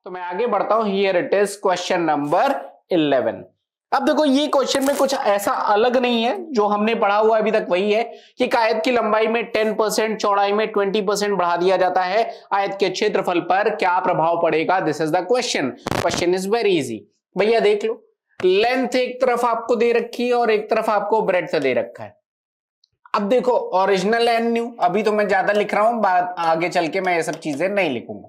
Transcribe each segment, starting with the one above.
तो मैं आगे बढ़ता हूं। Here it is question number 11। अब देखो ये क्वेश्चन में कुछ ऐसा अलग नहीं है, जो हमने पढ़ा हुआ अभी तक वही है कि एक आयत की लंबाई में 10%, चौड़ाई में 20% बढ़ा दिया जाता है, आयत के क्षेत्रफल पर क्या प्रभाव पड़ेगा। This is the question. Question is very easy. भैया देख लो, लेंथ एक तरफ आपको दे रखी है और एक तरफ आपको ब्रेड्थ दे रखा है। अब देखो ओरिजिनल एंड न्यू, अभी तो मैं ज्यादा लिख रहा हूं, बात आगे चल के मैं ये सब चीजें नहीं लिखूंगा,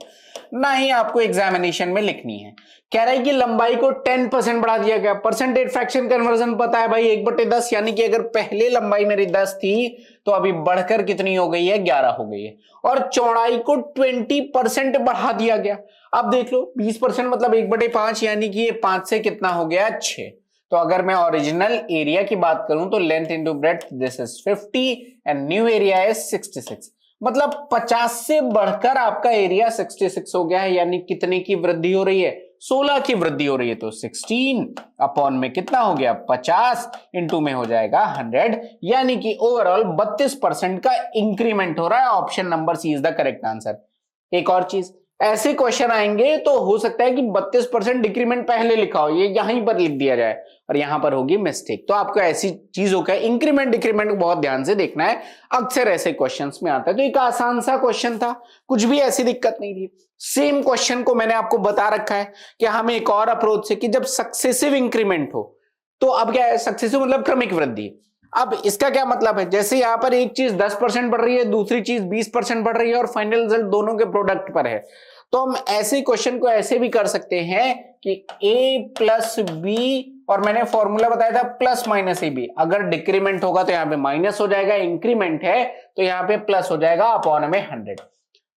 ना ही आपको एग्जामिनेशन में लिखनी है। कह रहा है कि लंबाई को 10% बढ़ा दिया गया। परसेंटेज फ्रैक्शन कन्वर्जन पता है भाई, 1/10, यानी कि अगर पहले लंबाई मेरी 10 थी तो अभी बढ़कर कितनी हो गई है, 11 हो गई है। और चौड़ाई को 20% बढ़ा दिया गया। अब देख लो 20% मतलब 1/5, यानी कि ये 5 से कितना हो गया, 6। तो अगर मैं ओरिजिनल एरिया की बात करूं तो length into breadth this is 50 and new area is 66। मतलब 50 से बढ़कर आपका एरिया 66 हो गया है, यानी कितने की वृद्धि हो रही है, 16 की वृद्धि हो रही है। तो 16 अपॉन में कितना हो गया, 50 इंटू में हो जाएगा 100, यानी कि ओवरऑल 32% का इंक्रीमेंट हो रहा है। Option number C is the correct answer. एक और चीज, ऐसे क्वेश्चन आएंगे तो हो सकता है कि 32% डिक्रीमेंट पहले लिखा हो, ये यहीं पर लिख दिया जाए और यहां पर होगी मिस्टेक। तो आपको ऐसी चीजों का इंक्रीमेंट डिक्रीमेंट बहुत ध्यान से देखना है, अक्सर ऐसे क्वेश्चंस में आता है। तो एक आसान सा क्वेश्चन था, कुछ भी ऐसी दिक्कत नहीं थी। सेम क्वेश्चन को मैंने आपको बता रखा है कि हमें एक और अप्रोच से कि जब सक्सेसिव इंक्रीमेंट हो तो अब क्या है, सक्सेसिव मतलब क्रमिक वृद्धि। अब इसका क्या मतलब है, जैसे यहां पर एक चीज 10% बढ़ रही है, दूसरी चीज 20% बढ़ रही है और फाइनल रिजल्ट दोनों के प्रोडक्ट पर है, तो हम ऐसे क्वेश्चन को ऐसे भी कर सकते हैं कि a प्लस बी, और मैंने फॉर्मूला बताया था प्लस माइनस ए बी। अगर डिक्रीमेंट होगा तो यहां पे माइनस हो जाएगा, इंक्रीमेंट है तो यहां पे प्लस हो जाएगा अपॉन में 100।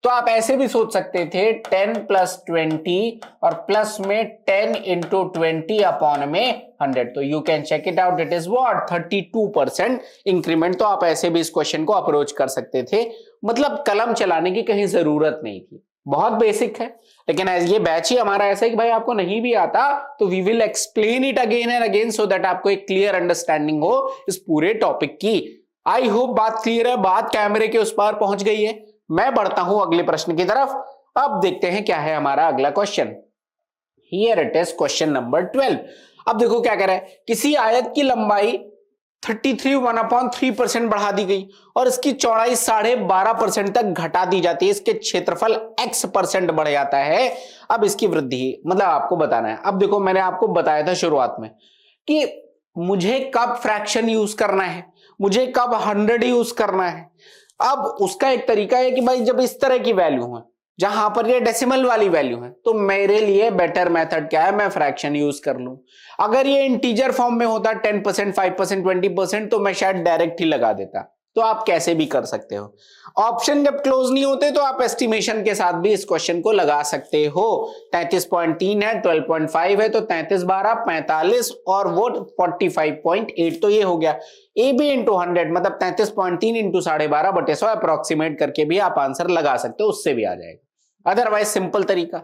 तो आप ऐसे भी सोच सकते थे 10 प्लस 20 और प्लस में 10 इंटू 20 अपॉन में 100। तो you can check it out, it is what 32% increment. तो आप ऐसे भी इस क्वेश्चन को अप्रोच कर सकते थे, मतलब कलम चलाने की कहीं जरूरत नहीं थी। बहुत बेसिक है, लेकिन ये बैच ही हमारा ऐसा है कि भाई आपको नहीं भी आता तो we will explain it again and again so that आपको एक क्लियर अंडरस्टैंडिंग हो इस पूरे टॉपिक की। आई होप बात क्लियर है, बात कैमरे के उस पार पहुंच गई है। मैं बढ़ता हूं अगले प्रश्न की तरफ। अब देखते हैं क्या है हमारा अगला question. Here it is question number 12। अब देखो क्या कह रहा है, किसी आयत की लंबाई 33 1/3% बढ़ा दी गई और इसकी चौड़ाई 12.5% तक घटा दी जाती है, इसके क्षेत्रफल x% बढ़ जाता है। अब इसकी वृद्धि मतलब आपको बताना है। अब देखो मैंने आपको बताया था शुरुआत में कि मुझे कब फ्रैक्शन यूज करना है, मुझे कब 100 यूज करना है। अब उसका एक तरीका है कि भाई जब इस तरह की वैल्यू है जहां पर ये डेसिमल वाली वैल्यू है तो मेरे लिए बेटर मेथड क्या है, मैं फ्रैक्शन यूज कर लूं। अगर ये इंटीजर फॉर्म में होता 10%, 5%, 20% तो मैं शायद डायरेक्ट ही लगा देता। तो आप कैसे भी कर सकते हो। ऑप्शन जब क्लोज नहीं होते तो आप एस्टिमेशन के साथ भी इस क्वेश्चन को लगा सकते हो। 33.3 है, 12.5 है तो 33 12 45 और वो 45.8, तो ये हो गया ए बी इंटू 100 मतलब 33.3 इंटू 12.5/100 अप्रोक्सीमेट करके भी आप आंसर लगा सकते हो, उससे भी आ जाएगा। अदरवाइज सिंपल तरीका,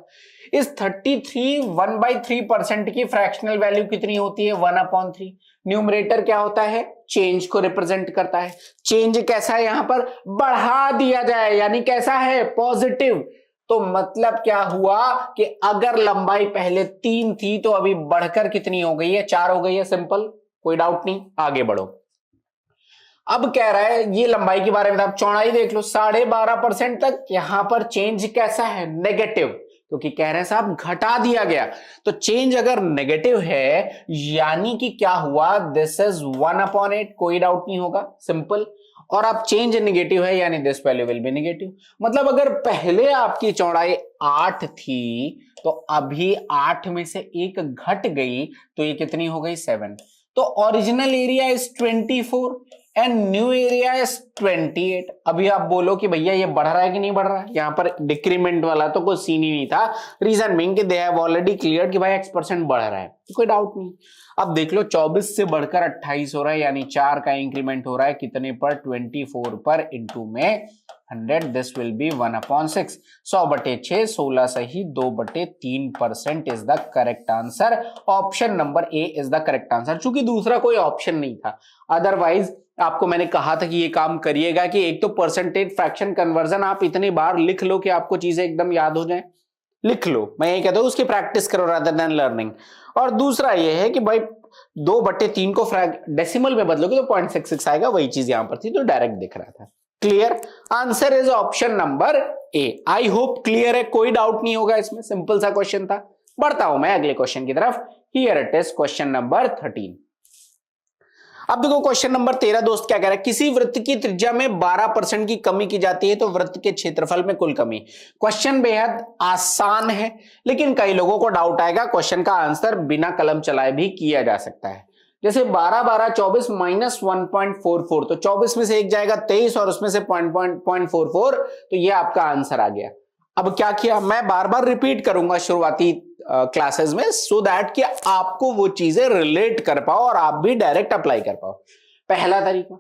इस 33 1/3% की फ्रैक्शनल वैल्यू कितनी होती है, 1/3। न्यूमरेटर क्या होता है, चेंज को रिप्रेजेंट करता है। चेंज कैसा है, यहां पर बढ़ा दिया जाए, यानी कैसा है, पॉजिटिव। तो मतलब क्या हुआ कि अगर लंबाई पहले 3 थी तो अभी बढ़कर कितनी हो गई है, 4 हो गई है। सिंपल, कोई डाउट नहीं, आगे बढ़ो। अब कह रहा है ये लंबाई के बारे में, आप चौड़ाई देख लो 12.5% तक, यहां पर चेंज कैसा है, नेगेटिव, क्योंकि कह रहे हैं साहब घटा दिया गया। तो चेंज अगर नेगेटिव है यानी कि क्या हुआ, दिस इज 1/8, कोई डाउट नहीं होगा, सिंपल। और अब चेंज नेगेटिव है यानी this value will be negative. मतलब अगर पहले आपकी चौड़ाई 8 थी तो अभी 8 में से 1 घट गई तो ये कितनी हो गई, 7। तो original area is 24 and new area is 28। अभी आप बोलो कि भैया ये बढ़ रहा है कि नहीं बढ़ रहा है, यहां पर डिक्रीमेंट वाला तो कोई सीन ही नहीं था। रीजन मीन कि दे हैव ऑलरेडी क्लियर कि भाई x% बढ़ रहा है, तो कोई डाउट नहीं। अब देख लो 24 से बढ़कर 28 हो रहा है, यानी 4 का इंक्रीमेंट हो रहा है कितने पर, 24 पर, इंटू में 100, दिस विल बी 1/6। 100/6, 16 सही, 2/3% is the correct answer. Option number A is the correct answer, चूंकि दूसरा कोई ऑप्शन नहीं था। अदरवाइज आपको मैंने कहा था कि ये काम करिएगा कि एक तो परसेंटेज फ्रैक्शन कन्वर्जन आप इतनी बार लिख लो कि आपको चीजें एकदम याद हो जाएं। लिख लो, मैं ये कहता हूं उसकी प्रैक्टिस करो रादर देन लर्निंग। और दूसरा ये है कि भाई 2/3 को डेसिमल में बदलोगे तो 0.66 आएगा, वही चीज यहां पर थी तो डायरेक्ट दिख रहा था। Clear? Answer is option number A. I hope clear है, कोई डाउट नहीं होगा इसमें, सिंपल सा क्वेश्चन था। बढ़ता हूं मैं अगले क्वेश्चन की तरफ। Here it is question number 13। अब देखो क्वेश्चन नंबर 13 दोस्त क्या कह रहा है, किसी वृत्त की त्रिज्या में 12% की कमी की जाती है तो वृत्त के क्षेत्रफल में कुल कमी। क्वेश्चन बेहद आसान है, लेकिन कई लोगों को डाउट आएगा, क्वेश्चन का आंसर बिना कलम चलाए भी किया जा सकता है। जैसे 12 12 24 माइनस 1.44, तो 24 में से एक जाएगा 23 और उसमें से 0.44, तो ये आपका आंसर आ गया। अब क्या किया, मैं बार बार रिपीट करूंगा शुरुआती क्लासेस में, सो दैट कि आपको वो चीजें रिलेट कर पाओ और आप भी डायरेक्ट अप्लाई कर पाओ। पहला तरीका,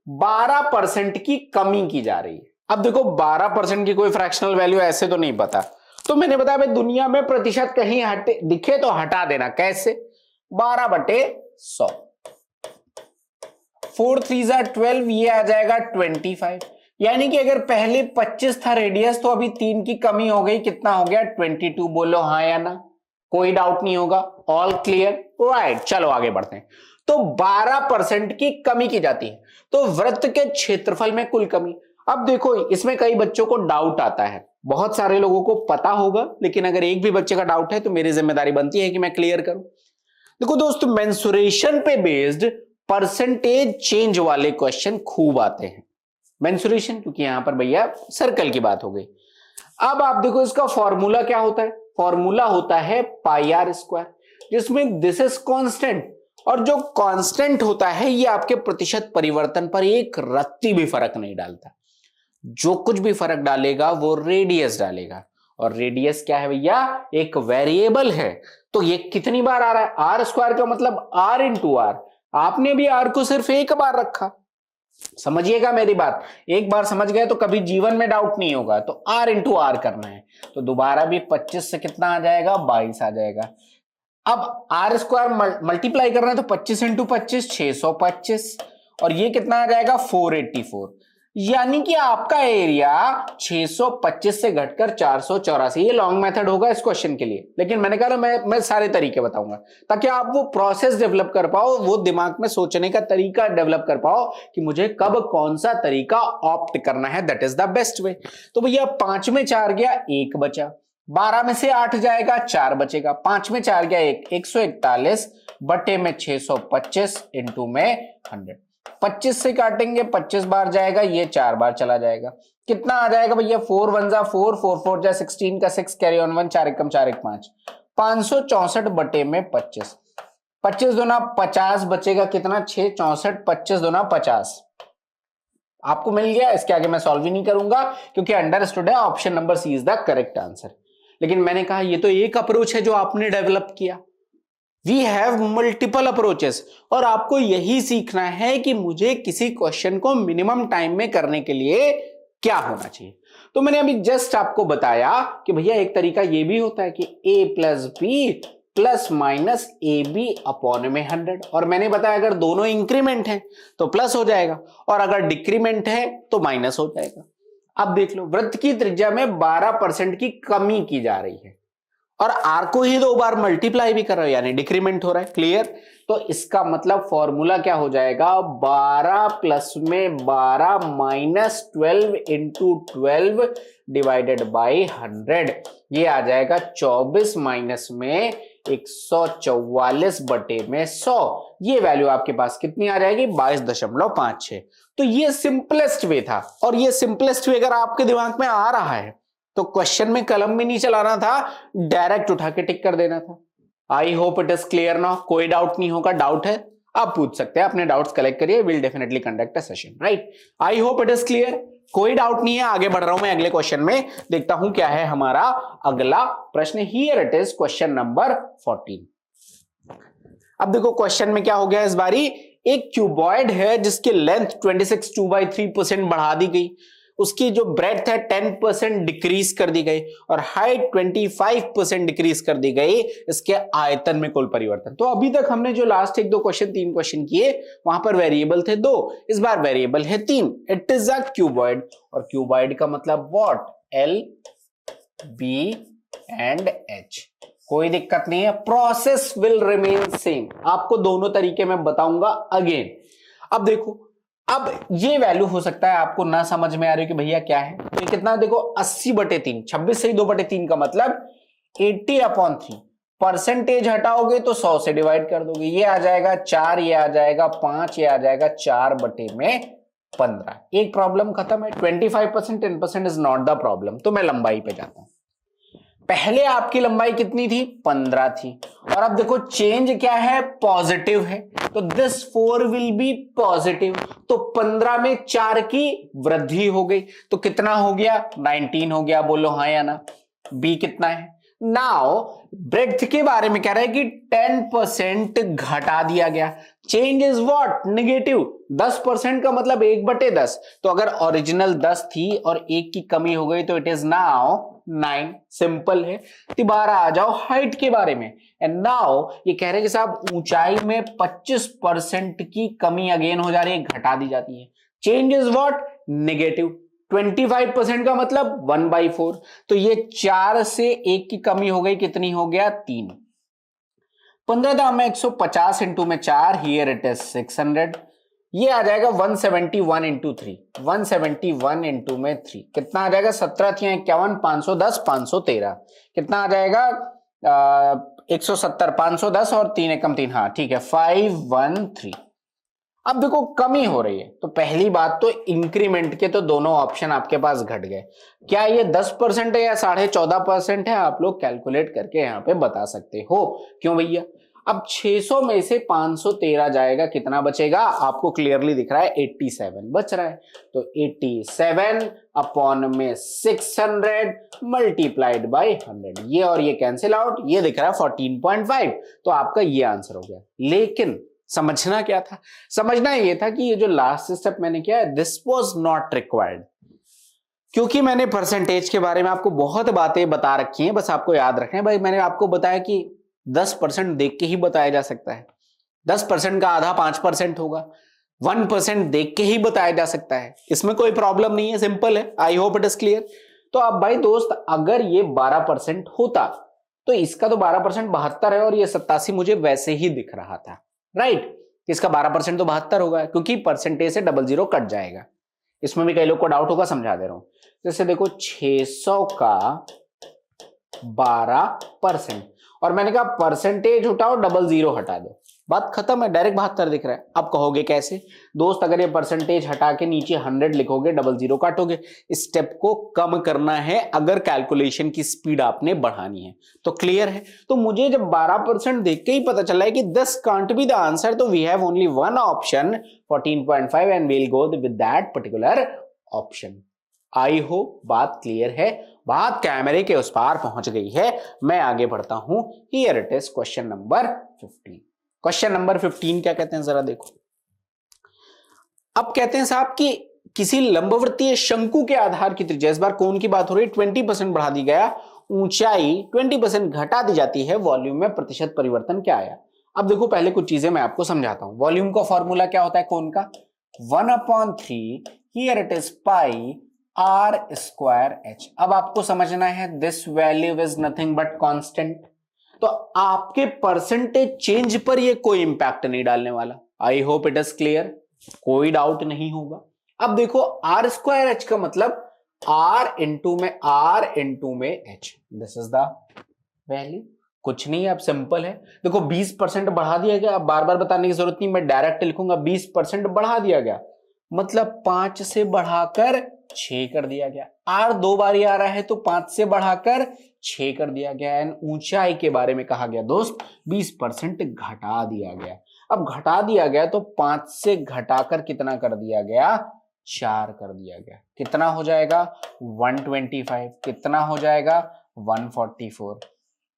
12% की कमी की जा रही है। अब देखो 12% की कोई फ्रैक्शनल वैल्यू ऐसे तो नहीं पता, तो मैंने बताया भाई दुनिया में प्रतिशत कहीं हटे दिखे तो हटा देना। कैसे? 12/100, 4 3 12, ये आ जाएगा 25। यानी कि अगर पहले 25 था रेडियस, तो अभी 3 की कमी हो गई, कितना हो गया 22। बोलो हाँ या ना, कोई डाउट नहीं होगा, ऑल क्लियर? राइट, चलो आगे बढ़ते हैं। तो 12% की कमी की जाती है तो वृत्त के क्षेत्रफल में कुल कमी। अब देखो इसमें कई बच्चों को डाउट आता है, बहुत सारे लोगों को पता होगा, लेकिन अगर एक भी बच्चे का डाउट है तो मेरी जिम्मेदारी बनती है कि मैं क्लियर करूं। देखो दोस्तों, मेंसुरेशन पे बेस्ड परसेंटेज चेंज वाले क्वेश्चन खूब आते हैं। मेंसुरेशन, क्योंकि यहां पर भैया सर्कल की बात हो गई। अब आप देखो इसका फॉर्मूला क्या होता है, फॉर्मूला होता है पाई आर स्क्वायर, जिसमें दिस इज कांस्टेंट, और जो कांस्टेंट होता है ये आपके प्रतिशत परिवर्तन पर एक रत्ती भी फर्क नहीं डालता। जो कुछ भी फर्क डालेगा वो रेडियस डालेगा, और रेडियस क्या है भैया, एक वेरिएबल है। तो ये कितनी बार आ रहा है, आर स्क्वायर का मतलब आर इंटू आर। आपने भी आर को सिर्फ एक बार रखा, समझिएगा मेरी बात, एक बार समझ गए तो कभी जीवन में डाउट नहीं होगा। तो आर इंटू आर करना है, तो दोबारा भी 25 से कितना आ जाएगा, 22 आ जाएगा। अब आर स्क्वायर मल्टीप्लाई करना है तो 25 इंटू 25 625, और ये कितना आ जाएगा 484। यानी कि आपका एरिया 625 से घटकर 484। ये लॉन्ग मेथड होगा इस क्वेश्चन के लिए, लेकिन मैंने कहा मैं सारे तरीके बताऊंगा ताकि आप वो प्रोसेस डेवलप कर पाओ, वो दिमाग में सोचने का तरीका डेवलप कर पाओ कि मुझे कब कौन सा तरीका ऑप्ट करना है, that is the best way. तो भैया 5 में 4 गया, 1 बचा, 12 में से 8 जाएगा, 4 बचेगा, 5 में 4 गया 141 बटे में 625 इंटू में 100। 25 से काटेंगे, 25 बार जाएगा, ये 4 बार चला जाएगा, कितना आ जाएगा भैया 4 1 जा 4, 4 4 जा 16 का 6 कैरी ऑन 1, 4 1 4 1 5, 564 बटे में 25, 25 दूना 50 बचेगा, कितना 6 64, 25 दूना 50। आपको मिल गया, इसके आगे मैं सॉल्व ही नहीं करूंगा क्योंकि अंडरस्टूड है, option number C is the correct answer. लेकिन मैंने कहा ये तो एक अप्रोच है जो आपने डेवलप किया, वी हैव मल्टीपल अप्रोचेस, और आपको यही सीखना है कि मुझे किसी क्वेश्चन को मिनिमम टाइम में करने के लिए क्या होना चाहिए। तो मैंने अभी जस्ट आपको बताया कि भैया एक तरीका ये भी होता है कि a plus B plus minus A B upon में 100, और मैंने बताया अगर दोनों इंक्रीमेंट है तो प्लस हो जाएगा, और अगर डिक्रीमेंट है तो माइनस हो जाएगा। अब देख लो, वृत्त की त्रिज्या में 12% की कमी की जा रही है और आर को ही 2 बार मल्टीप्लाई भी कर रहे हो, यानी डिक्रीमेंट हो रहा है। क्लियर? तो इसका मतलब फॉर्मूला क्या हो जाएगा, 12 प्लस में 12 माइनस 12 इंटू 12 डिवाइडेड बाई 100, ये आ जाएगा 24 माइनस में 144 बटे में 100। ये वैल्यू आपके पास कितनी आ जाएगी, 22.56। तो ये सिंपलेस्ट वे था, और ये सिंपलेस्ट वे अगर आपके दिमाग में आ रहा है तो क्वेश्चन में कलम भी नहीं चलाना था, डायरेक्ट उठा के टिक कर देना था। आई hope it is clear now, कोई डाउट नहीं होगा। डाउट है आप पूछ सकते हैं, अपने डाउट्स कलेक्ट करिए, will definitely conduct a session, right. I hope it is clear, कोई डाउट नहीं है। आगे बढ़ रहा हूं मैं अगले क्वेश्चन में, देखता हूं क्या है हमारा अगला प्रश्न। Here it is question number 14। अब देखो क्वेश्चन में क्या हो गया इस बारी, एक क्यूबॉइड है जिसकी लेंथ 26 2/3% बढ़ा दी गई, उसकी जो ब्रेड्थ है 10% डिक्रीज कर दी गई, और हाइट 25% डिक्रीज कर दी गई। इसके आयतन में कुल परिवर्तन। तो अभी तक हमने जो लास्ट 1 2 क्वेश्चन 3 क्वेश्चन किए, वहां पर वेरिएबल थे 2, इस बार वेरिएबल है 3। इट इज अ क्यूबॉइड, और क्यूबॉइड का मतलब व्हाट, LBC, एंड एच, कोई दिक्कत नहीं है, प्रोसेस विल रिमेन सेम। आपको दोनों तरीके में बताऊंगा अगेन। अब देखो, अब ये वैल्यू हो सकता है आपको ना समझ में आ रही हो कि भैया क्या है, तो ये कितना, देखो 80/3, 26 से 2/3 का मतलब 80/3। परसेंटेज हटाओगे तो 100 से डिवाइड कर दोगे, ये आ जाएगा 4, ये आ जाएगा 5, ये आ जाएगा 4/15। एक प्रॉब्लम खत्म है। 25%, 10% इज नॉट द प्रॉब्लम। तो मैं लंबाई पे जाता हूं। पहले आपकी लंबाई कितनी थी, 15 थी, और अब देखो चेंज क्या है, पॉजिटिव है, तो दिस 4 विल बी पॉजिटिव। तो 15 में 4 की वृद्धि हो गई, तो कितना हो गया, 19 हो गया। बोलो हाँ या ना। बी कितना है। नाउ ब्रेड्थ के बारे में कह रहा है कि 10% घटा दिया गया। Change is what, negative. 10% का मतलब 1/10। तो अगर ओरिजिनल 10 थी और 1 की कमी हो गई तो इट इज नाउ 9। सिंपल है। दोबारा आ जाओ हाइट के बारे में। एंड नाउ ये कह रहे हैं कि साहब ऊंचाई में 25% की कमी अगेन हो जा रही है, घटा दी जाती है। Change is what, negative. 25% का मतलब 1/4। तो ये 4 से 1 की कमी हो गई, कितनी हो गया, 3। 15 दाम में 150 इंटू में 4, हियर इट इज 600। ये आ जाएगा 171 इंटू 3, 171 इंटू में 3 कितना आ जाएगा, 17 थी 51, 510, 513 कितना आ जाएगा, 170, 510 और 3 एकम 3, हाँ ठीक है, 513। अब देखो कमी हो रही है, तो पहली बात तो इंक्रीमेंट के तो दोनों ऑप्शन आपके पास घट गए। क्या ये 10% है या 14.5% है, आप लोग कैलकुलेट करके यहां पे बता सकते हो। क्यों भैया, अब 600 में से 513 जाएगा, कितना बचेगा, आपको क्लियरली दिख रहा है 87 बच रहा है। तो 87 अपॉन में 600 मल्टीप्लाइड बाय 100, ये और ये कैंसिल आउट, ये दिख रहा है 14.5। तो आपका ये आंसर हो गया। लेकिन समझना क्या था, समझना ये था कि ये जो लास्ट स्टेप मैंने किया है, दिस वाज नॉट रिक्वायर्ड। क्योंकि मैंने परसेंटेज के बारे में आपको बहुत बातें बता रखी हैं, बस आपको याद रखना है। भाई मैंने आपको बताया कि 10% देख के ही बताया जा सकता है, 10% का आधा 5% होगा, 1% देख के ही बताया जा सकता है, इसमें कोई प्रॉब्लम नहीं है, सिंपल है। आई होप इट इज क्लियर। तो अब भाई दोस्त, अगर ये 12% होता तो इसका तो 12% 72 है, और ये 87 मुझे वैसे ही दिख रहा था, राइट। इसका 12% तो 72 होगा, क्योंकि परसेंटेज से 00 कट जाएगा। इसमें भी कई लोग को डाउट होगा, समझा दे रहा हूं। जैसे देखो 600 का 12%, और मैंने कहा परसेंटेज उठाओ, 00 हटा दो, बात खत्म है, डायरेक्ट 72 दिख रहा है। अब कहोगे कैसे दोस्त, अगर ये परसेंटेज हटा के नीचे 100 लिखोगे, 00 काटोगे, स्टेप को कम करना है अगर कैलकुलेशन की स्पीड आपने बढ़ानी है। तो क्लियर है। तो मुझे जब 12% देख के ही पता चला है कि this can't be the answer, तो we have only one option 14.5 and we'll go with that particular option. I hope बात क्लियर है, बात कैमरे के उस पार पहुंच गई है। मैं आगे बढ़ता हूं। Here it is question number 15। Question number 15 क्या कहते हैं, जरा देखो। अब कहते हैं साहब कि किसी लंबवृत्तीय शंकु के आधार की त्रिज्या, इस बार कोण की बात हो रही है, 20% बढ़ा दी गया, ऊंचाई 20% घटा दी जाती है, वॉल्यूम में प्रतिशत परिवर्तन क्या आया। अब देखो पहले कुछ चीजें मैं आपको समझाता हूं। वॉल्यूम का फॉर्मूला क्या होता है कोण का, 1/3, here it is pi r²h। अब आपको समझना है this value is nothing but constant, तो आपके परसेंटेज चेंज पर ये कोई इंपैक्ट नहीं डालने वाला। आई होप इट इज क्लियर, कोई डाउट नहीं होगा। अब देखो r²h का मतलब r इंटू में h, this is the value. कुछ नहीं है, अब सिंपल है। देखो 20% बढ़ा दिया गया, अब बार बार बताने की जरूरत नहीं, मैं डायरेक्ट लिखूंगा 20% बढ़ा दिया गया, मतलब 5 से बढ़ाकर 6 कर दिया गया। r 2 बार आ रहा है तो 5 से बढ़ाकर 6 कर दिया गया। एंड ऊंचाई के बारे में कहा गया दोस्त 20% घटा दिया गया। अब घटा दिया गया तो 5 से घटाकर कितना कर दिया गया, 4 कर दिया गया। कितना हो जाएगा 125, कितना हो जाएगा 144।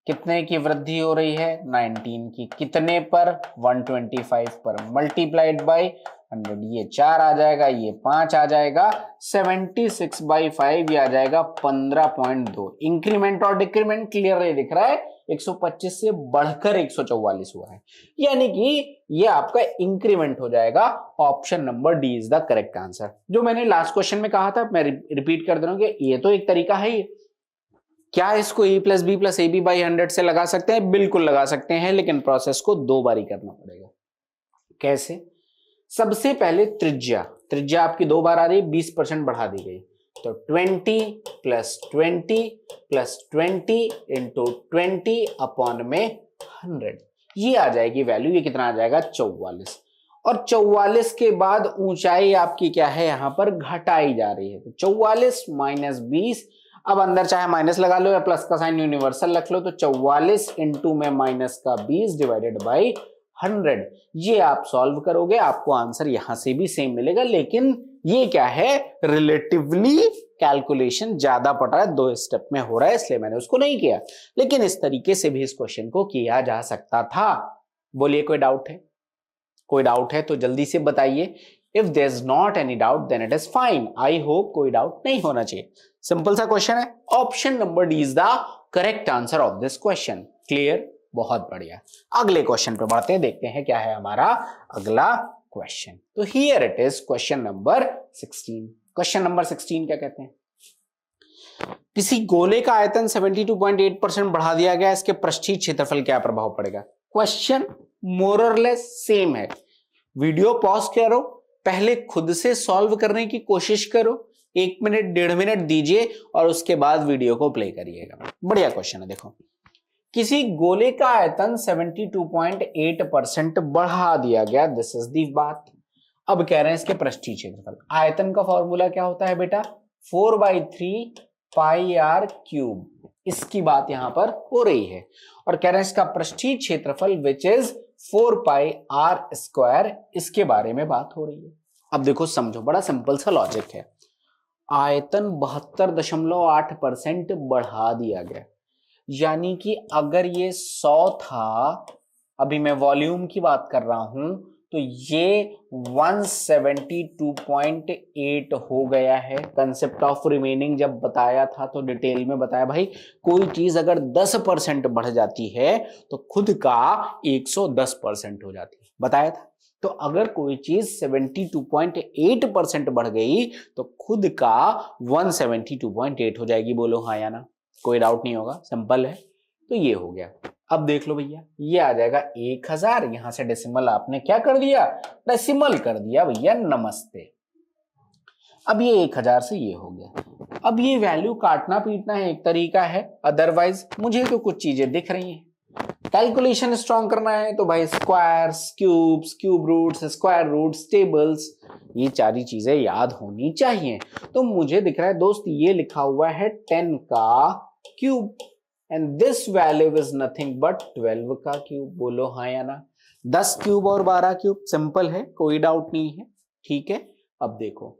कितने की वृद्धि हो रही है 19 की, कितने पर 125 पर, मल्टीप्लाइड बाय 100, ये 4 आ जाएगा, ये 5 आ जाएगा, 76/5 ये आ जाएगा 15.2। इंक्रीमेंट और डिक्रीमेंट क्लियरली दिख रहा है, 125 से बढ़कर 144 हुआ है, यानी कि ये आपका इंक्रीमेंट हो जाएगा। Option number D is the correct answer. जो मैंने लास्ट क्वेश्चन में कहा था, मैं रिपीट कर दे रहा हूं कि ये तो एक तरीका है, क्या इसको a plus B plus AB by 100 से लगा सकते हैं? बिल्कुल लगा सकते हैं, लेकिन प्रोसेस को 2 बार ही करना पड़ेगा। कैसे? सबसे पहले त्रिज्या आपकी 2 बार आ रही है, 20% बढ़ा दी गई, तो 20 प्लस 20 प्लस 20 इंटू 20 अपॉन में 100, ये आ जाएगी वैल्यू। ये कितना आ जाएगा? 44। और 44 के बाद ऊंचाई आपकी क्या है, यहां पर घटाई जा रही है, तो 44 माइनस 20, अब अंदर चाहे माइनस लगा लो या प्लस का साइन यूनिवर्सल रख लो, तो 44 इंटू में माइनस का 20 डिवाइडेड बाई 100, ये आप सॉल्व करोगे, आपको आंसर यहां से भी सेम मिलेगा, लेकिन ये क्या है, रिलेटिवली कैलकुलेशन ज्यादा पड़ रहा है, 2 स्टेप में हो रहा है, इसलिए मैंने उसको नहीं किया, लेकिन इस तरीके से भी इस क्वेश्चन को किया जा सकता था। बोलिए कोई डाउट है? कोई डाउट है तो जल्दी से बताइए। If there is not any doubt then it is fine. I hope कोई डाउट नहीं होना चाहिए। सिंपल सा क्वेश्चन है, option number D is the correct answer of this question. Clear? बहुत बढ़िया। अगले क्वेश्चन पे बढ़ते हैं, देखते हैं क्या है हमारा अगला क्वेश्चन। तो here it is question number 16। Question number 16 क्या कहते हैं? किसी गोले का आयतन 72.8% बढ़ा दिया गया, इसके पृष्ठीय क्षेत्रफल क्या प्रभाव पड़ेगा? क्वेश्चन मोर और लेस सेम है। वीडियो पॉज करो, पहले खुद से सॉल्व करने की कोशिश करो, 1 मिनट 1.5 मिनट दीजिए और उसके बाद वीडियो को प्ले करिएगा। बढ़िया क्वेश्चन है। देखो, किसी गोले का आयतन 72.8% बढ़ा दिया गया, दिस इज दी बात। अब कह रहे हैं इसके पृष्ठीय क्षेत्रफल। आयतन का फॉर्मूला क्या होता है बेटा? 4/3 पाई आर क्यूब। इसकी बात यहां पर हो रही है और कह रहे हैं इसका पृष्ठीय क्षेत्रफल which is 4 pi R square, इसके बारे में बात हो रही है। अब देखो समझो, बड़ा सिंपल सा लॉजिक है। आयतन 72.8% बढ़ा दिया गया, यानी कि अगर ये 100 था, अभी मैं वॉल्यूम की बात कर रहा हूं, तो ये 172.8 हो गया है। कंसेप्ट ऑफ रिमेनिंग जब बताया था तो डिटेल में बताया, भाई कोई चीज अगर 10% बढ़ जाती है तो खुद का 110% हो जाती है, बताया था। तो अगर कोई चीज 72.8% बढ़ गई तो खुद का 172.8 हो जाएगी। बोलो हाँ या ना, कोई डाउट नहीं होगा, सिंपल है। तो ये हो गया। अब देख लो भैया, ये आ जाएगा 1000, यहां से डेसिमल आपने क्या कर दिया? डेसिमल कर दिया भैया, नमस्ते। अब ये 1000 से ये हो गया। अब ये वैल्यू काटना पीटना है एक तरीका है, अदरवाइज मुझे तो कुछ चीजें दिख रही हैं। कैलकुलेशन स्ट्रॉन्ग करना है तो भाई squares, cubes, cube roots, square roots, tables, ये सारी चीजें याद होनी चाहिए। तो मुझे दिख रहा है दोस्त, ये लिखा हुआ है 10 का cube and this value is nothing but 12 का क्यूब। बोलो हाँ या ना? 10 क्यूब और 12 क्यूब, सिंपल है, कोई डाउट नहीं है। ठीक है, अब देखो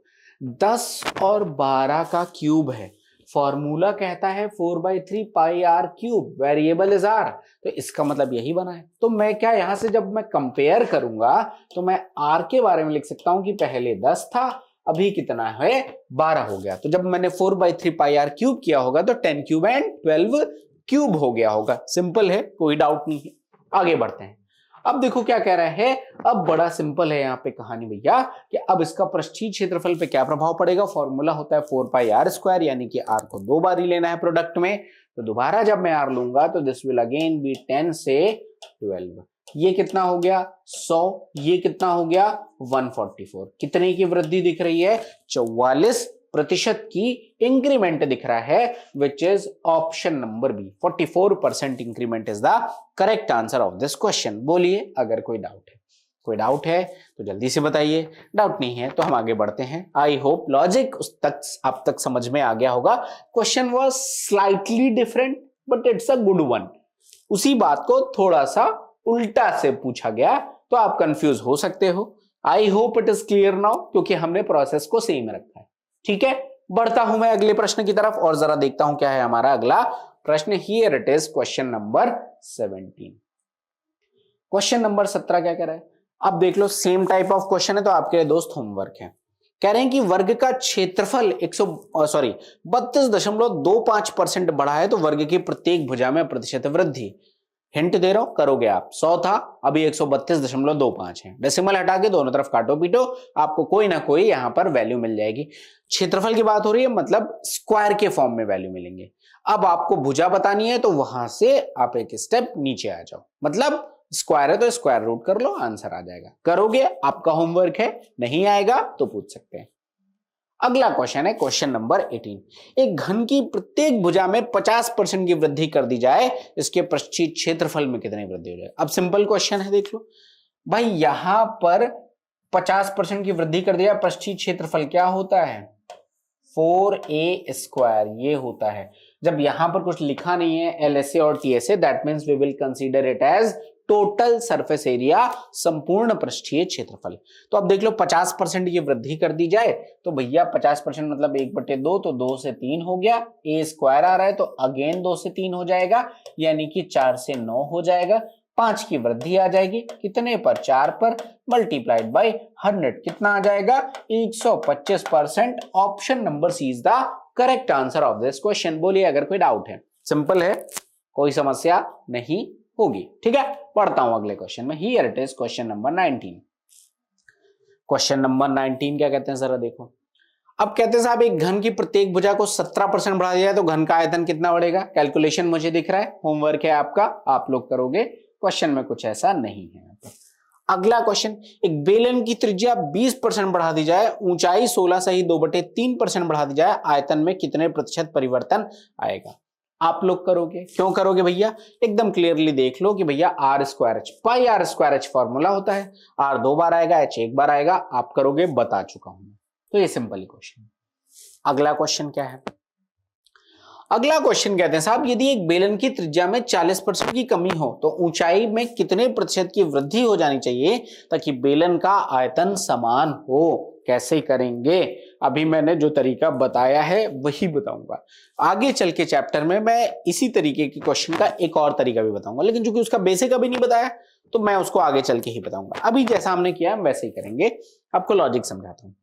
10 और 12 का क्यूब है, फॉर्मूला कहता है 4/3 pi r cube, variable is r, तो इसका मतलब यही बना है। तो मैं क्या यहां से जब मैं कंपेयर करूंगा तो मैं आर के बारे में लिख सकता हूं कि पहले 10 था, अभी कितना है? 12 हो गया। तो जब मैंने 4/3 पाई आर क्यूब किया होगा तो 10 क्यूब एंड 12 क्यूब हो गया होगा। सिंपल है, कोई डाउट नहीं है। आगे बढ़ते हैं। अब देखो क्या कह रहा है, अब बड़ा सिंपल है यहाँ पे कहानी भैया, कि अब इसका पृष्ठीय क्षेत्रफल पे क्या प्रभाव पड़ेगा? फॉर्मूला होता है 4 पाई आर स्क्वायर, यानी कि आर को 2 बार ही लेना है प्रोडक्ट में, तो दोबारा जब मैं आर लूंगा तो दिस विल अगेन बी 10 से 12। ये कितना हो गया? 100। ये कितना हो गया? 144। कितने की वृद्धि दिख रही है? 44% की इंक्रीमेंट दिख रहा है, which is option number B. 44% increment is the correct answer of this question. बोलिए अगर कोई डाउट है। कोई डाउट है तो जल्दी से बताइए, डाउट नहीं है तो हम आगे बढ़ते हैं। आई होप लॉजिक उस तक आप तक समझ में आ गया होगा। Question was slightly different but it's a good one. उसी बात को थोड़ा सा उल्टा से पूछा गया तो आप कंफ्यूज हो सकते हो। आई hope it is clear now, क्योंकि हमने प्रोसेस को सेम रखा है। ठीक है, बढ़ता हूं मैं अगले प्रश्न की तरफ और जरा देखता हूं क्या है हमारा अगला प्रश्न। Here it is question number 17। Question number 17 क्या कह रहा है? अब देख लो, सेम टाइप ऑफ क्वेश्चन है तो आपके लिए दोस्त होमवर्क है। कह रहे हैं कि वर्ग का क्षेत्रफल 32.25% बढ़ा है तो वर्ग की प्रत्येक भुजा में प्रतिशत वृद्धि। हिंट दे रहा हूं, करोगे आप। 100 था, अभी 132.25 है। डेसिमल हटा के दोनों तरफ काटो पीटो, आपको कोई ना कोई यहां पर वैल्यू मिल जाएगी। क्षेत्रफल की बात हो रही है, मतलब स्क्वायर के फॉर्म में वैल्यू मिलेंगे। अब आपको भुजा बतानी है तो वहां से आप एक स्टेप नीचे आ जाओ, मतलब स्क्वायर है तो स्क्वायर रूट कर लो, आंसर आ जाएगा। करोगे, आपका होमवर्क है। नहीं आएगा तो पूछ सकते हैं। अगला क्वेश्चन है क्वेश्चन नंबर 18। एक घन की प्रत्येक भुजा में 50% की वृद्धि कर दी जाए, इसके पृष्ठीय क्षेत्रफल में कितनी वृद्धि हो जाए। अब सिंपल क्वेश्चन है, देख लो भाई, यहां पर 50% की वृद्धि कर दिया, पृष्ठीय क्षेत्रफल क्या होता है 4a², ये होता है। जब यहां पर कुछ लिखा नहीं है LSA और TSA, that means we will consider it as total surface area, संपूर्ण पृष्ठीय क्षेत्रफल। तो अब देख लो 50% की वृद्धि कर दी जाए तो भैया 50% मतलब 1/2, तो 2 से 3 हो गया। a² आ रहा है तो अगेन 2 से 3 हो जाएगा, यानी कि 4 से 9 हो जाएगा। 5 की वृद्धि आ जाएगी, कितने पर 4 पर, मल्टीप्लाइड बाय 100, कितना आ जाएगा 125%। Option number C is the correct answer of this question. बोलिए अगर कोई डाउट है, सिंपल है, कोई समस्या नहीं होगी। ठीक है, पढ़ता हूं अगले क्वेश्चन में। Here it is question number 19। Question number 19 क्या कहते हैं जरा देखो। अब कहते हैं साहब, एक घन की प्रत्येक भुजा को 17% बढ़ा दिया जाए तो घन का आयतन कितना बढ़ेगा। कैलकुलेशन मुझे दिख रहा है, होमवर्क है आपका, आप लोग करोगे। क्वेश्चन में कुछ ऐसा नहीं है। अगला क्वेश्चन, एक बेलन की त्रिज्या 20% बढ़ा दी जाए, ऊंचाई 16 सही 2/3% बढ़ा दी जाए, आयतन में कितने प्रतिशत परिवर्तन आएगा। आप लोग करोगे, क्यों करोगे भैया, एकदम क्लियरली देख लो कि भैया r²h, पाई r²h फॉर्मूला होता है, r 2 बार आएगा, h 1 बार आएगा। आप करोगे, बता चुका हूं। तो ये सिंपल क्वेश्चन। अगला क्वेश्चन क्या है, अगला क्वेश्चन कहते हैं साहब, यदि एक बेलन की त्रिज्या में 40% की कमी हो तो ऊंचाई में कितने प्रतिशत की वृद्धि हो जानी चाहिए ताकि बेलन का आयतन समान हो। कैसे करेंगे, अभी मैंने जो तरीका बताया है वही बताऊंगा। आगे चल के चैप्टर में मैं इसी तरीके के क्वेश्चन का एक और तरीका भी बताऊंगा, लेकिन चूंकि उसका बेसिक अभी नहीं बताया तो मैं उसको आगे चल के ही बताऊंगा। अभी जैसा हमने किया हम वैसे ही करेंगे। आपको लॉजिक समझाता हूं।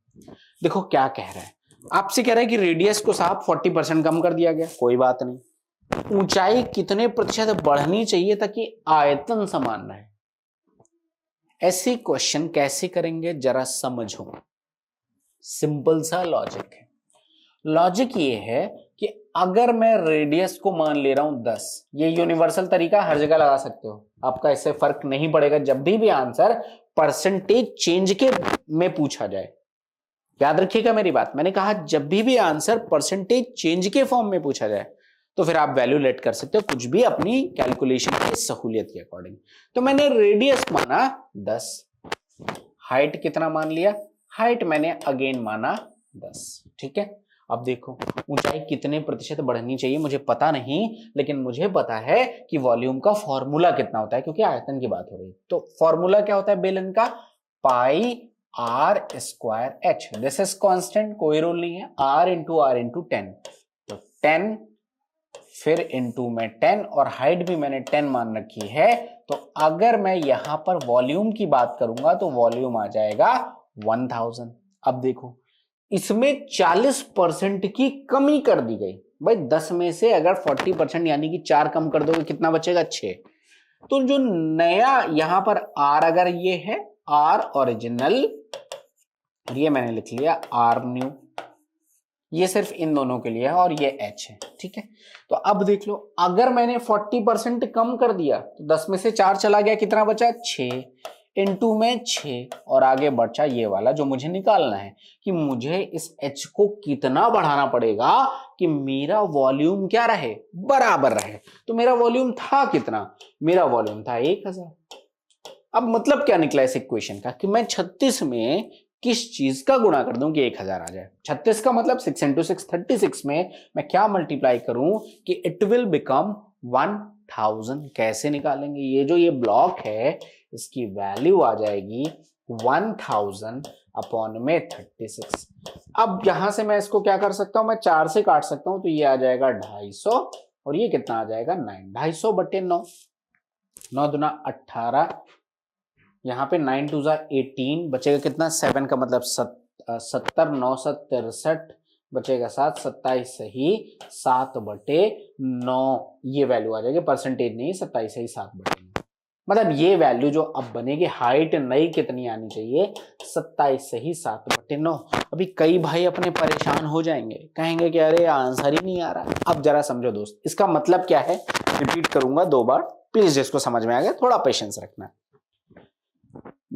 देखो क्या कह रहा है, आपसे कह रहा है कि रेडियस को साहब 40% कम कर दिया गया, कोई बात नहीं। ऊंचाई कितने प्रतिशत बढ़नी चाहिए ताकि आयतन समान रहे। ऐसे क्वेश्चन कैसे करेंगे जरा समझो। सिंपल सा लॉजिक है। लॉजिक ये है कि अगर मैं रेडियस को मान ले रहा हूं 10, ये यूनिवर्सल तरीका हर जगह लगा सकते हो, आपका इससे फर्क नहीं पड़ेगा। जब भी आंसर परसेंटेज चेंज के में पूछा जाए, याद रखिएगा मेरी बात, मैंने कहा जब भी आंसर परसेंटेज चेंज के फॉर्म में पूछा जाए तो फिर आप वैल्यू लेट कर सकते हो कुछ भी अपनी कैलकुलेशन की सहूलियत के अकॉर्डिंग। तो मैंने रेडियस माना 10, हाइट कितना मान लिया, हाइट मैंने अगेन माना 10। ठीक है, अब देखो ऊंचाई कितने प्रतिशत बढ़नी चाहिए मुझे पता नहीं, लेकिन मुझे पता है कि वॉल्यूम का फॉर्मूला कितना होता है, क्योंकि आयतन की बात हो रही है। तो फॉर्मूला क्या होता है बेलन का, पाई r²h, दिस इज कांस्टेंट, कोई रूल नहीं है। r इंटू 10, तो 10 फिर इंटू में 10, और हाइट भी मैंने 10 मान रखी है। तो अगर मैं यहां पर वॉल्यूम की बात करूंगा तो वॉल्यूम आ जाएगा 1000। अब देखो इसमें 40% की कमी कर दी गई। भाई 10 में से अगर 40% यानी कि 4 कम कर दोगे कितना बचेगा 6। तो जो नया यहां पर r, अगर ये है r ओरिजिनल, ये मैंने लिख लिया r न्यू, ये सिर्फ इन दोनों के लिए है, और ये h है। ठीक है, तो अब देख लो अगर मैंने 40% कम कर दिया तो 10 में से 4 चला गया, कितना बचा 6, इंटू में 6, और आगे बचा ये वाला जो मुझे निकालना है कि मुझे इस h को कितना बढ़ाना पड़ेगा कि मेरा वॉल्यूम क्या रहे, बराबर रहे। तो मेरा वॉल्यूम था कितना, मेरा वॉल्यूम था 1000। अब मतलब क्या निकला इस इक्वेशन का कि मैं 36 में किस चीज का गुणा कर दूं कि 1000 आ जाए। 36 का मतलब 6 इंटू 6 36 में मैं क्या मल्टीप्लाई करूं कि इट विल बिकम 1000। कैसे निकालेंगे, ये जो ये ब्लॉक है इसकी वैल्यू आ जाएगी 1000 अपॉन में 36। अब यहां से मैं इसको क्या कर सकता हूं, मैं 4 से काट सकता हूं, तो ये आ जाएगा 250, और ये कितना आ जाएगा 9, 250/9, 9 दूना 18, यहाँ पे 9 2 18, बचेगा कितना 7 का मतलब 70, 9 7 63, बचेगा 7, 27 सही 7/9 ये वैल्यू आ जाएगी, परसेंटेज नहीं 27 सही 7/9। मतलब ये वैल्यू जो अब बनेगी, हाइट नई कितनी आनी चाहिए, 27 सही 7/9। अभी कई भाई अपने परेशान हो जाएंगे, कहेंगे कि अरे आंसर ही नहीं आ रहा। अब जरा समझो दोस्त, इसका मतलब क्या है, रिपीट करूंगा 2 बार, प्लीज जिसको समझ में आ गया थोड़ा पेशेंस रखना।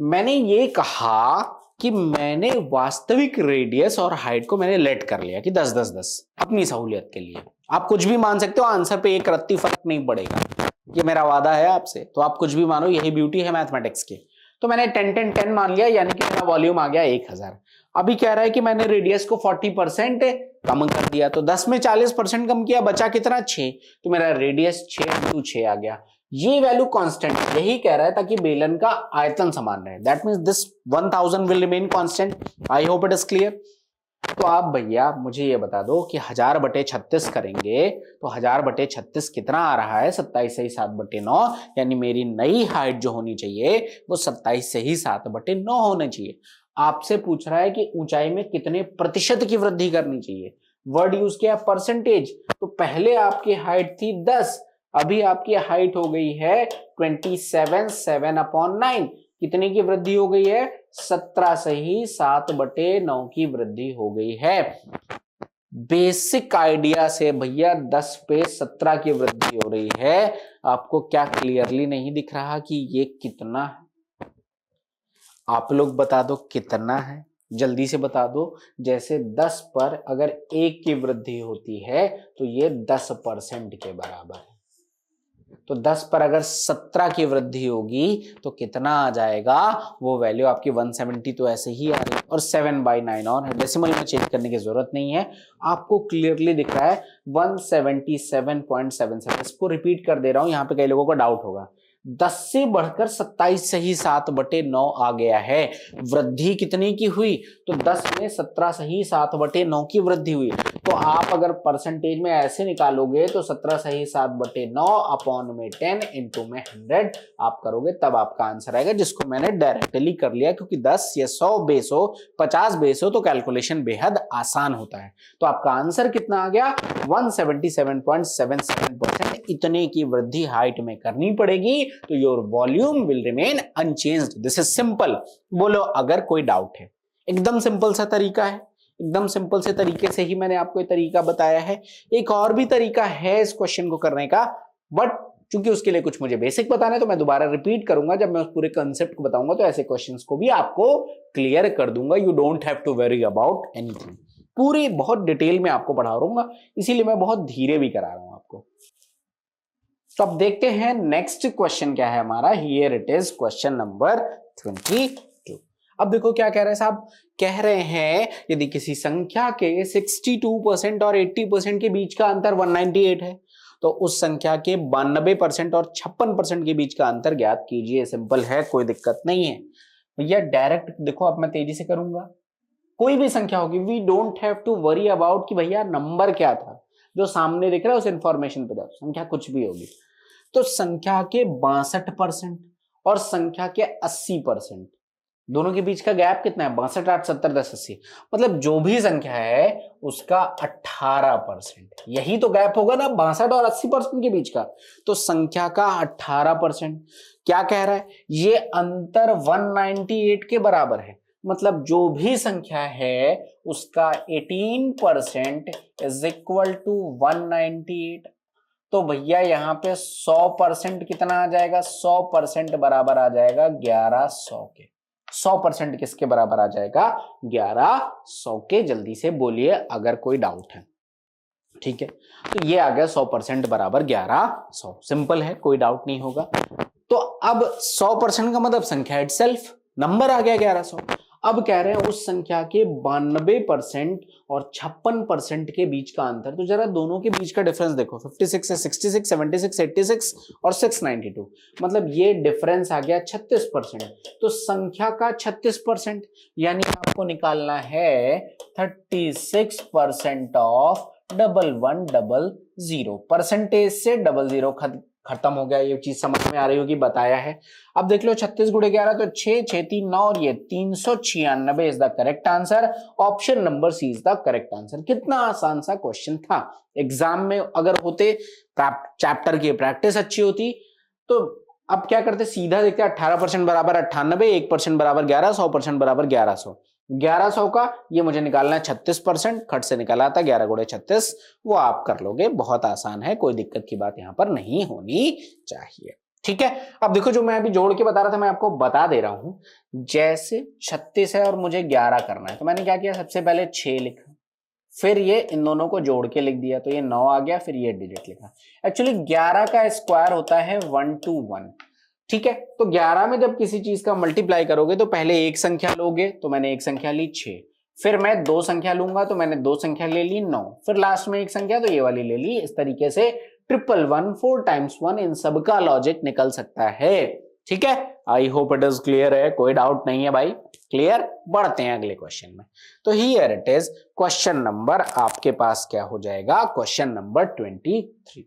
मैंने ये कहा कि मैंने वास्तविक रेडियस और हाइट को मैंने लेट कर लिया कि 10 10 10 अपनी सहूलियत के लिए। आप कुछ भी मान सकते हो, आंसर पे एक रत्ती फर्क नहीं पड़ेगा, ये मेरा वादा है आपसे। तो आप कुछ भी मानो, यही ब्यूटी है मैथमेटिक्स की। तो मैंने 10 10 10 मान लिया, यानी कि मेरा वॉल्यूम आ गया 1000। अभी कह रहा है कि मैंने रेडियस को 40% कम कर दिया, तो 10 में 40% कम किया, बचा कितना 6, तो मेरा रेडियस 6 आ गया। ये वैल्यू कांस्टेंट, यही कह रहा है ताकि बेलन का आयतन समान रहे। That means this 1000 will remain constant. I hope it is clear. तो आप भैया मुझे ये बता दो कि 1000/36 करेंगे तो 1000/36 कितना आ रहा है, 27 सही 7/9, यानी मेरी नई हाइट जो होनी चाहिए वो 27 सही 7/9 होनी चाहिए। आपसे पूछ रहा है कि ऊंचाई में कितने प्रतिशत की वृद्धि करनी चाहिए, वर्ड यूज किया परसेंटेज। तो पहले आपकी हाइट थी 10, अभी आपकी हाइट हो गई है 27, 7/9, कितने की वृद्धि हो गई है, 17 सही 7/9 की वृद्धि हो गई है। बेसिक आइडिया से भैया 10 पे 17 की वृद्धि हो रही है। आपको क्या क्लियरली नहीं दिख रहा कि ये कितना है? आप लोग बता दो कितना है, जल्दी से बता दो। जैसे 10 पर अगर 1 की वृद्धि होती है तो ये 10% के बराबर है। तो 10 पर अगर 17 की वृद्धि होगी तो कितना आ जाएगा, वो वैल्यू आपकी 170 तो ऐसे ही आ रही है, और 7/9 और है, डेसिमल में चेंज करने की जरूरत नहीं है। आपको क्लियरली दिख रहा है 177.77। इसको रिपीट कर दे रहा हूं, यहाँ पे कई लोगों को डाउट होगा। 10 से बढ़कर 27 सही 7/9 आ गया है। वृद्धि कितनी की हुई, तो 10 में 17 सही 7/9 की वृद्धि हुई। तो आप अगर परसेंटेज में ऐसे निकालोगे तो 17 सही 7/9 अपॉन में 10 इंटू में 100 आप करोगे, तब आपका आंसर आएगा, जिसको मैंने डायरेक्टली कर लिया, क्योंकि 10 या 100 बेस हो, 50 बेस हो तो कैलकुलेशन बेहद आसान होता है। तो आपका आंसर कितना आ गया, 177.77%। इतने की वृद्धि हाइट में करनी पड़ेगी, तो your volume will remain unchanged. This is simple. बोलो अगर कोई डाउट है। एकदम सिंपल सा तरीका है, एकदम सिंपल से तरीके से ही मैंने आपको ये तरीका बताया है। एक और भी तरीका है इस क्वेश्चन को करने का, बट चूंकि उसके लिए कुछ मुझे बेसिक बताना है तो मैं दोबारा रिपीट करूंगा। जब मैं उस पूरे कंसेप्ट को बताऊंगा तो ऐसे क्वेश्चंस को भी आपको क्लियर कर दूंगा। You don't have to worry about anything. पूरी बहुत डिटेल में आपको पढ़ा रहूंगा, इसीलिए मैं बहुत धीरे भी करा रहा हूं आपको। तो अब देखते हैं नेक्स्ट क्वेश्चन क्या है हमारा। Here it is question number 22। अब देखो क्या कह रहे हैं साहब, कह रहे हैं यदि किसी संख्या के 62% और 80% के बीच का अंतर 198 है तो उस संख्या के 92% और 56% के बीच का अंतर ज्ञात कीजिए। सिंपल है, कोई दिक्कत नहीं है भैया। डायरेक्ट देखो, अब मैं तेजी से करूंगा। कोई भी संख्या होगी, we don't have to worry about कि भैया नंबर क्या था, जो सामने दिख रहा है उस इंफॉर्मेशन पे जाओ। संख्या कुछ भी होगी, तो संख्या के 62% और संख्या के 80%, दोनों के बीच का गैप कितना है, 62, 8, 70, 10, 80। मतलब जो भी संख्या है उसका 18%, यही तो गैप होगा ना 62 और 80% के बीच का। तो संख्या का 18% क्या कह रहा है, ये अंतर 198 के बराबर है। मतलब जो भी संख्या है उसका 18% इज इक्वल टू 198। तो भैया यहाँ पे 100% कितना आ जाएगा, 100% बराबर आ जाएगा 1100 के। 100% किसके बराबर आ जाएगा, 1100 के। जल्दी से बोलिए अगर कोई डाउट है। ठीक है, तो ये आ गया 100% बराबर 1100। सिंपल है, कोई डाउट नहीं होगा। तो अब 100% का मतलब संख्या इटसेल्फ, नंबर आ गया 1100। अब कह रहे हैं उस संख्या के 92% और 56% के बीच का अंतर। तो जरा दोनों के बीच का डिफरेंस देखो, 56 है 66, 76 86 और 692, मतलब ये डिफरेंस आ गया 36%। तो संख्या का 36% यानी आपको निकालना है 36% ऑफ 1100। परसेंटेज से 00 खत्म हो गया, ये चीज समझ में आ रही होगी, बताया है। अब देख लो 36 गुणे 11 तो 6, 6 3 9 और ये 396 is the correct answer. Option number C is the correct answer. कितना आसान सा क्वेश्चन था। एग्जाम में अगर होते चैप्टर की प्रैक्टिस अच्छी होती तो अब क्या करते, सीधा देखते 18% बराबर 98, 1% बराबर 11, 100% बराबर 1100। 1100 का ये मुझे निकालना है 36%, खट से निकाला था 11 गुणे 36, वो आप कर लोगे, बहुत आसान है, कोई दिक्कत की बात यहां पर नहीं होनी चाहिए। ठीक है, अब देखो जो मैं अभी जोड़ के बता रहा था मैं आपको बता दे रहा हूं। जैसे 36 है और मुझे 11 करना है तो मैंने क्या किया, सबसे पहले 6 लिखा, फिर ये इन दोनों को जोड़ के लिख दिया तो ये 9 आ गया, फिर ये डिजिट लिखा। एक्चुअली 11 का स्क्वायर होता है 121। ठीक है, तो 11 में जब किसी चीज का मल्टीप्लाई करोगे तो पहले एक संख्या लोगे, तो मैंने एक संख्या ली 6, फिर मैं दो संख्या लूंगा तो मैंने दो संख्या ले ली 9, फिर लास्ट में एक संख्या तो ये वाली ले ली। इस तरीके से 111 4 टाइम्स 1 इन सबका लॉजिक निकल सकता है। ठीक है, आई होप इट इज क्लियर है, कोई डाउट नहीं है भाई, क्लियर। बढ़ते हैं अगले क्वेश्चन में। तो here it is question number आपके पास क्या हो जाएगा, question number 23।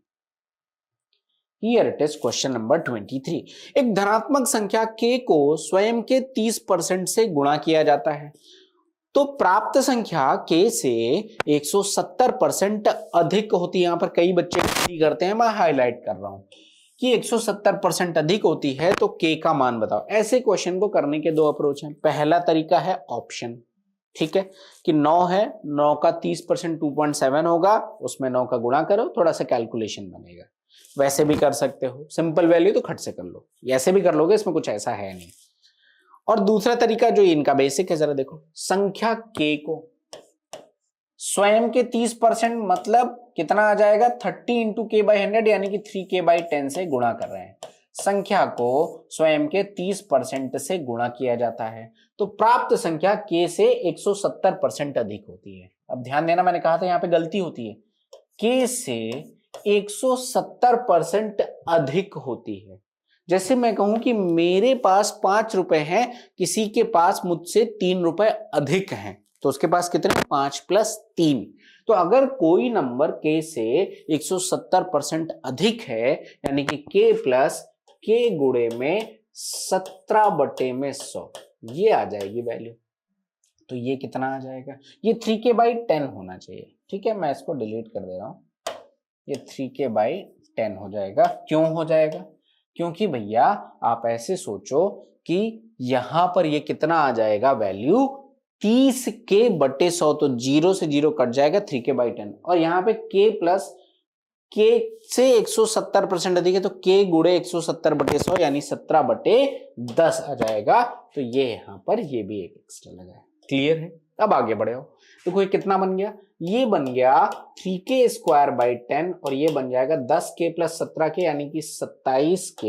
Here it is question number 23। एक धनात्मक संख्या k को स्वयं के 30% से गुणा किया जाता है तो प्राप्त संख्या k से 170% अधिक होती है। यहां पर कई बच्चे गलती करते हैं, मैं हाईलाइट कर रहा हूं कि 170% अधिक होती है तो k का मान बताओ। ऐसे क्वेश्चन को करने के दो अप्रोच हैं। पहला तरीका है ऑप्शन, ठीक है, कि 9 है, 9 का 30% 2.7 होगा, उसमें 9 का गुणा करो, थोड़ा सा कैलकुलेशन बनेगा। वैसे भी कर सकते हो, सिंपल वैल्यू तो खट से कर लो, ऐसे भी कर लोगे, इसमें कुछ ऐसा है नहीं। और दूसरा तरीका जो इनका बेसिक है, जरा देखो, संख्या k को स्वयं के 30% मतलब कितना आ जाएगा, 30 इंटू के बाई 100 यानी कि 3k बाई 10 से गुणा कर रहे हैं। संख्या को स्वयं के 30% से गुणा किया जाता है तो प्राप्त संख्या k से 170% अधिक होती है। अब ध्यान देना, मैंने कहा था यहां पे गलती होती है, k से 170% अधिक होती है। जैसे मैं कहूं कि मेरे पास 5 रुपए हैं, किसी के पास मुझसे 3 रुपए अधिक हैं, तो उसके पास कितने, 5 प्लस 3। तो अगर कोई नंबर k से 170% अधिक है यानी कि k प्लस k गुणे में 17/100, ये आ जाएगी वैल्यू। तो ये कितना आ जाएगा, ये 3k बाई 10 होना चाहिए। ठीक है, मैं इसको डिलीट कर दे रहा हूं, ये 3k बाई 10 हो जाएगा। क्यों हो जाएगा, क्योंकि भैया आप ऐसे सोचो कि यहां पर ये कितना आ जाएगा वैल्यू, 30k/100, तो 0 से 0 कट जाएगा, 3k बाई 10, और यहाँ पे k प्लस k से 170% अधिक है तो k गुणे 170/100 यानी 17/10 आ जाएगा। तो ये यहां पर ये भी एक एक्स्ट्रा लगा है। क्लियर है, अब आगे बढ़े हो। देखो ये कितना बन गया, ये बन गया 3k स्क्वायर बाई 10 और ये बन जाएगा 10k प्लस 17k यानी कि 27k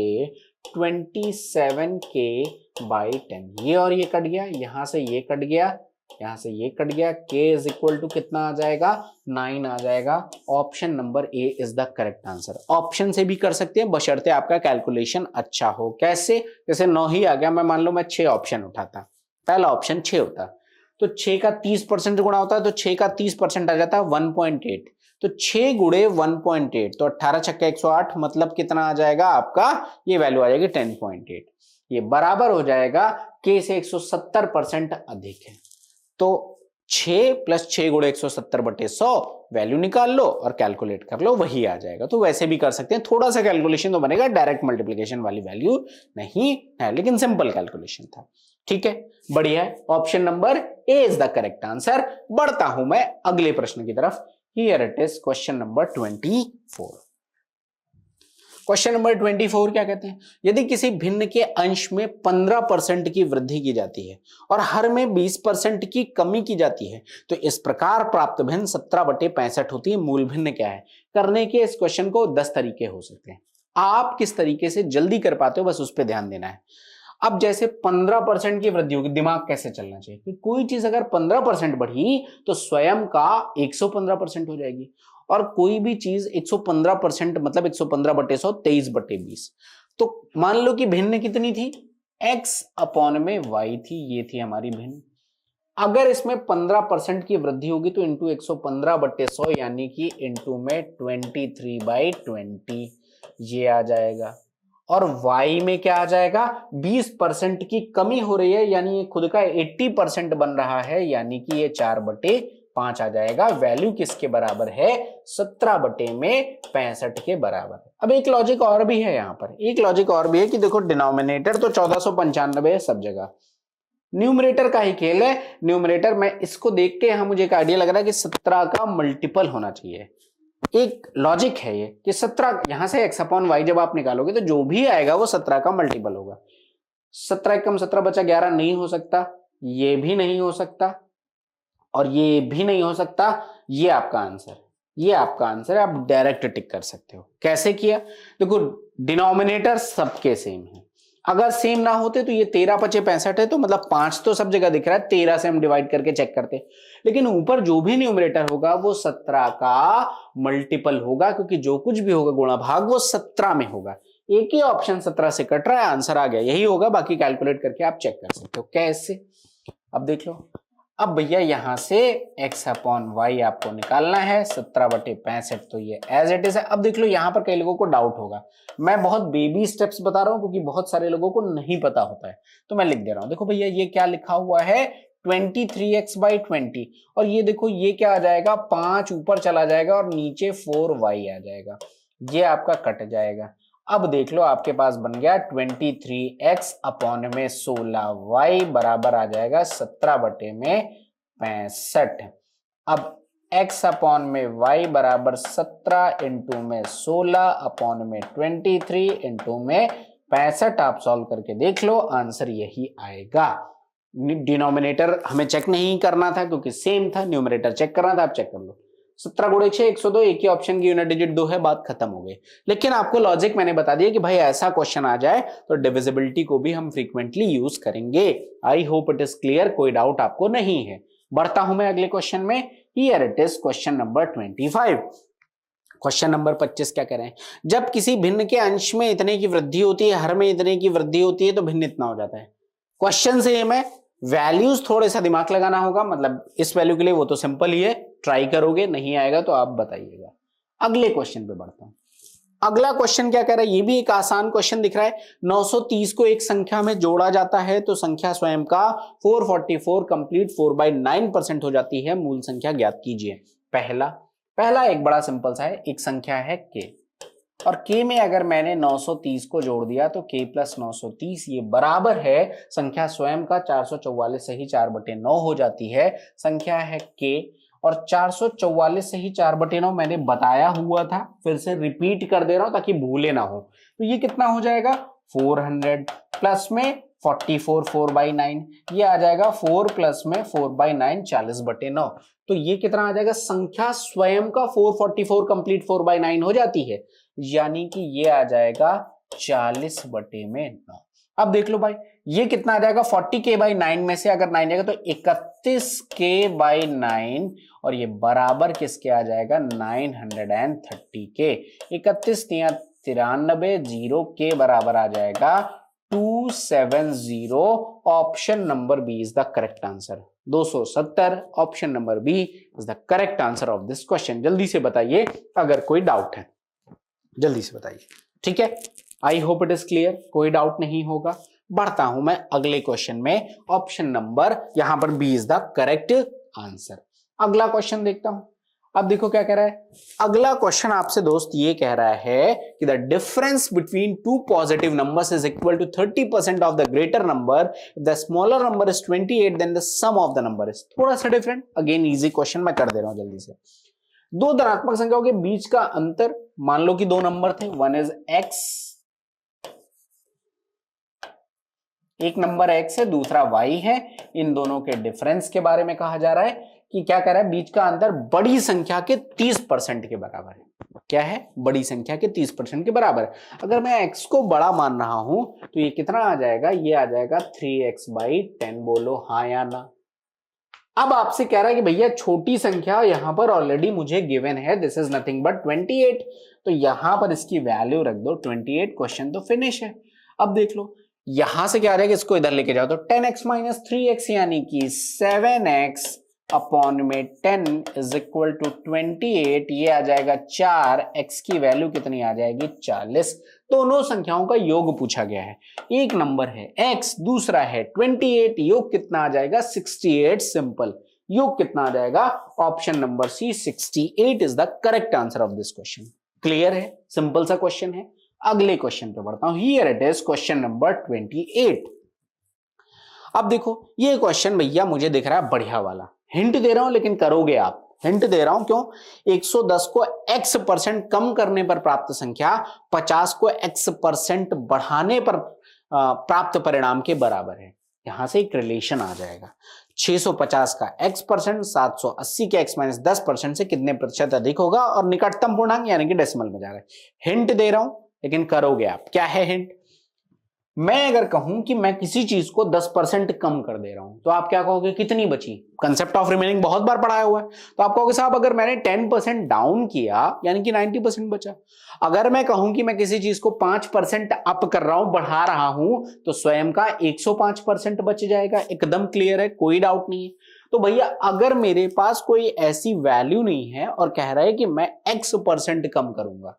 27k बाई 10। ये और ये कट गया, यहां से ये कट गया, यहां से ये कट गया, k इज इक्वल टू कितना आ जाएगा, 9 आ जाएगा। Option number A is the correct answer. Option से भी कर सकते हैं बशर्ते आपका कैलकुलेशन अच्छा हो। कैसे, जैसे 9 ही आ गया, मैं मान लो मैं 6 ऑप्शन उठाता, पहला ऑप्शन 6 होता तो 6 का 30% गुणा होता है तो 6 का 30% आ जाता है 1.8, तो 6 गुणे 1.8 तो 18 छक्के 108 मतलब कितना आ जाएगा आपका, ये वैल्यू आ जाएगी 10.8। ये बराबर हो जाएगा k से 170% अधिक है। तो 6 प्लस 6 गुणे 170/100 वैल्यू निकाल लो और कैलकुलेट कर लो, वही आ जाएगा। तो वैसे भी कर सकते हैं, थोड़ा सा कैलकुलेशन तो बनेगा, डायरेक्ट मल्टीप्लिकेशन वाली वैल्यू नहीं है, लेकिन सिंपल कैलकुलेशन था। ठीक है, बढ़िया है, option number A is the correct answer. बढ़ता हूं मैं अगले प्रश्न की तरफ। Here it is question number 24। Question number 24 क्या कहते हैं, यदि किसी भिन्न के अंश में 15% की वृद्धि की जाती है और हर में 20% की कमी की जाती है तो इस प्रकार प्राप्त भिन्न 17/65 होती है। मूल भिन्न क्या है। करने के इस क्वेश्चन को 10 तरीके हो सकते हैं, आप किस तरीके से जल्दी कर पाते हो बस उस पर ध्यान देना है। अब जैसे 15% की वृद्धि होगी, दिमाग कैसे चलना चाहिए कि कोई चीज अगर 15% बढ़ी तो स्वयं का 115% हो जाएगी, और कोई भी चीज 115% मतलब 115/100 23/20। तो मान लो कि भिन्न कितनी थी, x अपॉन में y थी, ये थी हमारी भिन्न। अगर इसमें 15% की वृद्धि होगी तो इंटू 115/100 यानी कि इंटू में 23/20, ये आ जाएगा, और y में क्या आ जाएगा, 20% की कमी हो रही है, यानी ये खुद का 80% बन रहा है, यानी कि ये 4/5 आ जाएगा। वैल्यू किसके बराबर है, 17/65 के बराबर है। अब एक लॉजिक और भी है यहाँ पर, एक लॉजिक और भी है कि देखो डिनोमिनेटर तो 1495 है सब जगह, न्यूमरेटर का ही खेल है। न्यूमरेटर में इसको देख के यहां मुझे एक आइडिया लग रहा है कि 17 का मल्टीपल होना चाहिए। एक लॉजिक है ये कि 17 यहां से x/y जब आप निकालोगे तो जो भी आएगा वो 17 का मल्टीपल होगा। 17 कम 17 बचा 11 नहीं हो सकता, ये भी नहीं हो सकता, और ये भी नहीं हो सकता। ये आपका आंसर, ये आपका आंसर है। आप डायरेक्ट टिक कर सकते हो। कैसे किया, देखो डिनोमिनेटर सबके सेम है, अगर सेम ना होते तो ये 13/65 है, तो मतलब 5 तो सब जगह दिख रहा है, 13 से हम डिवाइड करके चेक करते, लेकिन ऊपर जो भी न्यूमरेटर होगा वो 17 का मल्टीपल होगा, क्योंकि जो कुछ भी होगा गुणा भाग वो 17 में होगा। एक ही ऑप्शन 17 से कट रहा है, आंसर आ गया, यही होगा। बाकी कैलकुलेट करके आप चेक कर सकते हो। कैसे, अब देख लो। अब भैया यहां से x/y आपको निकालना है, 17/65 तो ये एज इट इज है। अब देख लो यहां पर कई लोगों को डाउट होगा, मैं बहुत बेबी स्टेप्स बता रहा हूं क्योंकि बहुत सारे लोगों को नहीं पता होता है, तो मैं लिख दे रहा हूं। देखो भैया ये क्या लिखा हुआ है, 23x/20, और ये देखो ये क्या आ जाएगा, 5 ऊपर चला जाएगा और नीचे 4y आ जाएगा, ये आपका कट जाएगा। अब देख लो आपके पास बन गया 23x/16y बराबर आ जाएगा 17/65। अब x/y बराबर 17 इंटू में 16/23 इंटू में 65 आप सॉल्व करके देख लो, आंसर यही आएगा। डिनोमिनेटर हमें चेक नहीं करना था क्योंकि सेम था, न्यूमरेटर चेक करना था, आप चेक कर लो। 17 गुणे 6 102, एक ही ऑप्शन की यूनिट डिजिट 2 है, बात खत्म हो गई। लेकिन आपको लॉजिक मैंने बता दिया कि भाई ऐसा क्वेश्चन आ जाए तो डिविजिबिलिटी को भी हम फ्रीक्वेंटली यूज करेंगे। आई होप इट इज क्लियर, कोई डाउट आपको नहीं है। बढ़ता हूं मैं अगले क्वेश्चन में। Here it is question number 25। Question number 25 क्या कह रहे हैं, जब किसी भिन्न के अंश में इतने की वृद्धि होती है, हर में इतने की वृद्धि होती है, तो भिन्न इतना हो जाता है। क्वेश्चन सेम है, वैल्यूज थोड़े सा दिमाग लगाना होगा, मतलब इस वैल्यू के लिए वो तो सिंपल ही है, ट्राई करोगे, नहीं आएगा तो आप बताइएगा। अगले क्वेश्चन पे बढ़ता हूं। अगला क्वेश्चन क्या कह रहा है, ये भी एक आसान क्वेश्चन दिख रहा है। 930 को एक संख्या में जोड़ा जाता है तो संख्या स्वयं का 444 कंप्लीट 4/9% हो जाती है, मूल संख्या ज्ञात कीजिए। पहला एक बड़ा सिंपल सा है, एक संख्या है k, और k में अगर मैंने 930 को जोड़ दिया तो k प्लस 930 ये बराबर है संख्या स्वयं का 444 से ही 4/9 हो जाती है। संख्या है k, और 444 से ही 4/9 मैंने बताया हुआ था, फिर से रिपीट कर दे रहा हूं ताकि भूले ना हो। तो ये कितना हो जाएगा, 400 प्लस में 44 4/9, ये आ जाएगा 4 प्लस में 4/9 40/9। तो ये कितना आ जाएगा, संख्या स्वयं का 444 कंप्लीट 4/9 हो जाती है, यानी कि ये आ जाएगा 40/9। अब देख लो भाई ये कितना आ जाएगा, 40k/9 में से अगर 9 जाएगा तो 31k/9, और ये बराबर किसके आ जाएगा, 930k। 31 93 0 के बराबर आ जाएगा 270। Option number B is the correct answer. 270 option number B is the correct answer of this question. जल्दी से बताइए अगर कोई डाउट है, जल्दी से बताइए, ठीक है। आई होप इट इज क्लियर, कोई डाउट नहीं होगा। बढ़ता हूं मैं अगले क्वेश्चन में। ऑप्शन नंबर यहां पर B is the correct answer. अगला क्वेश्चन देखता हूं। अब देखो क्या कह रहा है, अगला क्वेश्चन आपसे दोस्त ये कह रहा है कि the difference between two positive numbers is equal to 30% of the greater number, if the smaller number is 28 then the sum of the number is. थोड़ा सा डिफरेंट, अगेन इजी क्वेश्चन मैं कर दे रहा हूं जल्दी से। दो धनात्मक संख्याओं के बीच का अंतर, मान लो कि दो नंबर थे, वन इज x, एक नंबर x है, दूसरा y है। इन दोनों के डिफरेंस के बारे में कहा जा रहा है कि क्या कह रहा है, बीच का अंतर बड़ी संख्या के 30% के बराबर है। क्या है, बड़ी संख्या के 30% के बराबर। अगर मैं x को बड़ा मान रहा हूं तो ये कितना आ जाएगा, ये आ जाएगा 3x/10। बोलो हाँ या ना। अब आपसे कह रहा है कि भैया छोटी संख्या यहां पर ऑलरेडी मुझे गिवन है, दिस इज नथिंग बट 28, तो यहां पर इसकी वैल्यू रख दो 28, क्वेश्चन तो फिनिश है। अब देख लो यहां से क्या आ जाएगा, इसको इधर लेके जाओ तो 10x - 3x यानी कि 7x अपॉन में 10 इज इक्वल टू 28, ये आ जाएगा 4, x की वैल्यू कितनी आ जाएगी 40। दोनों संख्याओं का योग पूछा गया है, एक नंबर है x, दूसरा है 28, योग कितना आ जाएगा 68। सिंपल, योग कितना आ जाएगा, option number C 68 is the correct answer of this question. Clear है, सिंपल सा क्वेश्चन है। अगले क्वेश्चन पे बढ़ता हूं, here it is question number 28। अब देखो ये क्वेश्चन भैया मुझे दिख रहा है बढ़िया वाला, हिंट दे रहा हूं लेकिन करोगे आप, हिंट दे रहा हूं क्यों, 110 को x% कम करने पर प्राप्त संख्या 50 को x% बढ़ाने पर प्राप्त परिणाम के बराबर है। यहां से एक रिलेशन आ जाएगा, 650 का x% 780 के x - 10% से कितने प्रतिशत अधिक होगा, और निकटतम पूर्णांक यानी कि डेसिमल में जा रहा है। हिंट दे रहा हूं लेकिन करोगे आप। क्या है हिंट, मैं अगर कहूं कि मैं किसी चीज को 10% कम कर दे रहा हूं तो आप क्या कहोगे, कितनी बची। कंसेप्ट ऑफ रिमेनिंग बहुत बार पढ़ाया हुआ है, तो आप कहोगे साहब अगर मैंने 10% डाउन किया यानी कि 90% बचा। अगर मैं कहूं कि मैं किसी चीज को 5% अप कर रहा हूं, बढ़ा रहा हूं, तो स्वयं का 105% बच जाएगा। एकदम क्लियर है, कोई डाउट नहीं है। तो भैया अगर मेरे पास कोई ऐसी वैल्यू नहीं है और कह रहा है कि मैं x% कम करूंगा,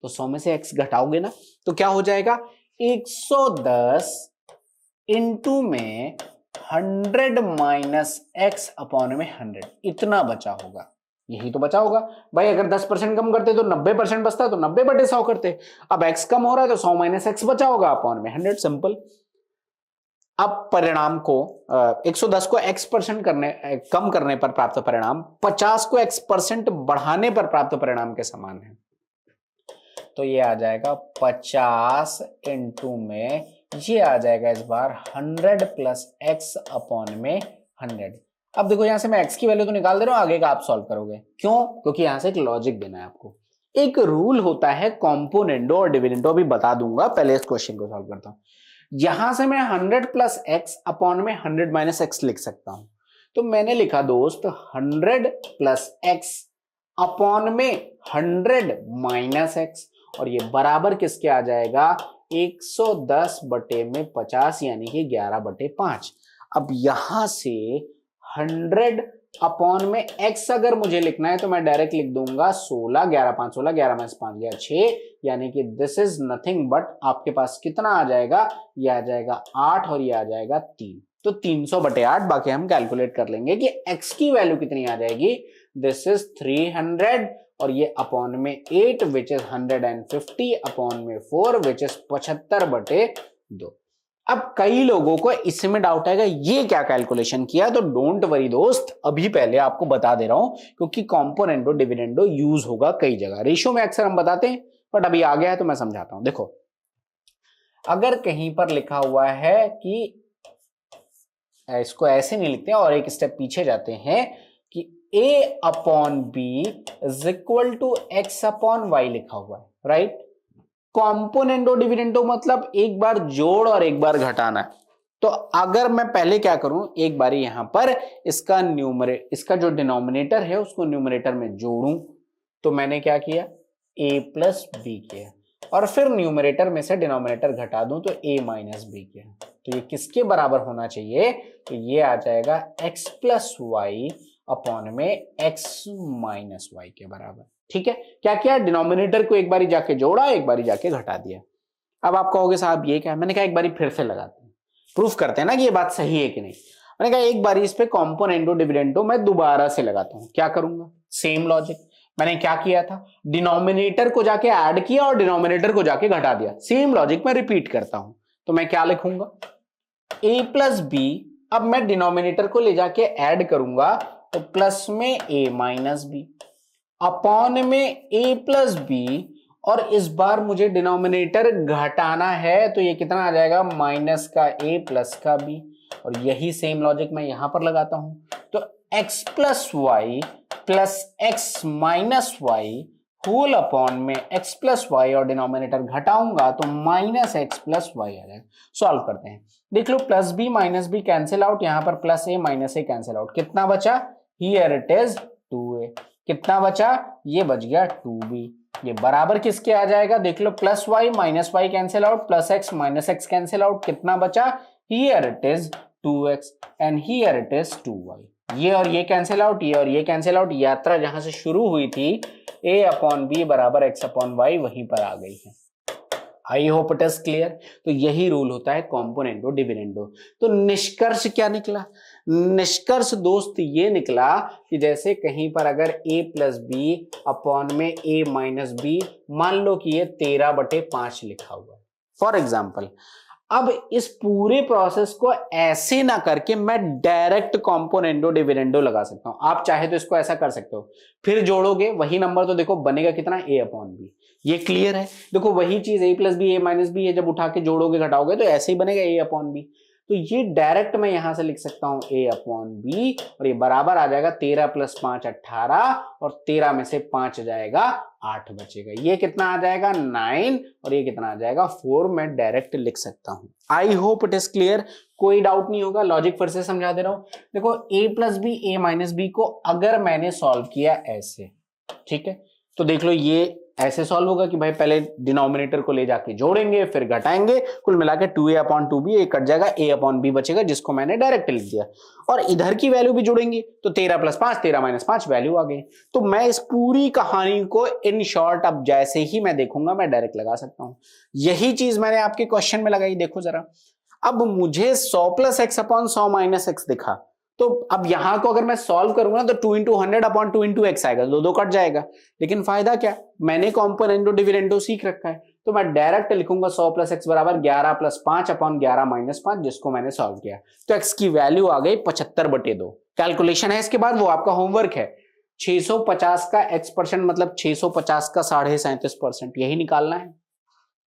तो 100 में से x घटाओगे ना, तो क्या हो जाएगा, 110 इंटू में 100 माइनस x अपॉन में 100, इतना बचा होगा। यही तो बचा होगा भाई, अगर 10% कम करते तो 90% बचता, तो 90/100 करते। अब x कम हो रहा है तो 100 माइनस x बचा होगा अपॉन में 100। सिंपल। अब परिणाम को 110 को x% कम करने पर प्राप्त परिणाम 50 को x% बढ़ाने पर प्राप्त परिणाम के समान है। तो ये आ जाएगा 50 इंटू में, ये आ जाएगा इस बार 100 प्लस x अपॉन में 100। अब देखो यहां से मैं x की वैल्यू तो निकाल दे रहा हूं, आगे का आप सॉल्व करोगे। क्यों, क्योंकि यहां से एक लॉजिक देना है आपको। एक रूल होता है कॉम्पोनेंडो और डिविडेंडो, अभी बता दूंगा, पहले इस क्वेश्चन को सॉल्व करता हूं। यहां से मैं 100 प्लस x अपॉन में 100 माइनस x लिख सकता हूं। तो मैंने लिखा दोस्त 100 प्लस x अपॉन में 100 माइनस x, और ये बराबर किसके आ जाएगा, 110 बटे में 50 यानी कि 11/5। अब यहां से 100 अपॉन में x अगर मुझे लिखना है तो मैं डायरेक्ट लिख दूंगा 16, 11 5 16, 11 माइनस 5 गया 6, यानी कि दिस इज नथिंग बट आपके पास कितना आ जाएगा, ये आ जाएगा 8 और ये आ जाएगा 3, तो 300/8। बाकी हम कैलकुलेट कर लेंगे कि x की वैल्यू कितनी आ जाएगी, दिस इज 300, और ये अपॉन में 8 विच इज 150 अपॉन में 4 विच इज 75/2। अब कई लोगों को इसमें डाउट आएगा ये क्या कैलकुलेशन किया, तो डोंट वरी दोस्त, अभी पहले आपको बता दे रहा हूं, क्योंकि कॉम्पोनेंडो डिविडेंडो यूज होगा कई जगह। रेशियो में अक्सर हम बताते हैं बट अभी आ गया है तो मैं समझाता हूं। देखो अगर कहीं पर लिखा हुआ है कि इसको ऐसे नहीं लिखते और एक स्टेप पीछे जाते हैं कि a upon B is equal to x upon Y लिखा हुआ है, राइट। कॉम्पोनेंडो डिविडेंडो मतलब एक बार जोड़ और एक बार घटाना। तो अगर मैं पहले क्या करूं, एक बार यहां पर इसका जो डिनोमिनेटर है उसको न्यूमरेटर में जोड़ूं, तो मैंने क्या किया, a प्लस बी किया, और फिर न्यूमरेटर में से डिनोमिनेटर घटा दूं तो a माइनस बी किया। तो ये किसके बराबर होना चाहिए, तो ये आ जाएगा x प्लस वाई अपॉन में x माइनस वाई के बराबर। ठीक है, क्या किया, डिनोमिनेटर को एक बारी जाके जोड़ा, एक बारी जाके घटा दिया। अब आप कहोगे साहब ये क्या है, मैंने कहा एक बारी फिर से लगाते हैं, प्रूफ करते हैं ना कि ये बात सही है कि नहीं। मैंने कहा एक बारी इस पे कॉम्पोनेंडो डिविडेंडो मैं दोबारा से लगाता हूं। क्या करूंगा, सेम लॉजिक, मैंने क्या किया था, डिनोमिनेटर को जाके ऐड किया और डिनोमिनेटर को जाके घटा दिया। सेम लॉजिक मैं रिपीट करता हूं, तो मैं क्या लिखूंगा, a प्लस बी, अब मैं डिनोमिनेटर को ले जाके ऐड करूंगा तो प्लस में a माइनस बी अपॉन में a प्लस बी, और इस बार मुझे डिनोमिनेटर घटाना है तो ये कितना आ जाएगा, माइनस का a प्लस का b, और यही सेम लॉजिक मैं यहां पर लगाता हूं। तो x plus y plus x minus y whole upon में x प्लस वाई, और डिनोमिनेटर घटाऊंगा तो माइनस x प्लस वाई आ जाएगा। सॉल्व करते हैं, देख लो plus b minus b cancel out, यहां पर plus a minus a cancel out, कितना बचा, हियर इट इज 2a, कितना बचा, ये बच गया 2b। ये बराबर किसके आ जाएगा, देख लो plus y minus y cancel out, plus x minus x cancel out, कितना बचा, here it is 2x and here it is 2y। ये और ये कैंसिल आउट, ये और ये कैंसिल आउट, यात्रा जहां से शुरू हुई थी a अपॉन बी बराबर x अपॉन वाई वहीं पर आ गई है। आई होप इट इज क्लियर। तो यही रूल होता है कॉम्पोनेंडो डिविडेंडो। तो निष्कर्ष क्या निकला? निष्कर्ष दोस्त ये निकला कि जैसे कहीं पर अगर a प्लस बी अपॉन में a माइनस बी, मान लो कि ये 13/5 लिखा हुआ है फॉर एग्जाम्पल। अब इस पूरे प्रोसेस को ऐसे ना करके मैं डायरेक्ट कॉम्पोनेंडो डिविडेंडो लगा सकता हूं। आप चाहे तो इसको ऐसा कर सकते हो, फिर जोड़ोगे वही नंबर तो देखो बनेगा कितना, a अपॉन बी। ये क्लियर है? देखो वही चीज a plus B, a minus B है, जब उठा के जोड़ोगे घटाओगे तो ऐसे ही बनेगा a अपॉन बी। तो ये डायरेक्ट मैं यहां से लिख सकता हूं a अपॉन बी, और ये बराबर आ जाएगा 13 + 5 18, और 13 में से 5 जाएगा 8 बचेगा। ये कितना आ जाएगा 9, और ये कितना आ जाएगा 4। मैं डायरेक्ट लिख सकता हूं। आई होप इट इज क्लियर। कोई डाउट नहीं होगा। लॉजिक फिर से समझा दे रहा हूं। देखो a plus B, a minus B को अगर मैंने सॉल्व किया ऐसे, ठीक है, तो देख लो ये ऐसे सॉल्व होगा कि भाई पहले डिनोमिनेटर को ले जाके जोड़ेंगे फिर घटाएंगे, कुल मिला के 2a अपॉन 2b, ये कट जाएगा, a अपॉन b बचेगा जिसको मैंने डायरेक्ट लिख दिया, और इधर की वैल्यू भी जोड़ेंगे तो 13 + 5 13 - 5 वैल्यू आ गई। तो मैं इस पूरी कहानी को इन शॉर्ट अब जैसे ही मैं देखूंगा मैं डायरेक्ट लगा सकता हूं। यही चीज मैंने आपके क्वेश्चन में लगाई, देखो जरा। अब मुझे 100 + x अपॉन 100 - x दिखा, तो अब यहां को अगर मैं सॉल्व करूंगा तो 2 × 100 अपॉन 2 × x आएगा, दो कट जाएगा। लेकिन फायदा क्या, मैंने कॉम्पोनेंडो डिविडेंडो सीख रखा है, तो मैं डायरेक्ट लिखूंगा 100 + x बराबर 11 + 5 अपॉन 11 - 5, जिसको मैंने सॉल्व किया। तो x की वैल्यू आ गई 75/2। कैलकुलेशन है इसके बाद, वो आपका होमवर्क है। 650 का x% मतलब 650 का 37.5%, यही निकालना है।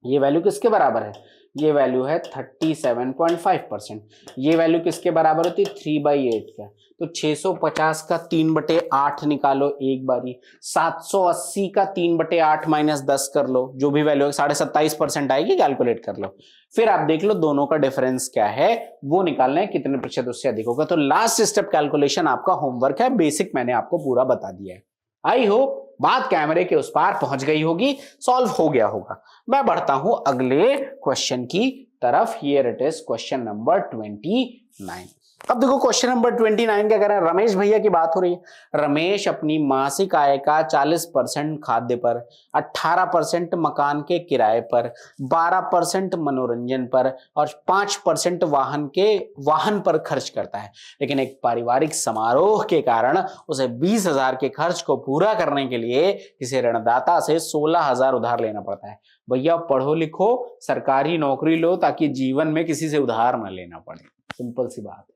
ये वैल्यू किसके बराबर है? ये वैल्यू है 37.5%। ये वैल्यू किसके बराबर होती है? 3/8 का। तो 650 का 3/8 निकालो एक बारी, 780 का 3/8 - 10 कर लो, जो भी वैल्यू है 27.5% आएगी, कैलकुलेट कर लो। फिर आप देख लो दोनों का डिफरेंस क्या है, वो निकालना है कितने प्रतिशत उससे अधिक होगा। तो लास्ट स्टेप कैलकुलेशन आपका होमवर्क है, बेसिक मैंने आपको पूरा बता दिया है। आई होप बात कैमरे के उस पार पहुंच गई होगी, सॉल्व हो गया होगा। मैं बढ़ता हूं अगले क्वेश्चन की तरफ। Here it is question number 29। अब देखो क्वेश्चन नंबर 29 क्या कह रहा है, रमेश भैया की बात हो रही है। रमेश अपनी मासिक आय का 40% खाद्य पर, 18% मकान के किराए पर, 12% मनोरंजन पर और 5% वाहन पर खर्च करता है। लेकिन एक पारिवारिक समारोह के कारण उसे 20,000 के खर्च को पूरा करने के लिए किसी ऋणदाता से 16,000 उधार लेना पड़ता है। भैया पढ़ो लिखो, सरकारी नौकरी लो, ताकि जीवन में किसी से उधार ना लेना पड़े। सिंपल सी बात है,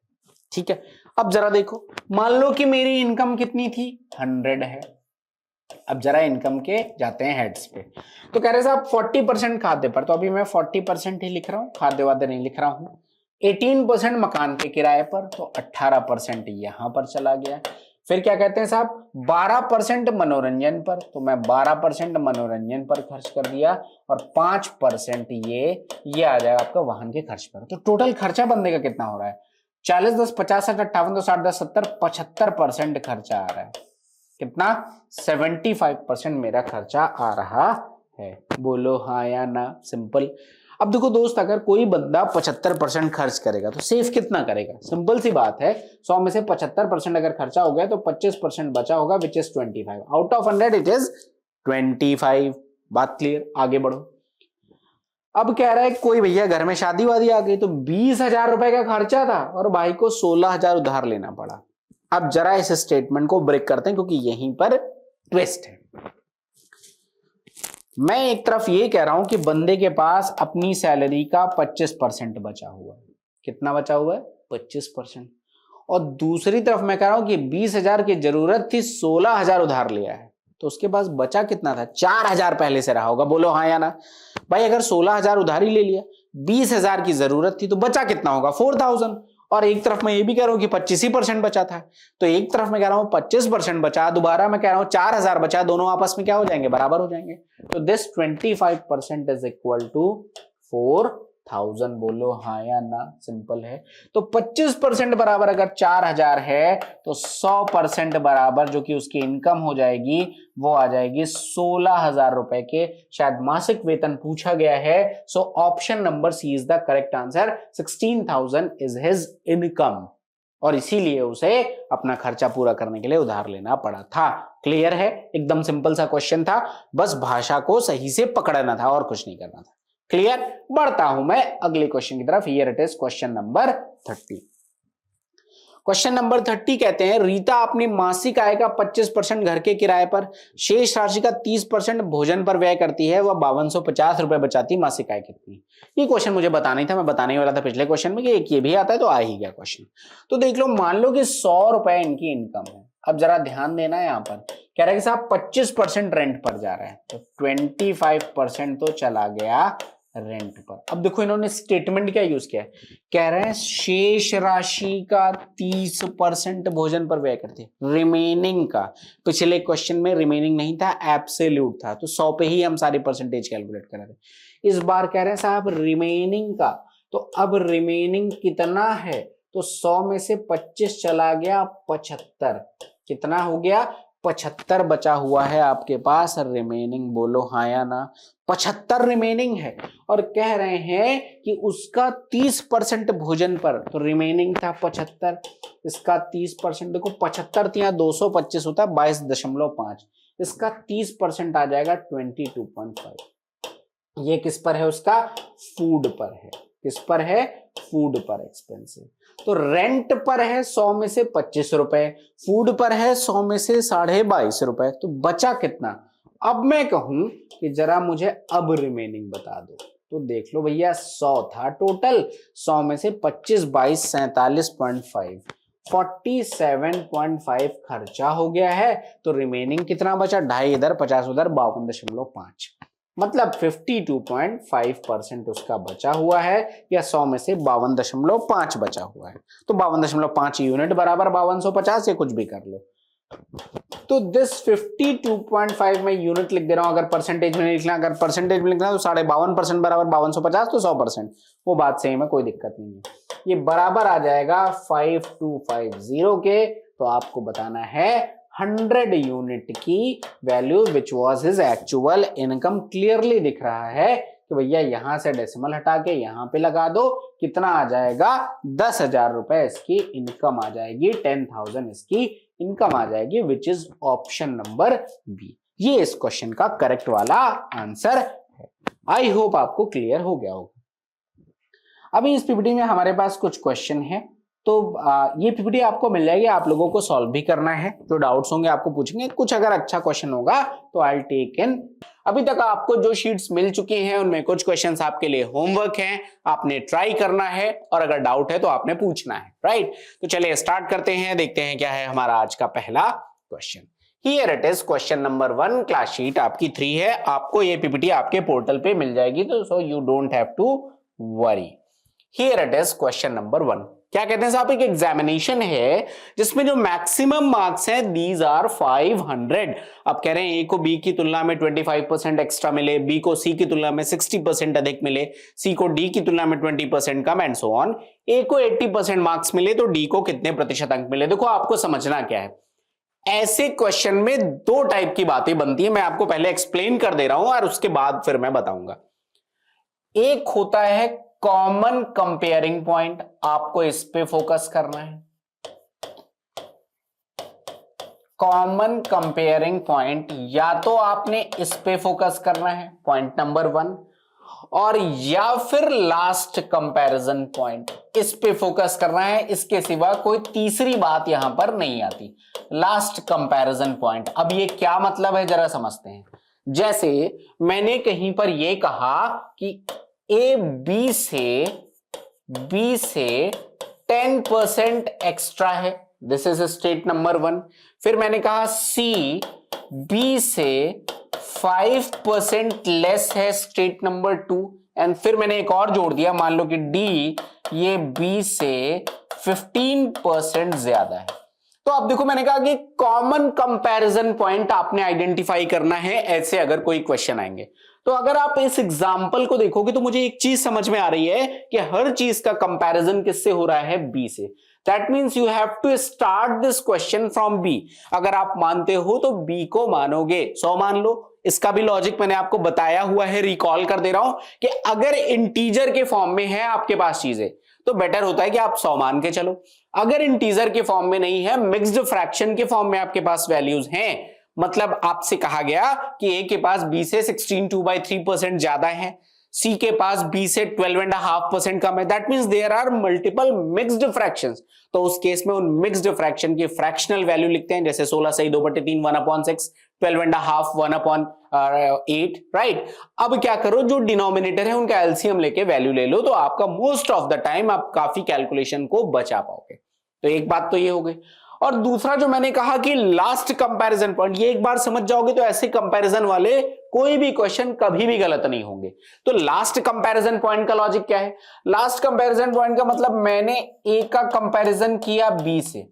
ठीक है। अब जरा देखो, मान लो कि मेरी इनकम कितनी थी, 100 है। अब जरा इनकम के जाते हैं हेड्स पे। तो कह रहे साहब 40% खाद्य पर, तो अभी मैं 40% ही लिख रहा हूं, खाद्य वाद्य नहीं लिख रहा हूं। 18% मकान के किराए पर, तो 18% यहां पर चला गया। फिर क्या कहते हैं साहब, 12% मनोरंजन पर, तो मैं 12% मनोरंजन पर खर्च कर दिया, और 5% ये आ जाएगा आपका वाहन के खर्च पर। तो टोटल खर्चा बंदे का कितना हो रहा है, 40 10 50 60 58 तो 60 10 70 75% खर्चा आ रहा है। कितना, 75% मेरा खर्चा आ रहा है। बोलो हाँ या ना, सिंपल। अब देखो दोस्त, अगर कोई बंदा 75% खर्च करेगा तो सेव कितना करेगा, सिंपल सी बात है। 100 में से 75% अगर खर्चा हो गया तो 25% बचा होगा, which is 25। Out of 100 it is 25। बात क्लियर, आगे बढ़ो। अब कह रहा है कोई भैया घर में शादी वादी आ गई, तो 20,000 रुपए का खर्चा था और भाई को 16,000 उधार लेना पड़ा। अब जरा इस स्टेटमेंट को ब्रेक करते हैं, क्योंकि यहीं पर ट्विस्ट है। मैं एक तरफ ये कह रहा हूं कि बंदे के पास अपनी सैलरी का 25% बचा हुआ है। कितना बचा हुआ है, 25%। और दूसरी तरफ मैं कह रहा हूं कि 20,000 की जरूरत थी, 16,000 उधार लिया है, तो उसके पास बचा कितना था, 4,000 पहले से रहा होगा। बोलो हाँ या ना। भाई अगर 16,000 उधारी ले लिया, 20,000 की जरूरत थी, तो बचा कितना होगा, 4,000। और एक तरफ मैं ये भी कह रहा हूं कि 25% बचा था, तो एक तरफ मैं कह रहा हूं 25% बचा, दोबारा मैं कह रहा हूं 4,000 बचा, दोनों आपस में क्या हो जाएंगे, बराबर हो जाएंगे। तो दिस 25% इज इक्वल टू 4,000। बोलो हाँ या ना, सिंपल है। तो 25% बराबर अगर 4,000 है, तो 100% बराबर जो कि उसकी इनकम हो जाएगी वो आ जाएगी 16,000 रुपए के, शायद मासिक वेतन पूछा गया है। So option number C is the correct answer. 16,000 is his income. और इसीलिए उसे अपना खर्चा पूरा करने के लिए उधार लेना पड़ा था। क्लियर है? एकदम सिंपल सा क्वेश्चन था, बस भाषा को सही से पकड़ना था और कुछ नहीं करना था। क्लियर? बढ़ता हूं मैं अगले क्वेश्चन की तरफ। Here it is question number 30। Question number 30 कहते हैं, रीता अपनी मासिक आय का 25% घर के किराए पर, शेष राशि का 30% भोजन पर व्यय करती है, वह 5250 रुपए बचाती, मासिक आय कितनी? ये क्वेश्चन मुझे बताना ही था, मैं बताने वाला था पिछले क्वेश्चन में कि एक ये भी आता है तो आ ही गया क्वेश्चन। तो देख लो, मान लो कि 100 रुपए इनकी इनकम है। अब जरा ध्यान देना है, यहां पर कह रहा है कि साहब 25% रेंट पर जा रहा है, तो 25% तो चला गया रेंट पर। अब देखो इन्होंने स्टेटमेंट क्या यूज किया है, कह रहे हैं शेष राशि का 30% भोजन पर व्यय करते हैं, रिमेनिंग का। पिछले क्वेश्चन में रिमेनिंग नहीं था, एब्सोल्यूट था, तो 100 पे ही हम सारी परसेंटेज कैलकुलेट कर रहे थे। इस बार कह रहे हैं साहब रिमेनिंग का, तो अब रिमेनिंग कितना है, तो 100 में से 25 चला गया 75, कितना हो गया 75 बचा हुआ है आपके पास रिमेनिंग। बोलो हाँ या ना? 75 रिमेनिंग है और कह रहे हैं कि उसका 30% भोजन पर, तो रिमेनिंग था 75, इसका 30%, देखो 75 या 225 होता है 22.5, इसका 30% आ जाएगा 22.5। ये किस पर है? उसका फूड पर है। किस पर है? फूड पर एक्सपेंसिव। तो रेंट पर है 100 में से 25 रुपए, फूड पर है 100 में से 22.5 रुपए, तो बचा कितना? अब मैं कहूं कि जरा मुझे अब रिमेनिंग बता दो, तो देख लो भैया 100 था टोटल, 100 में से 25, 22, 47.5, 47.5 खर्चा हो गया है, तो रिमेनिंग कितना बचा? 2.5 इधर, 50 उधर, 52.5, मतलब 52.5% उसका बचा हुआ है, या 100 में से 52.5 बचा हुआ है। तो 52.5 यूनिट बराबर 5250, ये कुछ भी कर लो। तो दिस 52.5 में यूनिट लिख दे रहा हूं, अगर परसेंटेज में लिखना, अगर परसेंटेज में लिखना तो 52.5% बराबर 5250, तो 100%, वो बात सही में कोई दिक्कत नहीं है। ये बराबर आ जाएगा 5250 के, तो आपको बताना है 100 यूनिट की value which was his actual income. Clearly दिख रहा है कि भैया यहां से डेसिमल हटा के यहां पे लगा दो, कितना आ जाएगा? 10,000 रुपए इसकी इनकम आ जाएगी, 10,000 इसकी इनकम आ जाएगी, which is option number B. ये इस क्वेश्चन का करेक्ट वाला आंसर है। आई होप आपको क्लियर हो गया होगा। अभी इस पीपीटी में हमारे पास कुछ क्वेश्चन है, तो ये पीपीटी आपको मिल जाएगी, आप लोगों को सॉल्व भी करना है, जो डाउट्स होंगे आपको पूछेंगे, कुछ अगर अच्छा क्वेश्चन होगा तो आई टेक इन। अभी तक आपको जो शीट्स मिल चुकी हैं उनमें कुछ क्वेश्चंस आपके लिए होमवर्क हैं, आपने ट्राई करना है और अगर डाउट है तो आपने पूछना है, राइट? तो चलिए स्टार्ट करते हैं, देखते हैं क्या है हमारा आज का पहला question. Here it is question number 1, class sheet आपकी 3 है, आपको ये पीपीटी आपके पोर्टल पे मिल जाएगी, तो so you don't have to worry. Here it is question number 1। क्या कहते हैं साहब? एक एग्जामिनेशन है जिसमें जो मैक्सिमम मार्क्स हैं दीज आर 500। अब कह रहे हैं ए को बी की तुलना में 25% एक्स्ट्रा मिले, बी को सी की तुलना में 60% अधिक मिले, सी को डी की तुलना में 20% कम, एंड सो ऑन। ए को 80% मार्क्स मिले तो डी को कितने प्रतिशत अंक मिले? देखो आपको समझना क्या है, ऐसे क्वेश्चन में 2 टाइप की बातें बनती है, मैं आपको पहले एक्सप्लेन कर दे रहा हूं और उसके बाद फिर मैं बताऊंगा। एक होता है कॉमन कंपेयरिंग पॉइंट, आपको इस पे फोकस करना है। कॉमन कंपेयरिंग पॉइंट या तो आपने इस पे फोकस करना है, पॉइंट नंबर 1, और या फिर लास्ट कंपैरिजन पॉइंट, इस पे फोकस करना है। इसके सिवा कोई तीसरी बात यहां पर नहीं आती। लास्ट कंपैरिजन पॉइंट, अब ये क्या मतलब है जरा समझते हैं। जैसे मैंने कहीं पर यह कहा कि ए बी से 10% एक्स्ट्रा है, दिस इज स्टेट नंबर 1। फिर मैंने कहा सी बी से 5% लेस है, स्टेट नंबर 2। एंड फिर मैंने एक और जोड़ दिया, मान लो कि डी ये बी से 15% ज्यादा है। तो अब देखो मैंने कहा कि कॉमन कंपैरिजन पॉइंट आपने आइडेंटिफाई करना है, ऐसे अगर कोई क्वेश्चन आएंगे। तो अगर आप इस एग्जाम्पल को देखोगे तो मुझे एक चीज समझ में आ रही है कि हर चीज का कंपैरिजन किससे हो रहा है? बी से। That means you have to start this question from B. अगर आप मानते हो तो बी को मानोगे, 100 मान लो। इसका भी लॉजिक मैंने आपको बताया हुआ है, रिकॉल कर दे रहा हूं कि अगर इंटीजर के फॉर्म में है आपके पास चीजें, तो बेटर होता है कि आप 100 मान के चलो। अगर इंटीजर के फॉर्म में नहीं है, मिक्स्ड फ्रैक्शन के फॉर्म में आपके पास वैल्यूज हैं, मतलब आपसे कहा गया कि ए के पास बी से 16 2/3% ज्यादा है, सी के पास बी से 12.5% कम है, that means there are multiple mixed fractions. तो उस केस में उन मिक्स्ड फ्रैक्शन की फ्रैक्शनल वैल्यू लिखते हैं, जैसे 16 सही 2/3 1/6, 12.5 1/8, राइट। अब क्या करो, जो डिनोमिनेटर है उनका एलसीएम लेके वैल्यू ले लो, तो आपका मोस्ट ऑफ द टाइम आप काफी कैलकुलेशन को बचा पाओगे। तो एक बात तो ये हो गई। और दूसरा जो मैंने कहा कि लास्ट कंपैरिजन पॉइंट, ये एक बार समझ जाओगे तो ऐसे कंपैरिजन वाले कोई भी क्वेश्चन कभी भी गलत नहीं होंगे। तो लास्ट कंपैरिजन पॉइंट का लॉजिक क्या है? लास्ट कंपैरिजन पॉइंट का मतलब मैंने ए का कंपैरिजन किया बी से,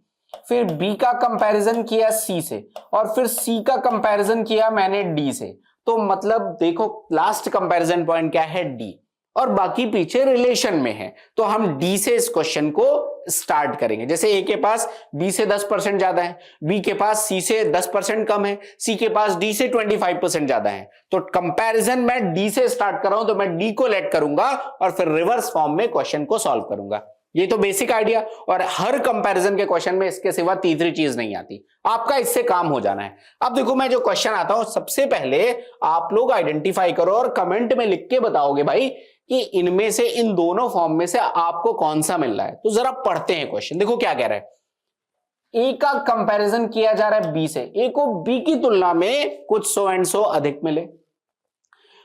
फिर बी का कंपैरिजन किया सी से, और फिर सी का कंपैरिजन किया मैंने डी से। तो मतलब देखो लास्ट कंपैरिजन पॉइंट क्या है? डी, और बाकी पीछे रिलेशन में है। तो हम डी से इस क्वेश्चन को स्टार्ट करेंगे। जैसे ए के पास बी से 10% ज्यादा है, बी के पास सी से 10% कम है, सी के पास डी से 25% ज्यादा है। तो कंपैरिजन मैं डी से स्टार्ट कर रहा हूं, तो मैं डी को लेट करूंगा और फिर रिवर्स फॉर्म में क्वेश्चन को सॉल्व करूंगा। ये तो बेसिक आइडिया, और हर कंपैरिजन के क्वेश्चन में इसके सिवा तीसरी चीज नहीं आती, आपका इससे काम हो जाना है। अब देखो मैं जो क्वेश्चन आता हूं, सबसे पहले आप लोग आइडेंटिफाई करो और कमेंट में लिख के बताओगे भाई कि इनमें से, इन दोनों फॉर्म में से आपको कौन सा मिल रहा है। तो जरा पढ़ते हैं क्वेश्चन, देखो क्या कह रहा है। ए का कंपैरिजन किया जा रहा है बी से, ए को बी की तुलना में कुछ 100 एंड 100 अधिक मिले।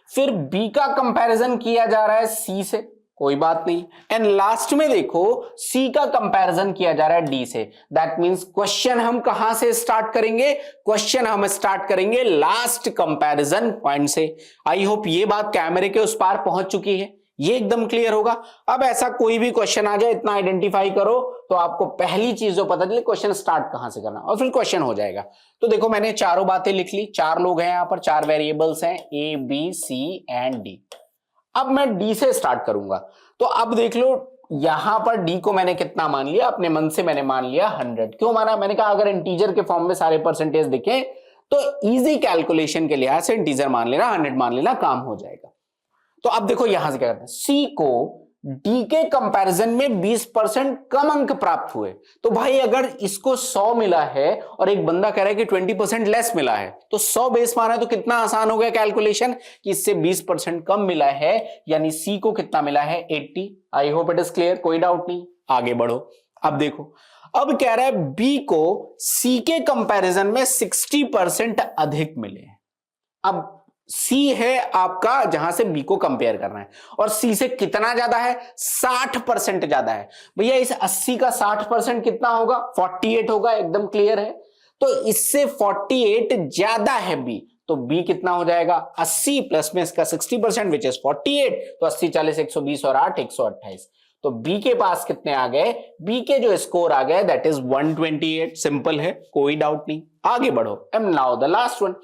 फिर बी का कंपैरिजन किया जा रहा है सी से, कोई बात नहीं। एंड लास्ट में देखो सी का कंपैरिजन किया जा रहा है डी से। दैट मींस क्वेश्चन हम कहां से स्टार्ट करेंगे? क्वेश्चन हम स्टार्ट करेंगे लास्ट कंपैरिजन पॉइंट से। आई होप ये बात कैमरे के उस पार पहुंच चुकी है, ये एकदम क्लियर होगा। अब ऐसा कोई भी क्वेश्चन आ जाए, इतना आइडेंटिफाई करो तो आपको पहली चीज जो पता चले क्वेश्चन स्टार्ट कहां से करना, और फिर क्वेश्चन हो जाएगा। तो देखो मैंने चारों बातें लिख ली, 4 लोग हैं यहां पर, 4 वेरिएबल्स हैं A B C and D. अब मैं डी से स्टार्ट करूंगा, तो अब देख लो यहां पर डी को मैंने कितना मान लिया, अपने मन से मैंने मान लिया 100। क्यों माना? मैंने कहा अगर इंटीजर के फॉर्म में सारे परसेंटेज दिखे तो इजी कैलकुलेशन के लिहाज से इंटीजर मान लेना, 100 मान लेना, काम हो जाएगा। तो अब देखो यहां से क्या करते हैं, सी को डी के कंपैरिजन में 20% कम अंक प्राप्त हुए। तो भाई अगर इसको 100 मिला है और एक बंदा कह रहा है कि 20% लेस मिला है, तो 100 बेस माना है, तो कितना आसान हो गया कैलकुलेशन कि इससे 20% कम मिला है, यानी सी को कितना मिला है? 80। आई होप इट इज क्लियर, कोई डाउट नहीं, आगे बढ़ो। अब देखो, अब कह रहा है बी को सी के कंपैरिजन में 60% अधिक मिले। अब सी है आपका जहां से बी को कंपेयर करना है, और सी से कितना ज्यादा है? 60% ज्यादा है। भैया इस 80 का 60% कितना होगा? 48 होगा, एकदम क्लियर है। तो इससे 48 ज्यादा है बी, तो बी कितना हो जाएगा? 80 प्लस में इसका 60% विच इज 48, तो 80 40 120 और 8 128। तो बी के पास कितने आ गए? बी के जो स्कोर आ गए दैट इज 128। सिंपल है, कोई डाउट नहीं, आगे बढ़ो। And now the last one,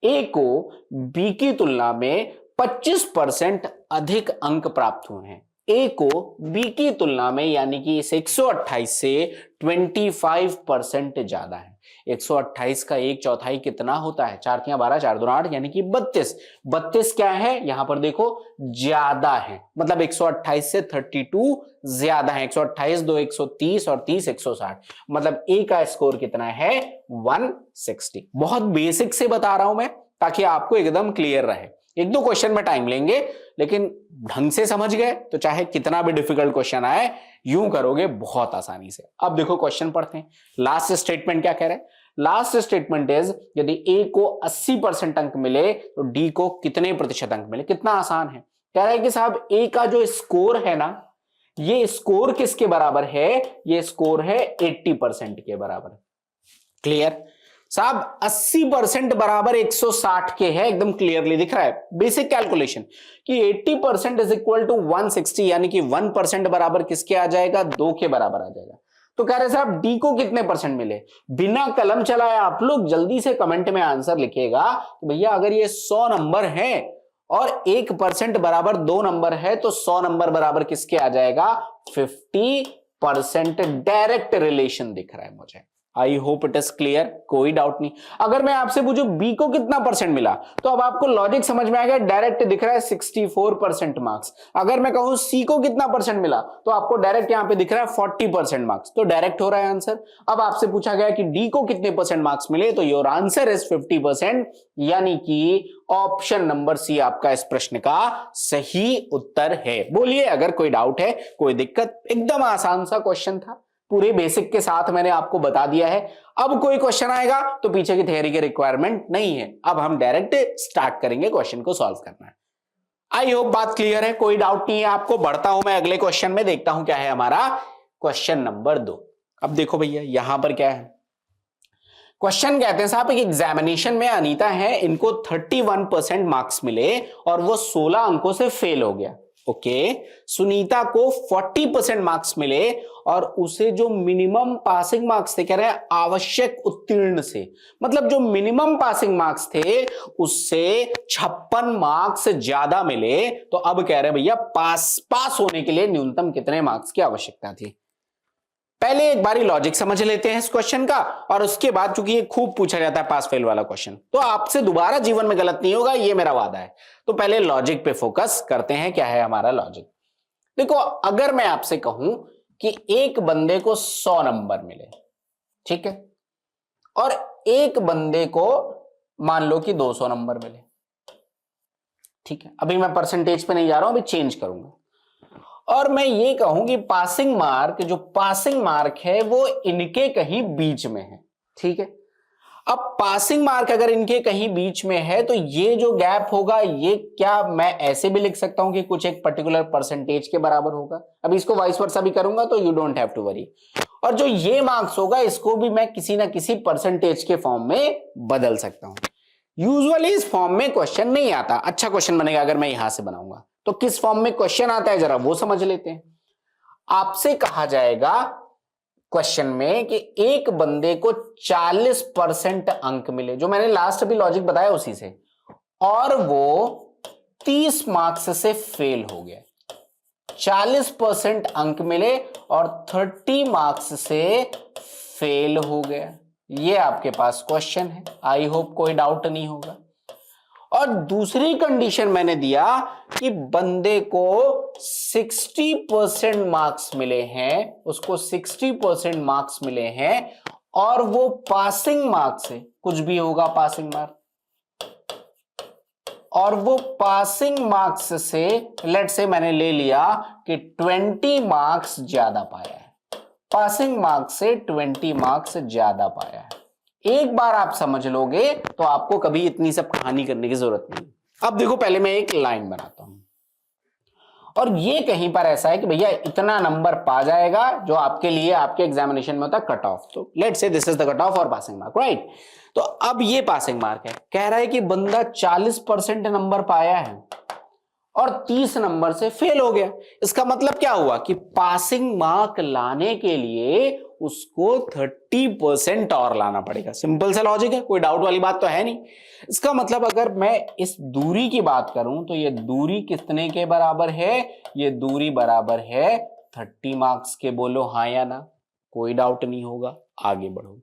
a को बी की तुलना में 25% अधिक अंक प्राप्त हुए हैं। ए को बी की तुलना में, यानी कि इस 128 से 25% ज्यादा है। 128 का 1/4 कितना होता है? 4 तियां 12, 4 दूना 8, यानी कि 32। 32 क्या है यहां पर देखो? ज्यादा है, मतलब 128 से 32 ज्यादा है। 128 2 130 और 30 160, मतलब ए का स्कोर कितना है? 160। बहुत बेसिक से बता रहा हूं मैं ताकि आपको एकदम क्लियर रहे। 1-2 क्वेश्चन में टाइम लेंगे, लेकिन ढंग से समझ गए तो चाहे कितना भी डिफिकल्ट क्वेश्चन आए यूं करोगे बहुत आसानी से। अब देखो क्वेश्चन पढ़ते हैं। लास्ट स्टेटमेंट क्या कह रहा है? लास्ट स्टेटमेंट इज यदि ए को 80% अंक मिले तो डी को कितने प्रतिशत अंक मिले? कितना आसान है। कह रहा है कि साहब ए का जो स्कोर है ना, ये स्कोर किसके बराबर है? ये स्कोर है 80% के बराबर। क्लियर साहब? 80% बराबर 160 के है, एकदम क्लियरली दिख रहा है। बेसिक कैलकुलेशन कि 80% इज इक्वल टू 160, यानी कि 1% बराबर किसके आ जाएगा? 2 के बराबर आ जाएगा। तो कह रहे साहब डी को कितने परसेंट मिले? बिना कलम चलाए आप लोग जल्दी से कमेंट में आंसर लिखिएगा कि भैया अगर ये 100 नंबर है और 1% बराबर 2 नंबर है, तो 100 नंबर बराबर किसके आ जाएगा? 50%। डायरेक्ट रिलेशन दिख रहा है मुझे। आई होप इट इज क्लियर, कोई डाउट नहीं। अगर मैं आपसे पूछूं बी को कितना परसेंट मिला, तो अब आपको लॉजिक समझ में आएगा, डायरेक्ट दिख रहा है 64% मार्क्स। अगर मैं कहूं सी को कितना परसेंट मिला, तो आपको डायरेक्ट यहां पे दिख रहा है 40% मार्क्स, तो डायरेक्ट हो रहा है आंसर। अब आपसे पूछा गया कि डी को कितने परसेंट मार्क्स मिले, तो योर आंसर इज 50%, यानी कि ऑप्शन नंबर सी आपका इस प्रश्न का सही उत्तर है। बोलिए अगर कोई डाउट है, कोई दिक्कत। एकदम आसान सा क्वेश्चन था, पूरे बेसिक के साथ मैंने आपको बता दिया है। अब कोई क्वेश्चन आएगा तो पीछे की थ्योरी की रिक्वायरमेंट नहीं है, अब हम डायरेक्ट स्टार्ट करेंगे क्वेश्चन को सॉल्व करना। आई होप बात क्लियर है, कोई डाउट नहीं है आपको। बढ़ता हूं मैं अगले क्वेश्चन में, देखता हूं क्या है हमारा क्वेश्चन नंबर 2। अब देखो भैया यहां पर क्या है, क्वेश्चन कहते हैं साहब, एक एग्जामिनेशन में अनीता है, इनको 31% मार्क्स मिले और वो 16 अंकों से फेल हो गया। ओके, सुनीता को 40% मार्क्स मिले और उसे जो मिनिमम पासिंग मार्क्स थे, कह रहे हैं आवश्यक उत्तीर्ण से, मतलब जो मिनिमम पासिंग मार्क्स थे उससे 56 मार्क्स ज्यादा मिले। तो अब कह रहे हैं भैया पास होने के लिए न्यूनतम कितने मार्क्स की आवश्यकता थी। पहले एक बारी लॉजिक समझ लेते हैं इस क्वेश्चन का, और उसके बाद चूंकि ये खूब पूछा जाता है पास फेल वाला क्वेश्चन, तो आपसे दोबारा जीवन में गलत नहीं होगा, ये मेरा वादा है। तो पहले लॉजिक पे फोकस करते हैं, क्या है हमारा लॉजिक। देखो अगर मैं आपसे कहूं कि एक बंदे को 100 नंबर मिले, ठीक है, और एक बंदे को मान लो कि 200 नंबर मिले, ठीक है, अभी मैं परसेंटेज पे नहीं जा रहा हूं, अभी चेंज करूंगा, और मैं ये कहूं कि पासिंग मार्क है वो इनके कहीं बीच में है, ठीक है। अब पासिंग मार्क अगर इनके कहीं बीच में है, तो ये जो गैप होगा, ये क्या मैं ऐसे भी लिख सकता हूं कि कुछ एक पर्टिकुलर परसेंटेज के बराबर होगा। अब इसको वाइस वर्सा भी करूंगा तो you don't have to worry. और जो ये मार्क्स होगा, इसको भी मैं किसी ना किसी परसेंटेज के फॉर्म में बदल सकता हूं। यूजुअली इस फॉर्म में क्वेश्चन नहीं आता, अच्छा क्वेश्चन बनेगा अगर मैं यहां से बनाऊंगा। तो किस फॉर्म में क्वेश्चन आता है जरा वो समझ लेते हैं। आपसे कहा जाएगा क्वेश्चन में कि एक बंदे को 40% अंक मिले, जो मैंने लास्ट अभी लॉजिक बताया उसी से, और वो 30 मार्क्स से फेल हो गया। 40% अंक मिले और 30 मार्क्स से फेल हो गया। ये आपके पास क्वेश्चन है, आई होप कोई डाउट नहीं होगा। और दूसरी कंडीशन मैंने दिया कि बंदे को 60% मार्क्स मिले हैं, उसको 60% मार्क्स मिले हैं, और वो पासिंग मार्क्स है, कुछ भी होगा पासिंग मार्क, और वो पासिंग मार्क्स से लेट से मैंने ले लिया कि 20 मार्क्स ज्यादा पाया है, पासिंग मार्क्स से 20 मार्क्स ज्यादा पाया है। एक बार आप समझ लोगे तो आपको कभी इतनी सब कहानी करने की जरूरत नहीं। अब देखो पहले मैं एक लाइन बनाता हूं, और ये कहीं पर ऐसा है कि भैया इतना नंबर पा जाएगा, जो आपके लिए आपके एग्जामिनेशन में होता है कट ऑफ। तो let's say this is the cut off और पासिंग मार्क, राइट। तो अब ये पासिंग मार्क है, कह रहा है कि बंदा 40% नंबर पाया है और 30 नंबर से फेल हो गया। इसका मतलब क्या हुआ कि पासिंग मार्क लाने के लिए उसको 30% और लाना पड़ेगा। सिंपल सा लॉजिक है, कोई डाउट वाली बात तो है नहीं। इसका मतलब अगर मैं इस दूरी की बात करूं तो ये दूरी कितने के बराबर है, ये दूरी बराबर है 30 मार्क्स के। बोलो हाँ या ना, कोई डाउट नहीं होगा, आगे बढ़ो।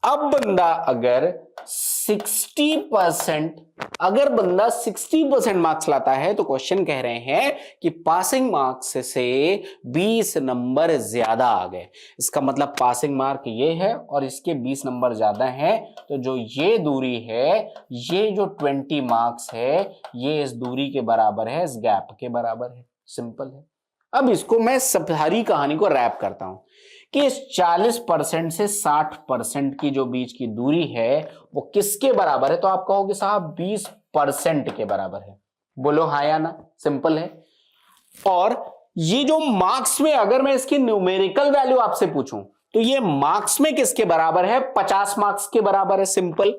अब बंदा अगर 60% मार्क्स लाता है, तो क्वेश्चन कह रहे हैं कि पासिंग मार्क्स से 20 नंबर ज्यादा आ गए। इसका मतलब पासिंग मार्क ये है और इसके 20 नंबर ज्यादा हैं, तो जो ये दूरी है, ये जो 20 मार्क्स है, ये इस दूरी के बराबर है, इस गैप के बराबर है। सिंपल है। अब इसको मैं सारी कहानी को रैप करता हूं कि इस 40% से 60% की जो बीच की दूरी है वो किसके बराबर है, तो आप कहोगे साहब 20% के बराबर है। बोलो हाँ या ना, सिंपल है। और ये जो मार्क्स में अगर मैं इसकी न्यूमेरिकल वैल्यू आपसे पूछूं तो ये मार्क्स में किसके बराबर है, 50 मार्क्स के बराबर है। सिंपल,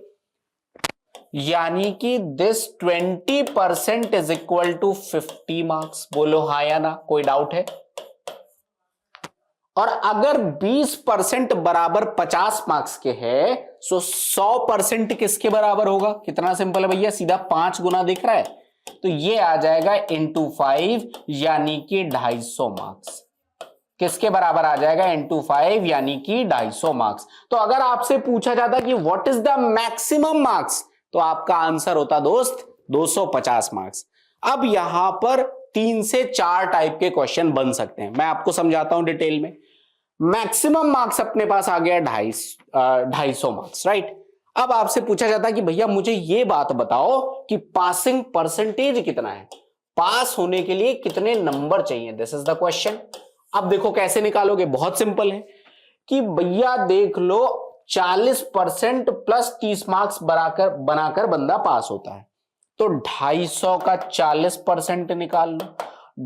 यानी कि this 20% is equal to 50 marks. बोलो हाँ या ना, कोई डाउट है। और अगर 20% बराबर 50 मार्क्स के है, सो 100% किसके बराबर होगा। कितना सिंपल है भैया, सीधा 5 गुना दिख रहा है, तो ये आ जाएगा इंटू 5, यानी कि 250 मार्क्स। किसके बराबर आ जाएगा, इंटू 5 यानी कि 250 मार्क्स। तो अगर आपसे पूछा जाता कि what is the maximum marks, तो आपका आंसर होता दोस्त 250 मार्क्स। अब यहां पर 3 से 4 टाइप के क्वेश्चन बन सकते हैं, मैं आपको समझाता हूं डिटेल में। मैक्सिमम मार्क्स अपने पास आ गया 250 मार्क्स, राइट। अब आपसे पूछा जाता है कि भैया मुझे यह बात बताओ कि पासिंग परसेंटेज कितना है, पास होने के लिए कितने नंबर चाहिए, दिस इज द क्वेश्चन। अब देखो कैसे निकालोगे, बहुत सिंपल है कि भैया देख लो 40% प्लस 30 मार्क्स बनाकर बंदा पास होता है, तो 250 का 40% निकाल लो।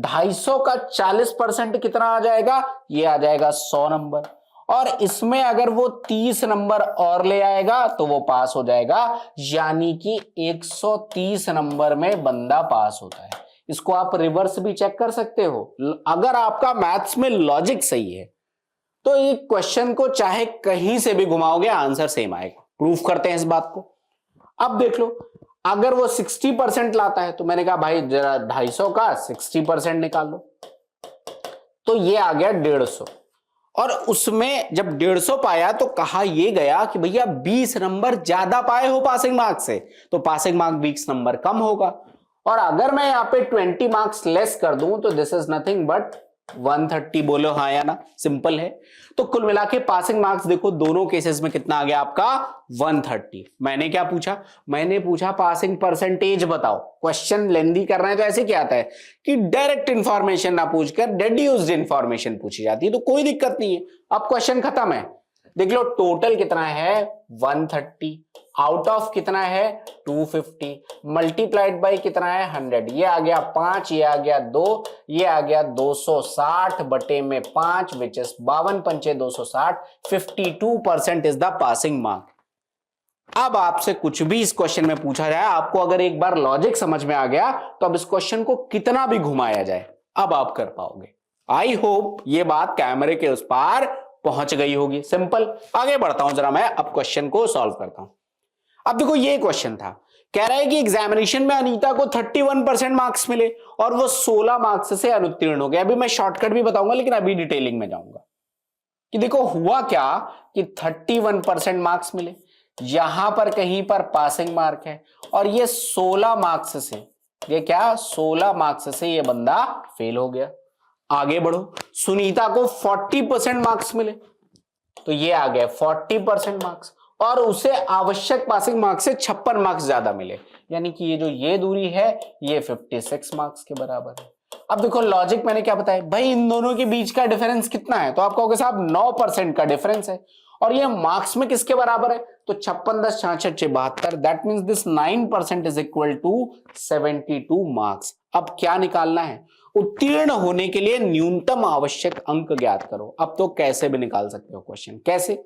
250 का 40% कितना आ जाएगा, ये आ जाएगा 100 नंबर, और इसमें अगर वो 30 नंबर और ले आएगा तो वो पास हो जाएगा, यानी कि 130 नंबर में बंदा पास होता है। इसको आप रिवर्स भी चेक कर सकते हो, अगर आपका मैथ्स में लॉजिक सही है तो एक क्वेश्चन को चाहे कहीं से भी घुमाओगे आंसर सेम आएगा। प्रूफ करते हैं इस बात को। अब देख लो, अगर वो 60% लाता है तो मैंने कहा भाई जरा 250 का 60% निकाल लो, तो ये आ गया 150, और उसमें जब 150 पाया तो कहा यह गया कि भैया 20 नंबर ज्यादा पाए हो पासिंग मार्क्स से, तो पासिंग मार्क 20 नंबर कम होगा। और अगर मैं यहां पे 20 मार्क्स लेस कर दूं तो दिस इज नथिंग बट 130, बोलो हाँ या ना, सिंपल है। तो कुल मिला के पासिंग मार्क्स देखो दोनों केसेस में कितना आ गया आपका 130। मैंने क्या पूछा, मैंने पूछा पासिंग परसेंटेज बताओ। क्वेश्चन लेंदी करना है तो ऐसे क्या आता है कि डायरेक्ट इंफॉर्मेशन ना पूछकर डेड्यूस्ड इंफॉर्मेशन पूछी जाती है, तो कोई दिक्कत नहीं है। अब क्वेश्चन खत्म है, देख लो टोटल कितना है 130, आउट ऑफ कितना है 250, मल्टीप्लाइड बाय कितना है 100, ये आ गया 5, ये आ गया 2, ये आ गया 260 बटे में 5 विच इज 52 पंचे 260, 52% इज द पासिंग मार्क। अब आपसे कुछ भी इस क्वेश्चन में पूछा जाए, आपको अगर एक बार लॉजिक समझ में आ गया तो अब इस क्वेश्चन को कितना भी घुमाया जाए अब आप कर पाओगे। आई होप ये बात कैमरे के उस पार पहुंच गई होगी। सिंपल, आगे बढ़ता हूं जरा, मैं अब क्वेश्चन को सॉल्व करता हूं। अब देखो ये क्वेश्चन था, कह रहा है कि एग्जामिनेशन में अनीता को 31% मार्क्स मिले और वो 16 मार्क्स से अनुत्तीर्ण हो गया। अभी मैं शॉर्टकट भी बताऊंगा लेकिन अभी डिटेलिंग में जाऊंगा कि देखो हुआ क्या कि 31% मार्क्स मिले, यहां पर कहीं पर पासिंग मार्क है, और ये 16 मार्क्स से, ये क्या 16 मार्क्स से ये बंदा फेल हो गया। आगे बढ़ो, सुनीता को 40% मार्क्स मिले, तो ये आ गया 40% मार्क्स, और उसे आवश्यक पासिंग मार्क्स से 56 मार्क्स ज्यादा मिले, यानी कि ये जो ये दूरी है ये 56 मार्क्स के बराबर है। अब देखो लॉजिक मैंने क्या बताया, भाई इन दोनों के बीच का डिफरेंस कितना है, तो आप कहोगे साहब 9% का डिफरेंस है, और ये मार्क्स में किसके बराबर है, तो 56 10 66 72, that means this 9% is equal to 72 marks. अब क्या निकालना है, उत्तीर्ण होने के लिए न्यूनतम आवश्यक अंक ज्ञात करो। अब तो कैसे भी निकाल सकते हो क्वेश्चन, कैसे,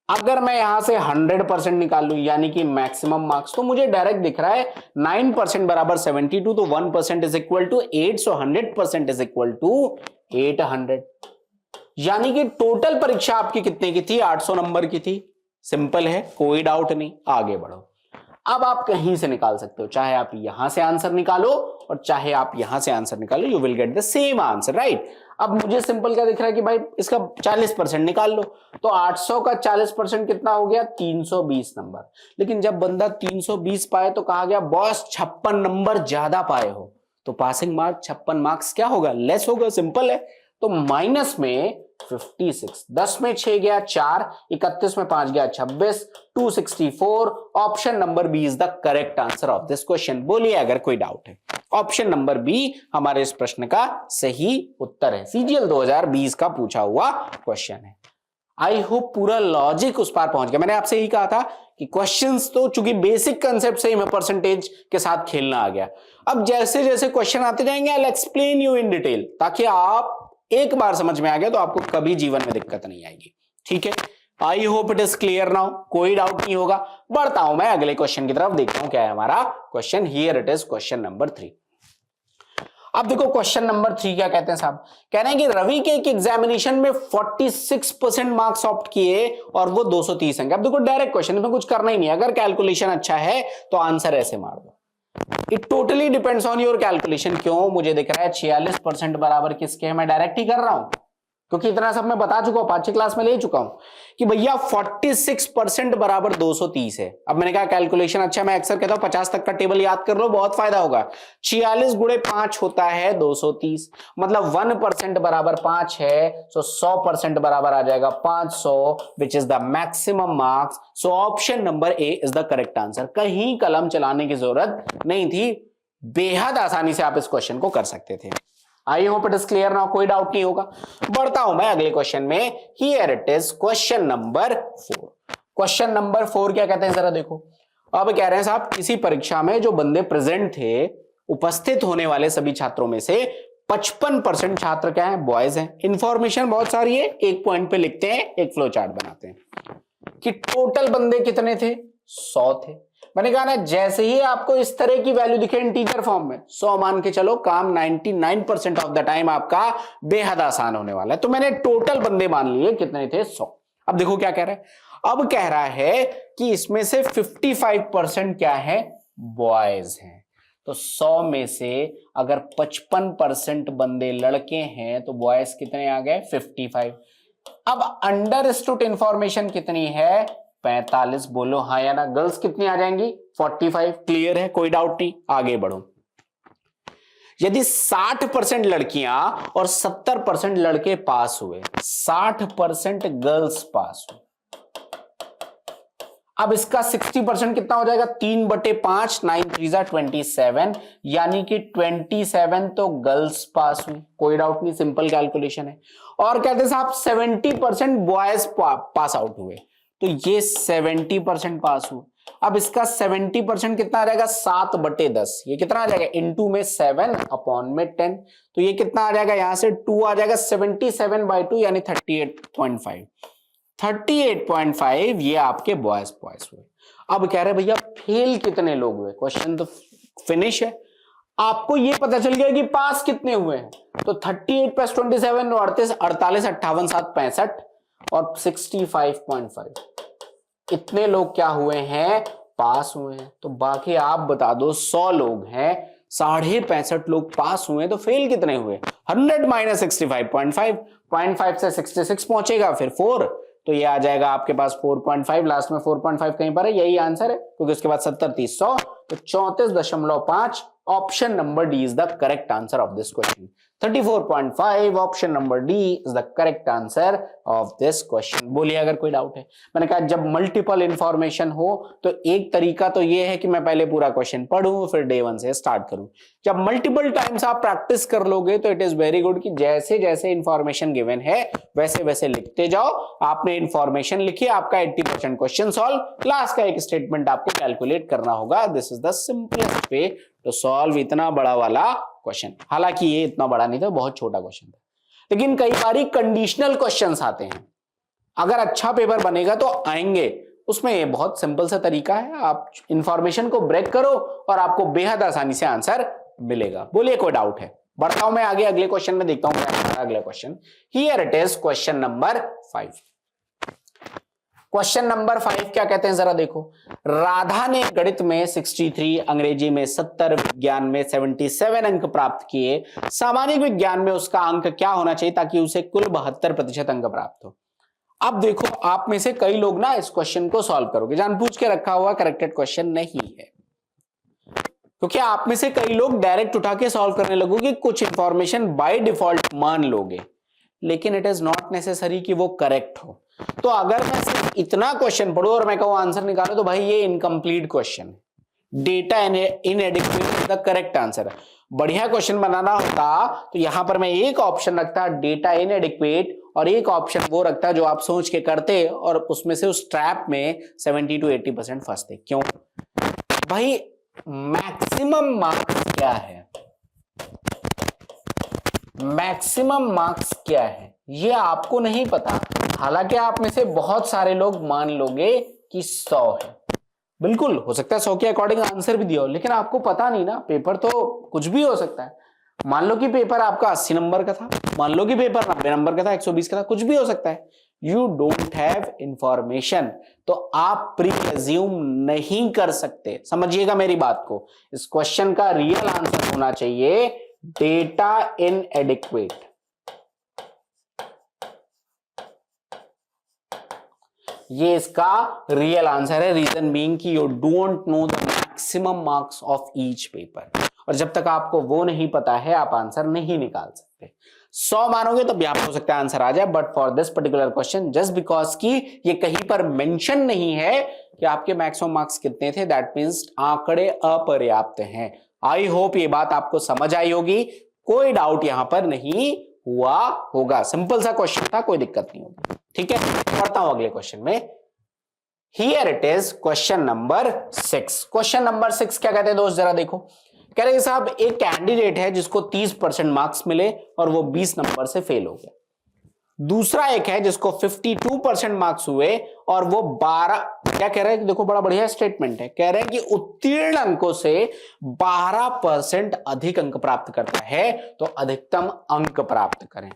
अगर मैं यहां से 100% निकाल लूं यानी कि मैक्सिमम मार्क्स, तो मुझे डायरेक्ट दिख रहा है 9% बराबर 72, तो 1% is equal to 8, so 100% is equal to 800, यानी कि टोटल परीक्षा आपकी कितने की थी, 800 नंबर की थी। सिंपल है, कोई डाउट नहीं, आगे बढ़ो। अब आप कहीं से निकाल सकते हो, चाहे आप यहां से आंसर निकालो और चाहे आप यहां से आंसर निकालो, you will get the same answer, right. अब मुझे सिंपल क्या दिख रहा है कि भाई इसका 40% निकाल लो, तो 800 का 40% कितना हो गया 320 नंबर। लेकिन जब बंदा 320 पाए तो कहा गया बॉस 56 नंबर ज्यादा पाए हो, तो पासिंग मार्क 56 मार्क्स क्या होगा, लेस होगा। सिंपल है, तो माइनस में 56, 10 में 6 गया 4, 31 में 5 गया 26, 264। Option number B is the correct answer of this question. बोलिए अगर कोई डाउट है, ऑप्शन नंबर बी हमारे इस प्रश्न का सही उत्तर है। सीजीएल 2020 का पूछा हुआ क्वेश्चन है। आई होप पूरा लॉजिक उस पार पहुंच गया। मैंने आपसे यही कहा था कि क्वेश्चंस तो चूंकि बेसिक कंसेप्ट से ही मैं परसेंटेज के साथ खेलना आ गया। अब जैसे जैसे क्वेश्चन आते जाएंगे I will explain you in detail, ताकि आप एक बार समझ में आ गया तो आपको कभी जीवन में दिक्कत नहीं आएगी। ठीक है, आई hope it is clear now, कोई डाउट नहीं होगा। बढ़ता हूं मैं अगले क्वेश्चन की तरफ, देखता हूं क्या है हमारा question. Here it is question number 3। अब देखो क्वेश्चन नंबर 3 क्या कहते हैं साहब, कह रहे हैं कि रवि के एक एग्जामिनेशन में 46% मार्क्स ऑप्ट किए और वो 230 अंक। अब देखो डायरेक्ट क्वेश्चन, इसमें कुछ करना ही नहीं है, अगर कैलकुलेशन अच्छा है तो आंसर ऐसे मार दो। It totally depends on your calculation. क्यों? मुझे दिख रहा है 46% बराबर किसके है, मैं डायरेक्ट ही कर रहा हूं क्योंकि इतना सब मैं बता चुका हूं, 5वीं क्लास में ले चुका हूं कि भैया 46% बराबर 230 है। अब मैंने कहा कैलकुलेशन अच्छा, मैं अक्सर कहता हूं 50 तक का टेबल याद कर लो, बहुत फायदा होगा। 46 गुणे 5 होता है 230, मतलब 1% बराबर 5 है, सो 100% बराबर आ जाएगा 500, which is the maximum marks. So option number A is the correct answer. कहीं कलम चलाने की जरूरत नहीं थी, बेहद आसानी से आप इस क्वेश्चन को कर सकते थे। आई hope it is clear now, कोई डाउट नहीं होगा। बढ़ता हूं मैं अगले क्वेश्चन में। Here it is question number 4। Question number 4 क्या कहते हैं जरा देखो। अब कह रहे हैं साहब किसी परीक्षा में जो बंदे प्रेजेंट थे, उपस्थित होने वाले सभी छात्रों में से 55% छात्र क्या है, बॉयज हैं। इंफॉर्मेशन बहुत सारी है, एक पॉइंट पे लिखते हैं, एक फ्लो चार्ट बनाते हैं कि टोटल बंदे कितने थे, 100 थे। मैंने कहा ना जैसे ही आपको इस तरह की वैल्यू दिखे इंटीजर फॉर्म में, 100 मान के चलो, काम 99% ऑफ द टाइम आपका बेहद आसान होने वाला है। तो मैंने टोटल बंदे मान लिए, कितने थे, 100। अब देखो क्या कह रहा है, अब कह रहा है कि इसमें से 55% क्या है, बॉयज हैं। तो 100 में से अगर 55% बंदे लड़के हैं तो बॉयज कितने आ गए, 55। अब अंडरस्टूड इंफॉर्मेशन कितनी है, 45। बोलो हाँ या ना। गर्ल्स कितनी आ जाएंगी, 45। क्लियर है, कोई डाउट नहीं, आगे बढ़ो। यदि 60% लड़कियां और 70% लड़के पास हुए, 60% गर्ल्स पास हुए, अब इसका 60% कितना हो जाएगा, 3/5, 9 3 27, यानी कि 27 तो गर्ल्स पास हुई। कोई डाउट नहीं, सिंपल कैलकुलेशन है। और कहते हैं साहब 70% बॉयज पास आउट हुए, तो ये 70% पास हुए। अब इसका 70% कितना आ जाएगा, 7/10। ये कितना आ जाएगा, इनटू में 7 अपॉन में 10, तो ये कितना आ जाएगा, यहां से 2 आ जाएगा, 77/2 यानी 38.5। 38.5 ये आपके बॉयज हुए। अब कह रहे भैया फेल कितने लोग हुए, क्वेश्चन तो फिनिश है। आपको ये पता चल गया कि पास कितने हुए हैं, तो 38 + 27 48, 58 7 65 और 65.5, इतने लोग क्या हुए हैं, पास हुए हैं। तो बाकी आप बता दो, 100 लोग हैं, 65.5 लोग पास हुए, तो फेल कितने हुए, 100 - 65.5, 0.5 से 66 पहुंचेगा, फिर 4, तो ये आ जाएगा आपके पास 4.5, लास्ट में 4.5 कहीं पर है, यही आंसर है, क्योंकि उसके बाद 70 30 100, तो 34.5। Option number D is the correct answer of this question. 34.5 option number D is the correct answer of this question. बोलिए अगर कोई डाउट है। मैंने कहा जब मल्टीपल इंफॉर्मेशन हो तो एक तरीका तो ये है कि मैं पहले पूरा क्वेश्चन पढ़ूं, फिर डे 1 से स्टार्ट करूं। जब मल्टीपल टाइम्स आप प्रैक्टिस कर लोगे तो इट इज वेरी गुड कि जैसे जैसे इंफॉर्मेशन गिवन है वैसे वैसे लिखते जाओ। आपने इंफॉर्मेशन लिखी, आपका 80% क्वेश्चन सॉल्व, लास्ट का एक स्टेटमेंट आपको कैलकुलेट करना होगा। This is the simplest way to solve इतना बड़ा वाला क्वेश्चन। हालांकि ये इतना बड़ा नहीं था, बहुत छोटा क्वेश्चन था, लेकिन कई बार कंडीशनल क्वेश्चंस आते हैं। अगर अच्छा पेपर बनेगा तो आएंगे, उसमें ये बहुत सिंपल सा तरीका है, आप इंफॉर्मेशन को ब्रेक करो और आपको बेहद आसानी से आंसर मिलेगा। बोलिए कोई डाउट है। बढ़ता हूं मैं आगे, अगले क्वेश्चन में देखता हूं क्या है अगला question. Here it is question number 5। Question number 5 क्या कहते हैं जरा देखो। राधा ने गणित में 63, अंग्रेजी में 70, विज्ञान में 77 अंक प्राप्त किए। सामाजिक विज्ञान में उसका अंक क्या होना चाहिए ताकि उसे कुल 72% अंक प्राप्त हो। अब देखो, आप में से कई लोग ना इस क्वेश्चन को सॉल्व करोगे, जानबूझ के रखा हुआ करेक्टेड क्वेश्चन नहीं है, क्योंकि आप में से कई लोग डायरेक्ट उठा के सॉल्व करने लगोगे, कुछ इंफॉर्मेशन बाय डिफॉल्ट मान लोगे, लेकिन इट इज नॉट नेसेसरी कि वो करेक्ट हो। तो अगर मैं सिर्फ इतना क्वेश्चन पढ़ूं और मैं कहूं आंसर निकालो, तो भाई ये इनकम्प्लीट क्वेश्चन है। Data इनएडिक्वेट is the correct answer. बढ़िया क्वेश्चन बनाना होता तो यहां पर मैं एक ऑप्शन रखता डेटा इनएडिक्वेट, और एक ऑप्शन वो रखता जो आप सोच के करते और उसमें से उस ट्रैप में 70 to 80% फंसते। क्यों भाई, मैक्सिमम मार्क्स क्या है, मैक्सिमम मार्क्स क्या है ये आपको नहीं पता। हालांकि आप में से बहुत सारे लोग मान लोगे कि 100 है, बिल्कुल हो सकता है 100 के अकॉर्डिंग आंसर भी दिया हो, लेकिन आपको पता नहीं ना, पेपर तो कुछ भी हो सकता है। मान लो कि पेपर आपका 80 नंबर का था, मान लो कि पेपर 90 नंबर का था, 120 का था, कुछ भी हो सकता है। यू डोंट हैव इंफॉर्मेशन, तो आप प्री एज्यूम नहीं कर सकते। समझिएगा मेरी बात को, इस क्वेश्चन का रियल आंसर होना चाहिए डेटा इनएडिक्वेट। ये इसका रियल आंसर है। रीजन बीइंग कि you don't know the maximum marks of each paper, और जब तक आपको वो नहीं पता है आप आंसर नहीं निकाल सकते। 100 मानोगे तो भी आप हो सकता है आंसर आ जाए, but for this particular question just because कि ये कहीं पर मेंशन नहीं है कि आपके मैक्सिमम मार्क्स कितने थे, दैट मींस आंकड़े अपर्याप्त हैं। आई होप ये बात आपको समझ आई होगी, कोई डाउट यहां पर नहीं हुआ होगा। सिंपल सा क्वेश्चन था, कोई दिक्कत नहीं होगी। ठीक है, पढ़ता हूं अगले क्वेश्चन में। Here it is question number 6। Question number 6 क्या कहते हैं दोस्त, जरा देखो। कह रहे साहब एक कैंडिडेट है जिसको 30% मार्क्स मिले और वो 20 नंबर से फेल हो गया। दूसरा एक है जिसको 52% मार्क्स हुए और वो 12, क्या कह रहे हैं, देखो बड़ा बढ़िया स्टेटमेंट है। कह रहे हैं कि उत्तीर्ण अंकों से 12% अधिक अंक प्राप्त करता है तो अधिकतम अंक प्राप्त करें।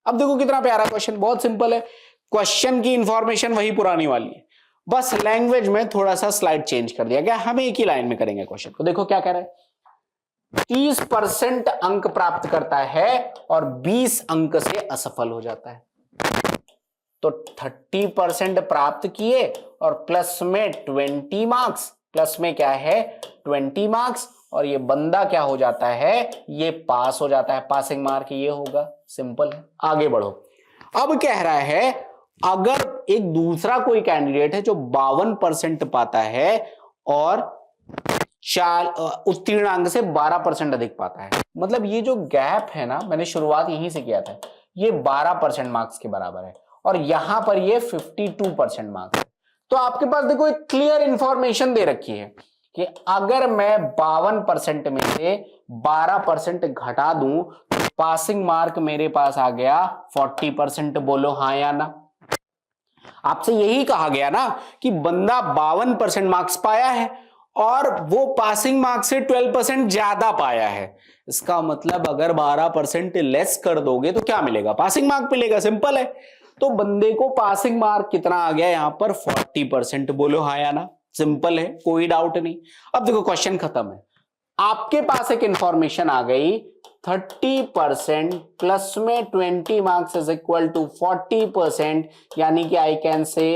अब देखो कितना प्यारा क्वेश्चन, बहुत सिंपल है। क्वेश्चन की इंफॉर्मेशन वही पुरानी वाली है, बस लैंग्वेज में थोड़ा सा स्लाइड चेंज कर दिया गया। हम एक ही लाइन में करेंगे क्वेश्चन को। देखो क्या कह रहा है, 30% अंक प्राप्त करता है और 20 अंक से असफल हो जाता है। तो 30% प्राप्त किए और प्लस में 20 मार्क्स, प्लस में क्या है 20 मार्क्स, और ये बंदा क्या हो जाता है, ये पास हो जाता है, पासिंग मार्क ये होगा। सिंपल है, आगे बढ़ो। अब कह रहा है अगर एक दूसरा कोई कैंडिडेट है जो 52% पाता है और उत्तीर्ण अंक से 12% अधिक पाता है, मतलब ये जो गैप है ना, मैंने शुरुआत यहीं से किया था, ये 12% मार्क्स के बराबर है और यहां पर ये 52% मार्क्स है। तो आपके पास देखो एक क्लियर इंफॉर्मेशन दे रखी है कि अगर मैं 52% में से 12% घटा दूं तो पासिंग मार्क मेरे पास आ गया 40%। बोलो हाँ या ना। आपसे यही कहा गया ना कि बंदा 52% मार्क्स पाया है और वो पासिंग मार्क्स से 12% ज्यादा पाया है। इसका मतलब अगर 12% लेस कर दोगे तो क्या मिलेगा, पासिंग मार्क मिलेगा। सिंपल है। तो बंदे को पासिंग मार्क कितना आ गया यहां पर 40%। बोलो हाँ या ना। सिंपल है, कोई डाउट नहीं। अब देखो क्वेश्चन खत्म है। आपके पास एक इंफॉर्मेशन आ गई 30% प्लस में 20 मार्क्स इज इक्वल टू 40%, यानी कि आई कैन से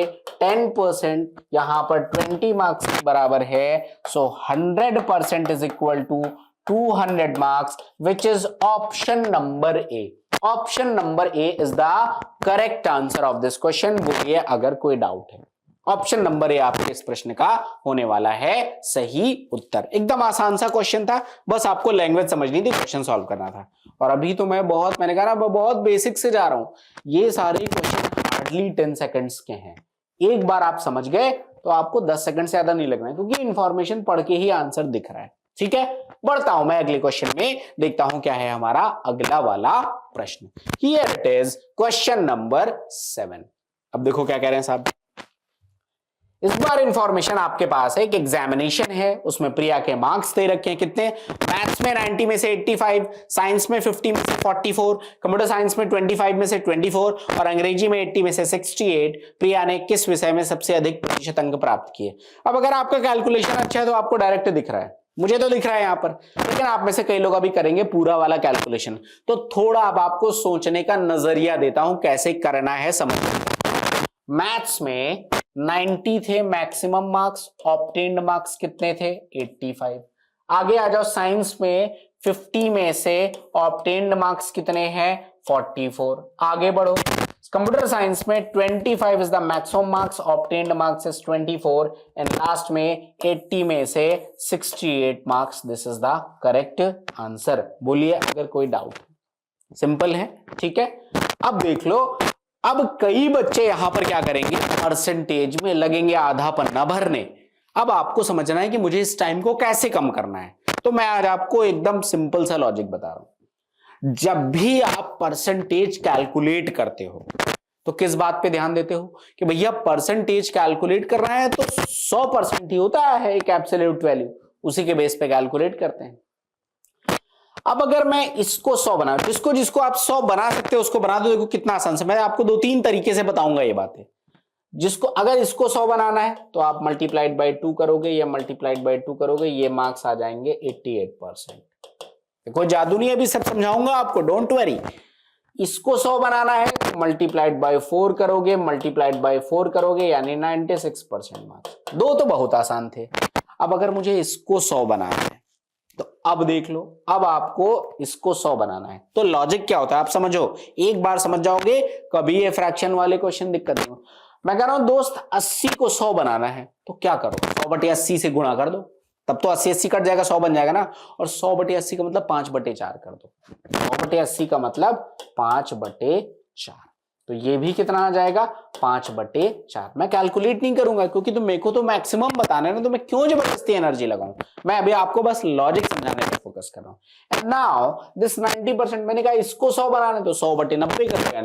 10% यहां पर 20 मार्क्स के बराबर है। So 100% is equal to 200 marks, which is option number A. Option number A is the correct answer of this question. बोलिए अगर कोई डाउट है। ऑप्शन नंबर ए आपके इस प्रश्न का होने वाला है सही उत्तर। एकदम आसान सा क्वेश्चन था, बस आपको लैंग्वेज समझनी थी, क्वेश्चन सॉल्व करना था। और अभी तो मैंने कहा ना बहुत बेसिक से जा रहा हूं। ये सारे क्वेश्चन हार्डली 10 सेकंड्स के हैं। एक बार आप समझ गए तो आपको 10 सेकंड से ज्यादा नहीं लगना है, क्योंकि इंफॉर्मेशन पढ़ के ही आंसर दिख रहा है। ठीक है, बढ़ता हूं मैं अगले क्वेश्चन में, देखता हूं क्या है हमारा अगला वाला प्रश्न। Here it is question number 7। अब देखो क्या कह रहे हैं साहब। इस बार इंफॉर्मेशन आपके पास है, एक एग्जामिनेशन है, उसमें प्रिया के मार्क्स दे रखे हैं कितने, मैथ्स में 90 में से 85, साइंस में 50 में से 44, कंप्यूटर साइंस में 25 में से 24 और अंग्रेजी में 80 में से 68। प्रिया ने किस विषय में सबसे अधिक प्रतिशत अंक प्राप्त किए। अब अगर आपका कैलकुलेशन अच्छा है तो आपको डायरेक्ट दिख रहा है, मुझे तो दिख रहा है यहां पर, लेकिन आप में से कई लोग अभी करेंगे पूरा वाला कैलकुलेशन, तो थोड़ा अब आपको सोचने का नजरिया देता हूं कैसे करना है, समझ। मैथ्स में 90 थे मैक्सिमम मार्क्स, ऑब्टेन्ड मार्क्स कितने थे 85। आगे आ जाओ, साइंस में 50 में से ऑब्टेन्ड मार्क्स कितने हैं 44। आगे बढ़ो, कंप्यूटर साइंस में 25 is the maximum marks, obtained marks is 24, and last में 80 में से 68 marks. This is the correct answer. बोलिए अगर कोई डाउट। सिंपल है, ठीक है। अब देख लो, अब कई बच्चे यहां पर क्या करेंगे, परसेंटेज में लगेंगे आधा पन्ना भरने। अब आपको समझना है कि मुझे इस टाइम को कैसे कम करना है, तो मैं आज आपको एकदम सिंपल सा लॉजिक बता रहा हूं। जब भी आप परसेंटेज कैलकुलेट करते हो तो किस बात पे ध्यान देते हो कि भैया परसेंटेज कैलकुलेट कर रहा है तो 100% ही होता है एक एब्सोल्यूट वैल्यू, उसी के बेस पे कैलकुलेट करते हैं। अब अगर मैं इसको 100 बना, जिसको जिसको आप 100 बना सकते हो उसको बना दो। देखो कितना आसान से, मैं आपको 2-3 तरीके से बताऊंगा ये बातें। जिसको अगर इसको 100 बनाना है तो आप मल्टीप्लाइड बाई 2 करोगे या मल्टीप्लाइड बाई 2 करोगे, ये मार्क्स आ जाएंगे 88%। कोई जादू नहीं, अभी सब समझाऊंगा आपको, डोंट वरी। इसको 100 बनाना है तो मल्टीप्लाइड बाय 4 करोगे, मल्टीप्लाइड बाय 4 करोगे यानी 96% मार्क्स। दो तो बहुत आसान थे। अब अगर मुझे इसको 100 बनाना है तो अब देख लो, अब आपको इसको 100 बनाना है तो लॉजिक क्या होता है आप समझो, एक बार समझ जाओगे, कभी ये फ्रैक्शन वाले क्वेश्चन दिक्कत नहीं हो। मैं कह रहा हूं दोस्त 80 को 100 बनाना है तो क्या करो, 100/80 से गुणा कर दो, तब तो 80-80 कट जाएगा, 100 बन जाएगा ना। और 100/80 का मतलब 5/4 कर दो, 100/80 का मतलब 5/4, तो ये भी कितना आ जाएगा 5/4। मैं कैलकुलेट नहीं करूंगा क्योंकि तो मेरे को तो मैक्सिमम बताना है ना, तो मैं क्यों जबरदस्ती एनर्जी लगाऊं। मैं अभी आपको बस लॉजिक समझाने पर फोकस कर रहा हूं। एंड नाउ दिस 90%, मैंने कहा इसको 100 बनाना है तो 100/90 कर देगा,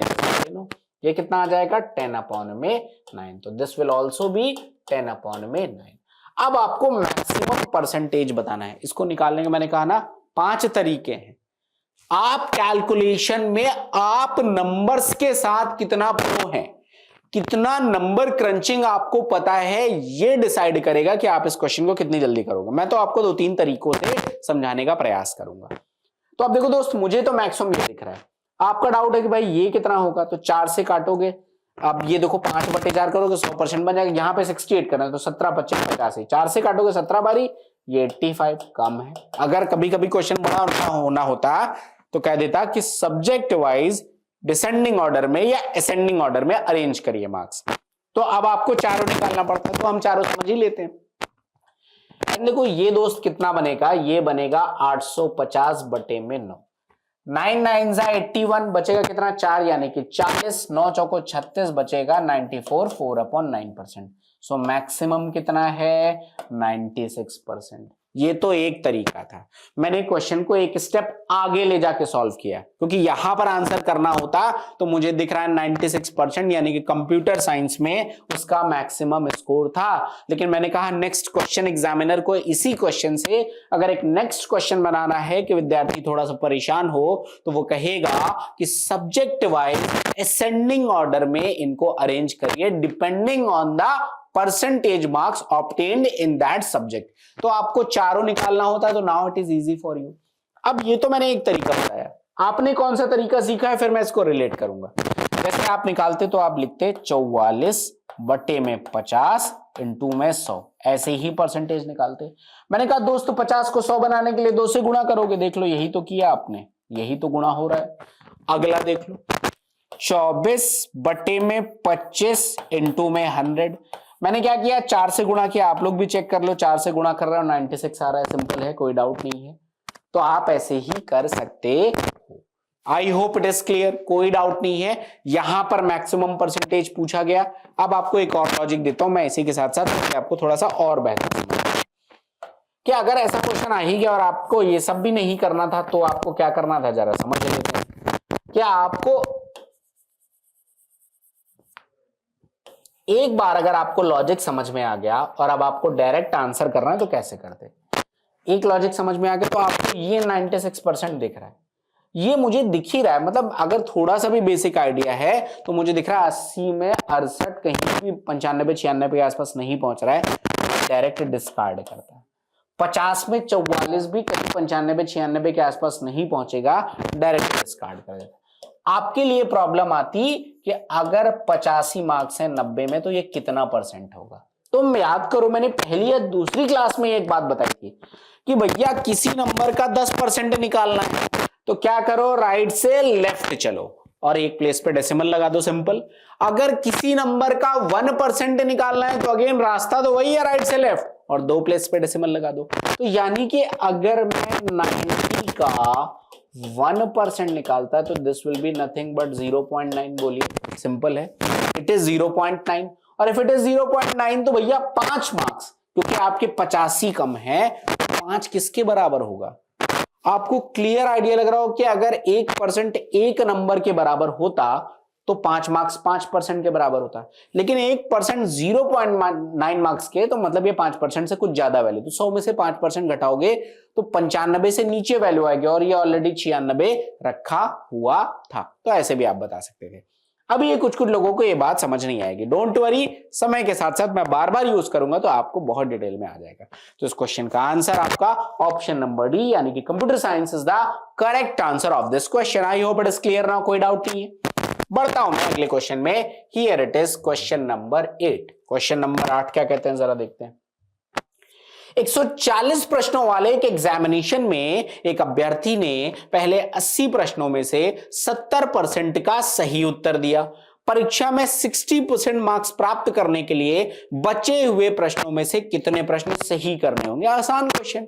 ये कितना आ जाएगा 10/9। तो दिस विल ऑल्सो बी 10/9। अब आपको मैक्सिमम परसेंटेज बताना है, इसको निकालने के मैंने कहा ना 5 तरीके हैं। आप कैलकुलेशन में आप नंबर्स के साथ कितना प्रो हैं, कितना नंबर क्रंचिंग आपको पता है, ये डिसाइड करेगा कि आप इस क्वेश्चन को कितनी जल्दी करोगे। मैं तो आपको 2-3 तरीकों से समझाने का प्रयास करूंगा। तो अब देखो दोस्त, मुझे तो मैक्सिमम ये दिख रहा है, आपका डाउट है कि भाई ये कितना होगा, तो 4 से काटोगे। अब ये देखो 5/4 करोगे 100% बन जाएगा, यहाँ पे 68 करना है तो 17/25 85, 4 से काटोगे 17 बारी, ये 85 कम है। अगर कभी कभी क्वेश्चन बड़ा होना होता तो कह देता कि सब्जेक्ट वाइज डिसेंडिंग ऑर्डर में या असेंडिंग ऑर्डर में अरेंज करिए मार्क्स। तो अब आपको चारों निकालना पड़ता है, तो हम चारों समझ ही लेते हैं। देखो ये दोस्त कितना बनेगा, ये बनेगा 850/9। 9 9 81 बचेगा कितना 4, यानी कि 40, 9 चौको 36 बचेगा 94, 4/9%। सो मैक्सिमम कितना है 96%। ये तो एक तरीका था, मैंने क्वेश्चन को एक स्टेप आगे ले जाके सॉल्व किया, क्योंकि यहां पर आंसर करना होता तो मुझे दिख रहा है 96%, यानी कि कंप्यूटर साइंस में उसका मैक्सिमम स्कोर था। लेकिन मैंने कहा नेक्स्ट क्वेश्चन एग्जामिनर को इसी क्वेश्चन से अगर एक नेक्स्ट क्वेश्चन बनाना है कि विद्यार्थी थोड़ा सा परेशान हो, तो वो कहेगा कि सब्जेक्ट वाइज असेंडिंग ऑर्डर में इनको अरेंज करिए depending on the percentage marks obtained in that subject. तो आपको चारों निकालना होता है, तो now it is easy for you. अब ये तो मैंने एक तरीका बताया, आपने कौन सा तरीका सीखा है फिर मैं इसको रिलेट करूंगा। जैसे आप निकालते तो आप लिखते 44/50 इंटू में 100, ऐसे ही परसेंटेज निकालते। मैंने कहा दोस्तों 50 को 100 बनाने के लिए 2 से गुणा करोगे, देख लो यही तो किया आपने, यही तो गुणा हो रहा है। अगला देख लो 24/25 इंटू में 100। मैंने क्या किया 4 से गुणा किया, आप लोग भी चेक कर लो, 4 से गुणा कर रहे हो 96 आ रहा है, सिंपल है, कोई डाउट नहीं है। तो आप ऐसे ही कर सकते हो। आई होप इट इज क्लियर, कोई डाउट नहीं है। यहां पर मैक्सिमम परसेंटेज पूछा गया। अब आपको एक और लॉजिक देता हूं मैं इसी के साथ साथ, आपको थोड़ा सा और बेहतर समझ कि अगर ऐसा क्वेश्चन आ ही गया और आपको ये सब भी नहीं करना था तो आपको क्या करना था, जरा समझ लेते हैं। क्या आपको एक बार अगर आपको लॉजिक समझ में आ गया और अब आपको डायरेक्ट आंसर करना है तो कैसे करते, एक लॉजिक समझ में आ गया तो आपको ये 96% दिख रहा है, ये मुझे दिख ही रहा है, मतलब अगर थोड़ा सा भी बेसिक आइडिया है तो मुझे दिख रहा है 80 में 68 कहीं भी 95-96 के आसपास नहीं पहुंच रहा है, डायरेक्ट डिस्कार्ड करता है। 50 में 44 भी कहीं 95-96 के आसपास नहीं पहुंचेगा, डायरेक्ट डिस्कार्ड कर देता। आपके लिए प्रॉब्लम आती कि अगर 85 मार्क्स हैं 90 में तो ये कितना परसेंट होगा। तुम याद करो मैंने पहली या दूसरी क्लास में एक बात बताई थी कि भैया किसी नंबर का 10% निकालना है तो क्या करो, राइट से लेफ्ट चलो और एक प्लेस पे डेसिमल लगा दो, सिंपल। अगर किसी नंबर का 1% निकालना है तो अगेन रास्ता तो वही है, राइट से लेफ्ट और 2 प्लेस पे डेसिमल लगा दो। तो यानी कि अगर मैं 90 का 1% निकालता है तो this will be nothing but 0.9, बोलिए, सिंपल है, इट इज 0.9। और इफ इट इज 0.9 तो भैया 5 मार्क्स, क्योंकि आपके 85 कम है, 5 किसके बराबर होगा। आपको क्लियर आइडिया लग रहा हो कि अगर 1% एक नंबर के बराबर होता तो 5 मार्क्स 5% के बराबर होता है, लेकिन 1% 0.9 मार्क्स के, तो मतलब ये 5% से कुछ ज्यादा वैल्यू, तो 100 में से 5% घटाओगे तो 95 से नीचे वैल्यू आएगी, और ये ऑलरेडी 96 रखा हुआ था। तो ऐसे भी आप बता सकते थे। अब ये कुछ लोगों को ये बात समझ नहीं आएगी, डोंट वरी, समय के साथ साथ मैं बार बार यूज करूंगा तो आपको बहुत डिटेल में आ जाएगा। तो इस क्वेश्चन का आंसर आपका ऑप्शन नंबर डी, यानी कि computer science is the correct answer of this question. I hope it is clear now, कोई डाउट नहीं है। बढ़ता हूं मैं अगले क्वेश्चन में। Here it is question number 8। Question number 8 क्या कहते हैं जरा देखते हैं। 140 प्रश्नों वाले एक एग्जामिनेशन में एक अभ्यर्थी ने पहले 80 प्रश्नों में से 70% का सही उत्तर दिया। परीक्षा में 60% मार्क्स प्राप्त करने के लिए बचे हुए प्रश्नों में से कितने प्रश्न सही करने होंगे? आसान क्वेश्चन,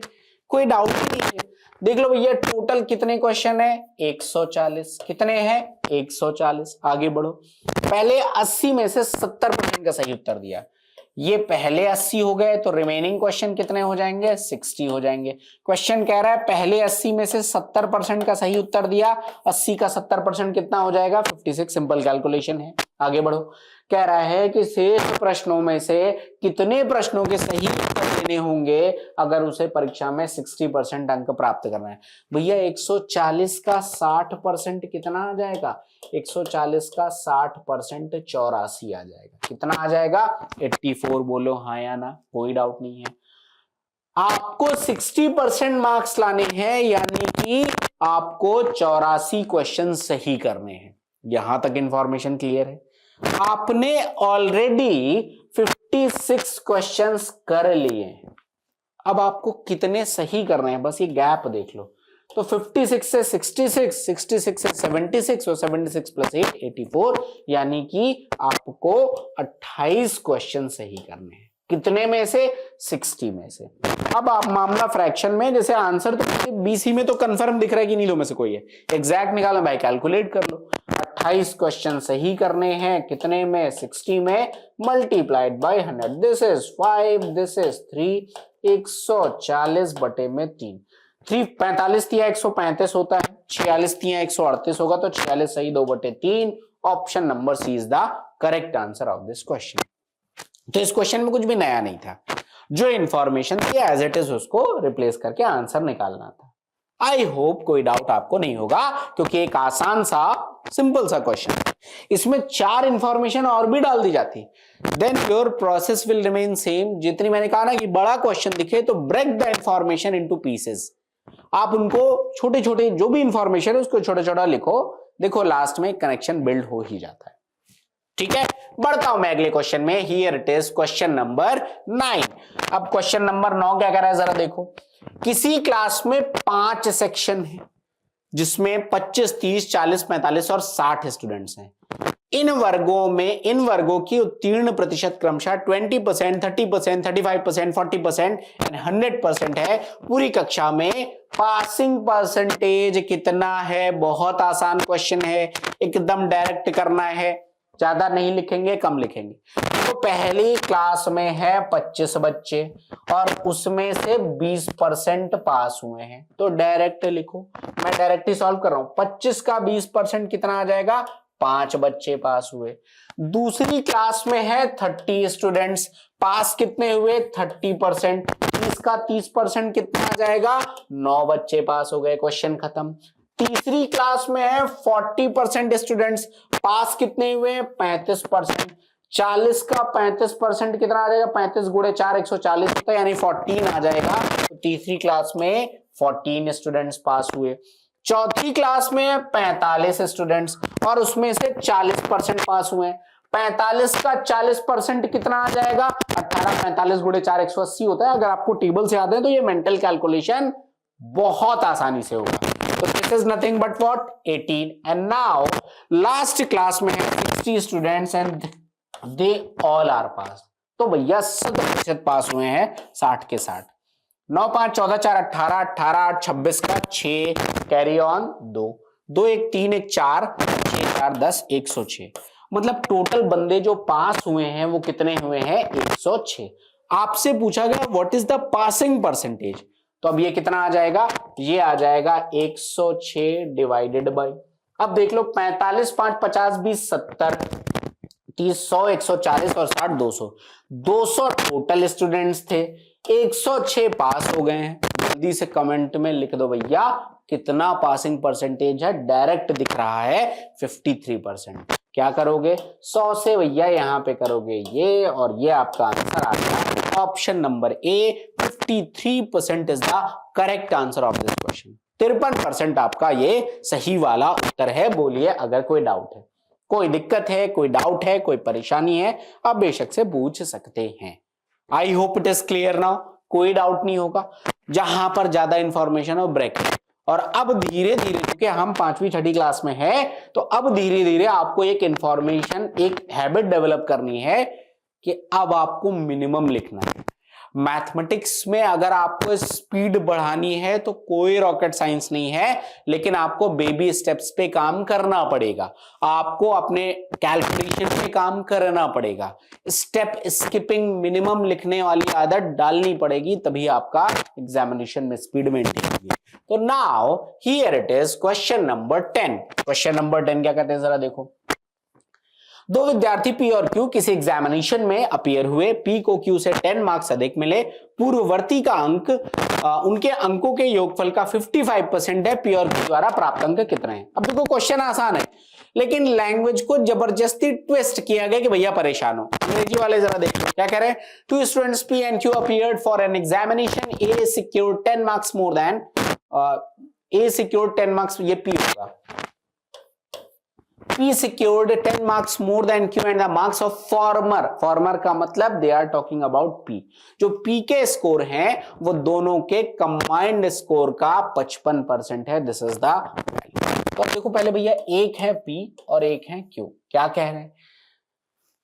कोई डाउट नहीं है। देख लो भैया, टोटल कितने क्वेश्चन है? 140। कितने हैं? 140। आगे बढ़ो। पहले 80 में से 70% का सही उत्तर दिया, ये पहले 80 हो गए, तो रिमेनिंग क्वेश्चन कितने हो जाएंगे? 60 हो जाएंगे। क्वेश्चन कह रहा है पहले 80 में से 70% का सही उत्तर दिया, 80 का 70% कितना हो जाएगा? 56। सिंपल कैलकुलेशन है। आगे बढ़ो। कह रहा है कि शेष प्रश्नों में से कितने प्रश्नों के सही उत्तर देने होंगे अगर उसे परीक्षा में 60% अंक प्राप्त करना है। भैया 140 का 60% कितना आ जाएगा? 140 का 60% 84 आ जाएगा। कितना आ जाएगा? 84। बोलो हाँ या ना, कोई डाउट नहीं है। आपको 60% मार्क्स लाने हैं, यानी कि आपको 84 क्वेश्चन सही करने हैं। यहां तक इंफॉर्मेशन क्लियर है? आपने ऑलरेडी 56 क्वेश्चंस कर लिए हैं, अब आपको कितने सही करने हैं, बस ये गैप देख लो। तो 56 से 66, 66 से 76 और 76 प्लस 8 84, यानी कि आपको 28 क्वेश्चन सही करने हैं। कितने में से? 60 में से। अब आप मामला फ्रैक्शन में, जैसे आंसर तो बीसी में तो कंफर्म दिख रहा है कि नीलों में से कोई है, एग्जैक्ट निकालना भाई, कैलकुलेट कर लो। 28 क्वेश्चन सही करने हैं, कितने में? 60 में, multiplied by 100। This is 5, this is 3, 140 बटे में 3। 45 दिया 135 होता है, 46 दिया 138 होगा, तो 46 सही 2 बटे 3। Option number C is the correct answer of this question. तो इस क्वेश्चन में कुछ भी नया नहीं था, जो इंफॉर्मेशन थी एज इट इज उसको रिप्लेस करके आंसर निकालना था। आई होप कोई डाउट आपको नहीं होगा, क्योंकि एक आसान सा सिंपल सा क्वेश्चन है। इसमें 4 इंफॉर्मेशन और भी डाल दी जाती, then your process will remain same. जितनी मैंने कहा ना कि बड़ा क्वेश्चन दिखे तो break the information into pieces, आप उनको छोटे छोटे जो भी इंफॉर्मेशन है उसको छोटा छोटा लिखो, देखो लास्ट में कनेक्शन बिल्ड हो ही जाता है। ठीक है, बढ़ता हूं मैं अगले क्वेश्चन में। Here it is question number 9। अब क्वेश्चन नंबर 9 क्या कर रहा है जरा देखो। किसी क्लास में 5 सेक्शन है, जिसमें 25, 30, 40, 45 और 60 स्टूडेंट्स हैं। इन वर्गों की उत्तीर्ण प्रतिशत क्रमशः 20%, 30%, 35%, 40% एंड 100% है। पूरी कक्षा में पासिंग परसेंटेज कितना है? बहुत आसान क्वेश्चन है, एकदम डायरेक्ट करना है, ज्यादा नहीं लिखेंगे, कम लिखेंगे। तो पहली क्लास में है 25 बच्चे और उसमें से 20% पास हुए हैं, तो डायरेक्ट लिखो। मैं डायरेक्ट ही सॉल्व कर रहा हूं। 25 का 20% कितना आ जाएगा? 5 बच्चे पास हुए। दूसरी क्लास में है 30 स्टूडेंट्स, पास कितने हुए? 30%। 30 का 30% कितना आ जाएगा? 9 बच्चे पास हो गए, क्वेश्चन खत्म। तीसरी क्लास में है 40% स्टूडेंट्स, पास कितने हुए? 35%। 40 का 35% कितना आ जाएगा? 35 गुणे 4 140 होता है, यानी 14 आ जाएगा। तो तीसरी क्लास में 14 स्टूडेंट्स पास हुए। चौथी क्लास में 45 स्टूडेंट्स और उसमें से 40% पास हुए। 45 का 40% कितना आ जाएगा? 18। 45 गुणे 4 180 होता है। अगर आपको टेबल से याद है तो ये मेंटल कैलकुलेशन बहुत आसानी से होगा। तो this is nothing but what? 18। And now last class में है 60 students and they all are pass. तो भैया 100% पास हुए हैं, 60 के 60। 9 5 14 4 18 18 8 26 का 6 कैरी ऑन 2 2 1 3 1 4 6 4 10 106। मतलब टोटल बंदे जो पास हुए हैं वो कितने हुए हैं? 106। आपसे पूछा गया what is the passing percentage, तो अब ये कितना आ जाएगा? ये आ जाएगा 106 डिवाइडेड बाय, अब देख लो 45, 5, 50, 20, 70, 30, 100, 140 और 60, 200। 200 टोटल स्टूडेंट्स थे, 106 पास हो गए हैं। जल्दी से कमेंट में लिख दो भैया कितना पासिंग परसेंटेज है। डायरेक्ट दिख रहा है 53%। क्या करोगे, 100 से भैया यहां पे करोगे ये, और ये आपका आंसर आ गया option number A. 53% is the correct answer of this question. 53% आपका ये सही वाला उत्तर है। बोलिए अगर कोई डाउट है, कोई दिक्कत है, कोई डाउट है, कोई परेशानी है, आप बेशक से पूछ सकते हैं। आई hope it is clear now, कोई डाउट नहीं होगा। जहां पर ज्यादा इंफॉर्मेशन हो ब्रैकेट। और अब धीरे धीरे, क्योंकि हम 5वीं 6ठी क्लास में है, तो अब धीरे धीरे आपको एक इंफॉर्मेशन, एक हैबिट डेवलप करनी है कि अब आपको मिनिमम लिखना है। मैथमेटिक्स में अगर आपको स्पीड बढ़ानी है तो कोई रॉकेट साइंस नहीं है, लेकिन आपको बेबी स्टेप्स पे काम करना पड़ेगा। आपको अपने कैलकुलेशन पे काम करना पड़ेगा। स्टेप स्किपिंग, मिनिमम लिखने वाली आदत डालनी पड़ेगी, तभी आपका एग्जामिनेशन में स्पीड मेंटेन होगी। तो now here it is question number 10। Question number 10 क्या कहते हैं जरा देखो। दो विद्यार्थी पी और क्यू किसी एग्जामिनेशन में अपीयर हुए। पी को क्यू से 10 मार्क्स अधिक मिले। पूर्ववर्ती का अंक उनके अंकों के योगफल का 55% है। पी और क्यू द्वारा प्राप्त अंक कितने हैं। अब देखो क्वेश्चन आसान है, लेकिन लैंग्वेज को जबरदस्ती ट्विस्ट किया गया कि भैया परेशान हो। अंग्रेजी वाले जरा देखिए क्या कह रहे हैं। Two students P and Q appeared for an examination. A secured 10 marks more than A secured 10 marks, ये पी होगा। P secured 10 marks more than Q and the marks of former. Former का मतलब they are talking about P. जो P के score हैं वो दोनों के कंबाइंड स्कोर का 55% है। This is the value. तो अब देखो पहले भैया, एक है P और एक है Q। क्या कह रहे हैं,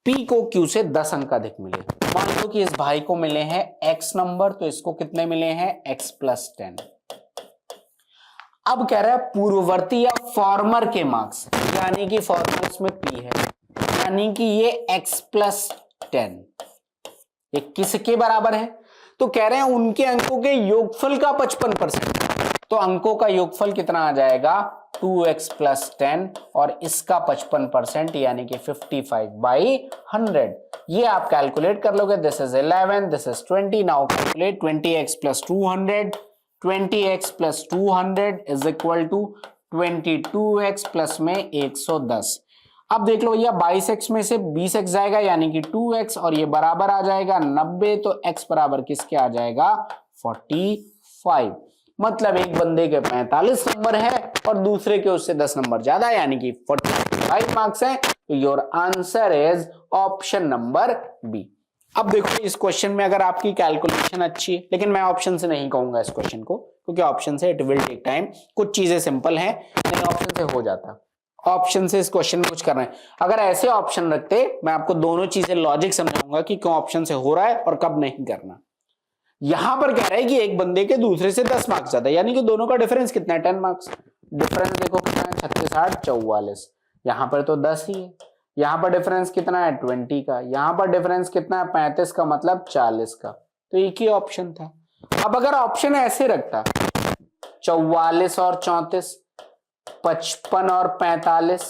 P को Q से 10 अंक अधिक मिले। मान लो कि इस भाई को मिले हैं X नंबर, तो इसको कितने मिले हैं X + 10। अब कह रहा है पूर्ववर्ती या फॉर्मर के मार्क्स, यानी कि फॉर्मर इसमें P है, यानी कि ये X + 10 ये किसके बराबर है। तो कह रहे हैं उनके अंकों के योगफल का 55%। तो अंकों का योगफल कितना आ जाएगा 2x + 10 और इसका 55% यानी कि 55/100। ये आप कैलकुलेट कर लोगे। This is 11, this is 20। Now calculate 20x + 200। 20x + 200 is equal to 22x plus में 110। अब देख लो भैया 22x में से 20x जाएगा यानी कि 2x, और ये बराबर आ जाएगा 90। तो x बराबर किसके आ जाएगा 45। मतलब एक बंदे के 45 नंबर है और दूसरे के उससे 10 नंबर ज्यादा, यानी कि 45 मार्क्स है। तो your answer is option number B. अब देखो इस क्वेश्चन में अगर आपकी कैलकुलेशन अच्छी है, लेकिन मैं ऑप्शन से नहीं कहूंगा इस क्वेश्चन को, क्योंकि ऑप्शन से इट विल टेक टाइम। कुछ चीजें सिंपल हैं, नहीं ऑप्शन से हो जाता। ऑप्शन से इस क्वेश्चन में कुछ करना है। अगर ऐसे ऑप्शन रखते, मैं आपको दोनों चीजें लॉजिक समझाऊंगा कि क्यों ऑप्शन से हो रहा है और कब नहीं करना। यहां पर कह रहा है कि एक बंदे के दूसरे से 10 मार्क्स ज्यादा, यानी कि दोनों का डिफरेंस कितना है 10 मार्क्स। डिफरेंस देखो कितना है 36, 8, 44। यहां पर तो 10 ही है। यहां पर डिफरेंस कितना है 20 का। यहां पर डिफरेंस कितना है 35 का, मतलब 40 का। तो एक ही ऑप्शन था। अब अगर ऑप्शन ऐसे रखता 44 और 34, 55 और 45,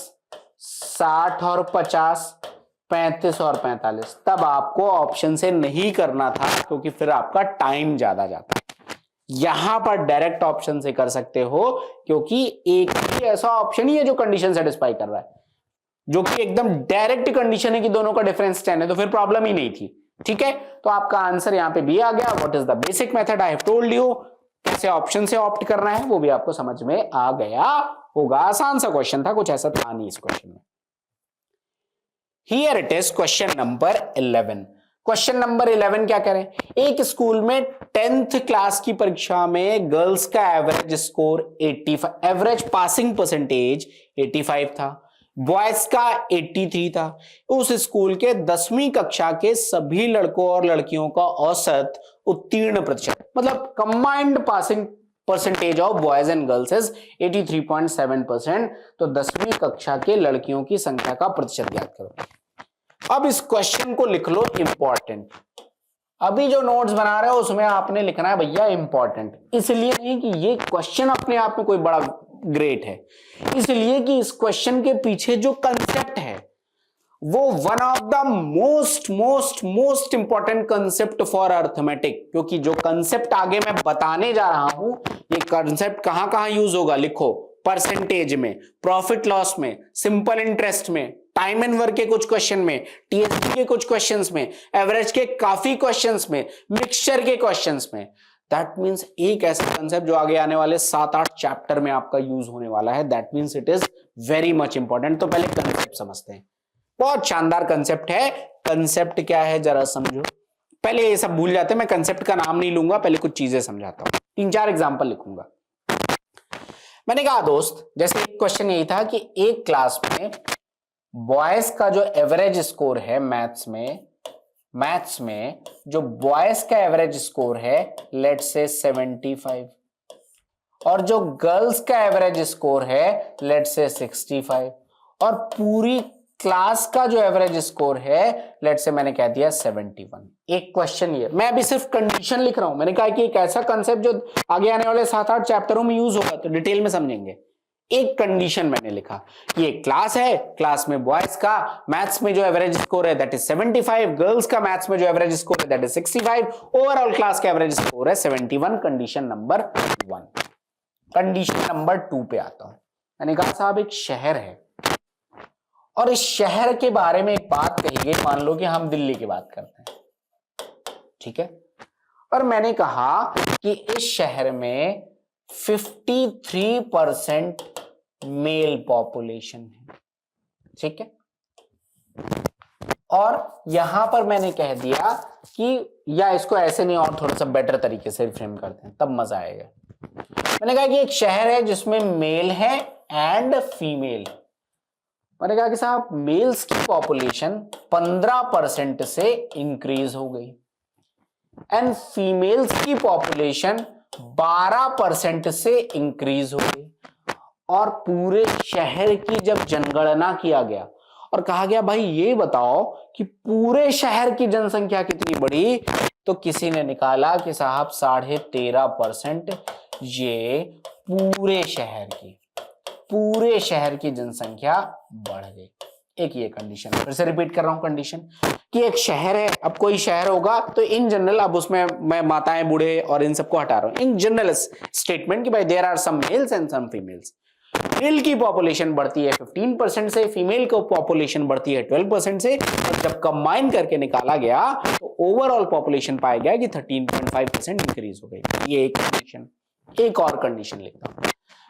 60 और 50, 35 और 45, तब आपको ऑप्शन से नहीं करना था, क्योंकि फिर आपका टाइम ज्यादा जाता। यहां पर डायरेक्ट ऑप्शन से कर सकते हो, क्योंकि एक ही ऐसा ऑप्शन ही है जो कंडीशन सेटिस्फाई कर रहा है, जो कि एकदम डायरेक्ट कंडीशन है कि दोनों का डिफरेंस 10 है, तो फिर प्रॉब्लम ही नहीं थी। ठीक है, तो आपका आंसर यहां पे बी आ गया। What is the basic method, I have told you. कैसे ऑप्शन से ऑप्ट करना है वो भी आपको समझ में आ गया होगा। आसान सा क्वेश्चन था, कुछ ऐसा था नहीं इस क्वेश्चन में। Here it is question number 11। Question number 11 क्या करें, एक स्कूल में 10th क्लास की परीक्षा में गर्ल्स का average score 85, average passing percentage 85 था, बॉयज का 83 था। उस स्कूल के 10वीं कक्षा के सभी लड़कों और लड़कियों का औसत उत्तीर्ण प्रतिशत, मतलब combined passing percentage of boys and girls is 83.7%। तो 10वीं कक्षा के लड़कियों की संख्या का प्रतिशत ज्ञात करो। अब इस क्वेश्चन को लिख लो इंपॉर्टेंट। अभी जो नोट्स बना रहे हो उसमें आपने लिखना है भैया इंपॉर्टेंट, इसलिए नहीं कि ये क्वेश्चन अपने आप में कोई बड़ा ग्रेट है, इसलिए कि इस क्वेश्चन के पीछे जो कंसेप्ट है वो one of the most important concept for arithmetic, क्योंकि जो कंसेप्ट आगे मैं बताने जा रहा हूं ये कंसेप्ट कहां कहां यूज होगा, लिखो, परसेंटेज में, प्रॉफिट लॉस में, सिंपल इंटरेस्ट में, टाइम एंड वर्क के कुछ क्वेश्चन में, टीएसपी के कुछ क्वेश्चंस में, एवरेज के काफी क्वेश्चंस में, मिक्सचर के क्वेश्चंस में। दैट मीन्स एक ऐसा कंसेप्ट जो आगे आने वाले 7-8 चैप्टर में आपका यूज होने वाला है। That means it is very much important. तो पहले कंसेप्ट समझते हैं, बहुत शानदार कंसेप्ट है। कंसेप्ट क्या है जरा समझो, पहले ये सब भूल जाते हैं, मैं कंसेप्ट का नाम नहीं लूंगा, पहले कुछ चीजें समझाता हूं, 3-4 एग्जांपल लिखूंगा। मैंने कहा दोस्त, जैसे एक क्वेश्चन यही था कि एक क्लास में बॉयज का जो एवरेज स्कोर है मैथ्स में जो बॉयज का एवरेज स्कोर है लेट्स से 75, और जो गर्ल्स का एवरेज स्कोर है लेट्स से 65, और पूरी क्लास का जो एवरेज स्कोर है लेट्स से मैंने कह दिया 71। एक क्वेश्चन ये, मैं अभी सिर्फ कंडीशन लिख रहा हूं। मैंने कहा कि एक ऐसा कंसेप्ट जो आगे आने वाले 7-8 चैप्टरों में यूज होगा, तो डिटेल में समझेंगे। एक कंडीशन मैंने लिखा, ये क्लास है, क्लास में बॉयज का मैथ्स में जो एवरेज स्कोर है दैट इज 75, गर्ल्स का मैथ्स में जो एवरेज स्कोर है दैट इज 65, ओवरऑल क्लास का एवरेज स्कोर है 71। Condition number 1। कंडीशन नंबर 2 पे आता हूं। मैंने कहा साहब एक शहर है और इस शहर के बारे में एक बात कही गई, मान लो कि हम दिल्ली की बात करते हैं, ठीक है, और मैंने कहा कि इस शहर में 53% मेल पॉपुलेशन है, ठीक है, और यहां पर मैंने कह दिया कि, या इसको ऐसे नहीं और थोड़ा सा बेटर तरीके से फ्रेम करते हैं तब मजा आएगा। मैंने कहा कि एक शहर है जिसमें मेल है एंड फीमेल। मैंने कहा कि साहब मेल्स की पॉपुलेशन 15% से इंक्रीज हो गई एंड फीमेल्स की पॉपुलेशन 12% से इंक्रीज हो गई, और पूरे शहर की जब जनगणना किया गया और कहा गया भाई ये बताओ कि पूरे शहर की जनसंख्या कितनी बढ़ी, तो किसी ने निकाला कि साहब 13.5% ये पूरे शहर की जनसंख्या बढ़ गई। एक ये कंडीशन, फिर से रिपीट कर रहा हूं कंडीशन, कि एक शहर है, अब कोई शहर होगा तो इन जनरल, अब उसमें मैं माताएं बूढ़े और इन सबको हटा रहा हूं, इन जनरल स्टेटमेंट कि भाई there are some males and some females. Male की पॉपुलेशन बढ़ती है 15% से, फीमेल की पॉपुलेशन बढ़ती है 12% से, और जब कंबाइन करके निकाला गया तो ओवरऑल पॉपुलेशन पाया गया कि 13.5% इंक्रीज हो गई। ये एक कंडीशन। एक और कंडीशन लिखता हूं।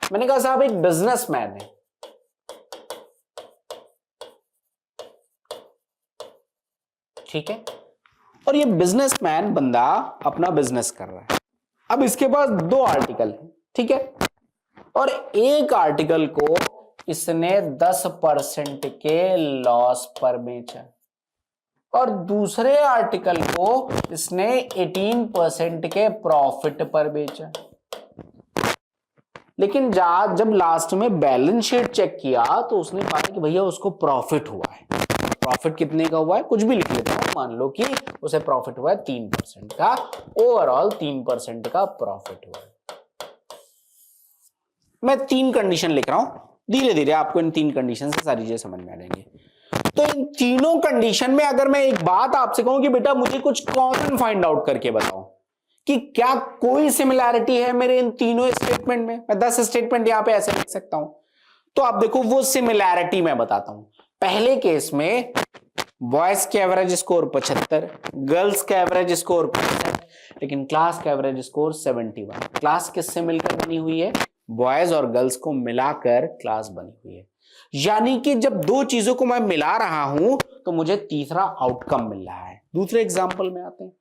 मैंने कहा साहब एक बिजनेसमैन है, ठीक है, और ये बिजनेसमैन बंदा अपना बिजनेस कर रहा है। अब इसके पास 2 आर्टिकल है, ठीक है, और एक आर्टिकल को इसने 10% के लॉस पर बेचा और दूसरे आर्टिकल को इसने 18% के प्रॉफिट पर बेचा। लेकिन जब लास्ट में बैलेंस शीट चेक किया तो उसने पाया कि भैया उसको प्रॉफिट हुआ है। प्रॉफिट कितने का हुआ है, कुछ भी लिख लेता हूं, मान लो कि उसे प्रॉफिट हुआ है 3% का, ओवरऑल 3% का प्रॉफिट हुआ है। मैं 3 कंडीशन लिख रहा हूं, धीरे धीरे आपको इन 3 कंडीशन से सारी चीजें समझ में आ जाएंगी। तो इन तीनों कंडीशन में अगर मैं एक बात आपसे कहूं कि बेटा मुझे कुछ कॉमन फाइंड आउट करके बताओ कि क्या कोई सिमिलैरिटी है मेरे इन तीनों स्टेटमेंट में, मैं 10 स्टेटमेंट यहां पे ऐसे लिख सकता हूं, तो आप देखो वो सिमिलैरिटी मैं बताता हूं। पहले केस में बॉयज के एवरेज स्कोर 75, गर्ल्स का एवरेज स्कोर 65, लेकिन क्लास का एवरेज स्कोर 71। क्लास किससे मिलकर बनी हुई है, बॉयज और गर्ल्स को मिलाकर क्लास बनी हुई है। यानी कि जब 2 चीजों को मैं मिला रहा हूं तो मुझे तीसरा आउटकम मिल रहा है। दूसरे एग्जांपल में आते हैं।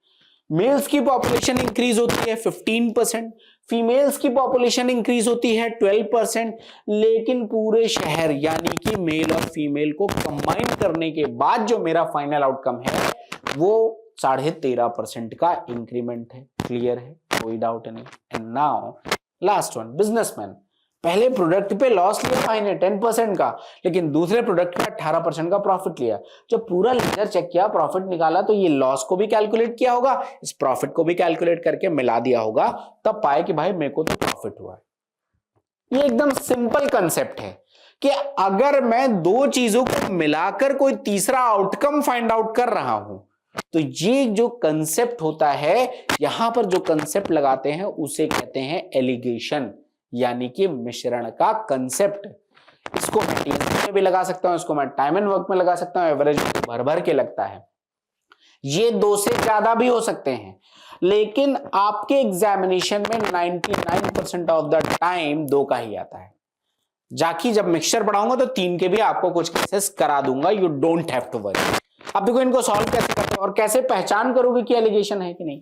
मेल्स की पॉपुलेशन इंक्रीज होती है 15%, फीमेल्स की पॉपुलेशन इंक्रीज होती है 12%, लेकिन पूरे शहर यानी कि मेल और फीमेल को कंबाइन करने के बाद जो मेरा फाइनल आउटकम है वो 13.5% का इंक्रीमेंट है। क्लियर है, कोई डाउट नहीं। And now last one, businessman. पहले प्रोडक्ट पे लॉस लिया भाई ने 10% का, लेकिन दूसरे प्रोडक्ट पे 18% का प्रॉफिट लिया। जब पूरा लेजर चेक किया, प्रॉफिट निकाला, तो ये लॉस को भी कैलकुलेट किया होगा, इस प्रॉफिट को भी कैलकुलेट करके मिला दिया होगा, तब पाए कि भाई मेरे को तो प्रॉफिट हुआ है। ये एकदम सिंपल कंसेप्ट है कि अगर मैं दो चीजों को मिलाकर कोई तीसरा आउटकम फाइंड आउट कर रहा हूं, तो ये जो कंसेप्ट होता है, यहां पर जो कंसेप्ट लगाते हैं उसे कहते हैं एलिगेशन, यानी कि मिश्रण का कंसेप्ट। इसको मैं टीएसपी में भी लगा सकता हूं, इसको मैं टाइम एंड वर्क में लगा सकता हूं, एवरेज भर भर के लगता है। ये दो से ज्यादा भी हो सकते हैं, लेकिन आपके एग्जामिनेशन में 99% ऑफ द टाइम दो का ही आता है। जाकि जब मिक्सचर पढ़ाऊंगा तो तीन के भी आपको कुछ केसेस करा दूंगा, you don't have to worry. अब देखो इनको सॉल्व कैसे करते हैं और कैसे पहचान करोगे कि एलिगेशन है कि नहीं।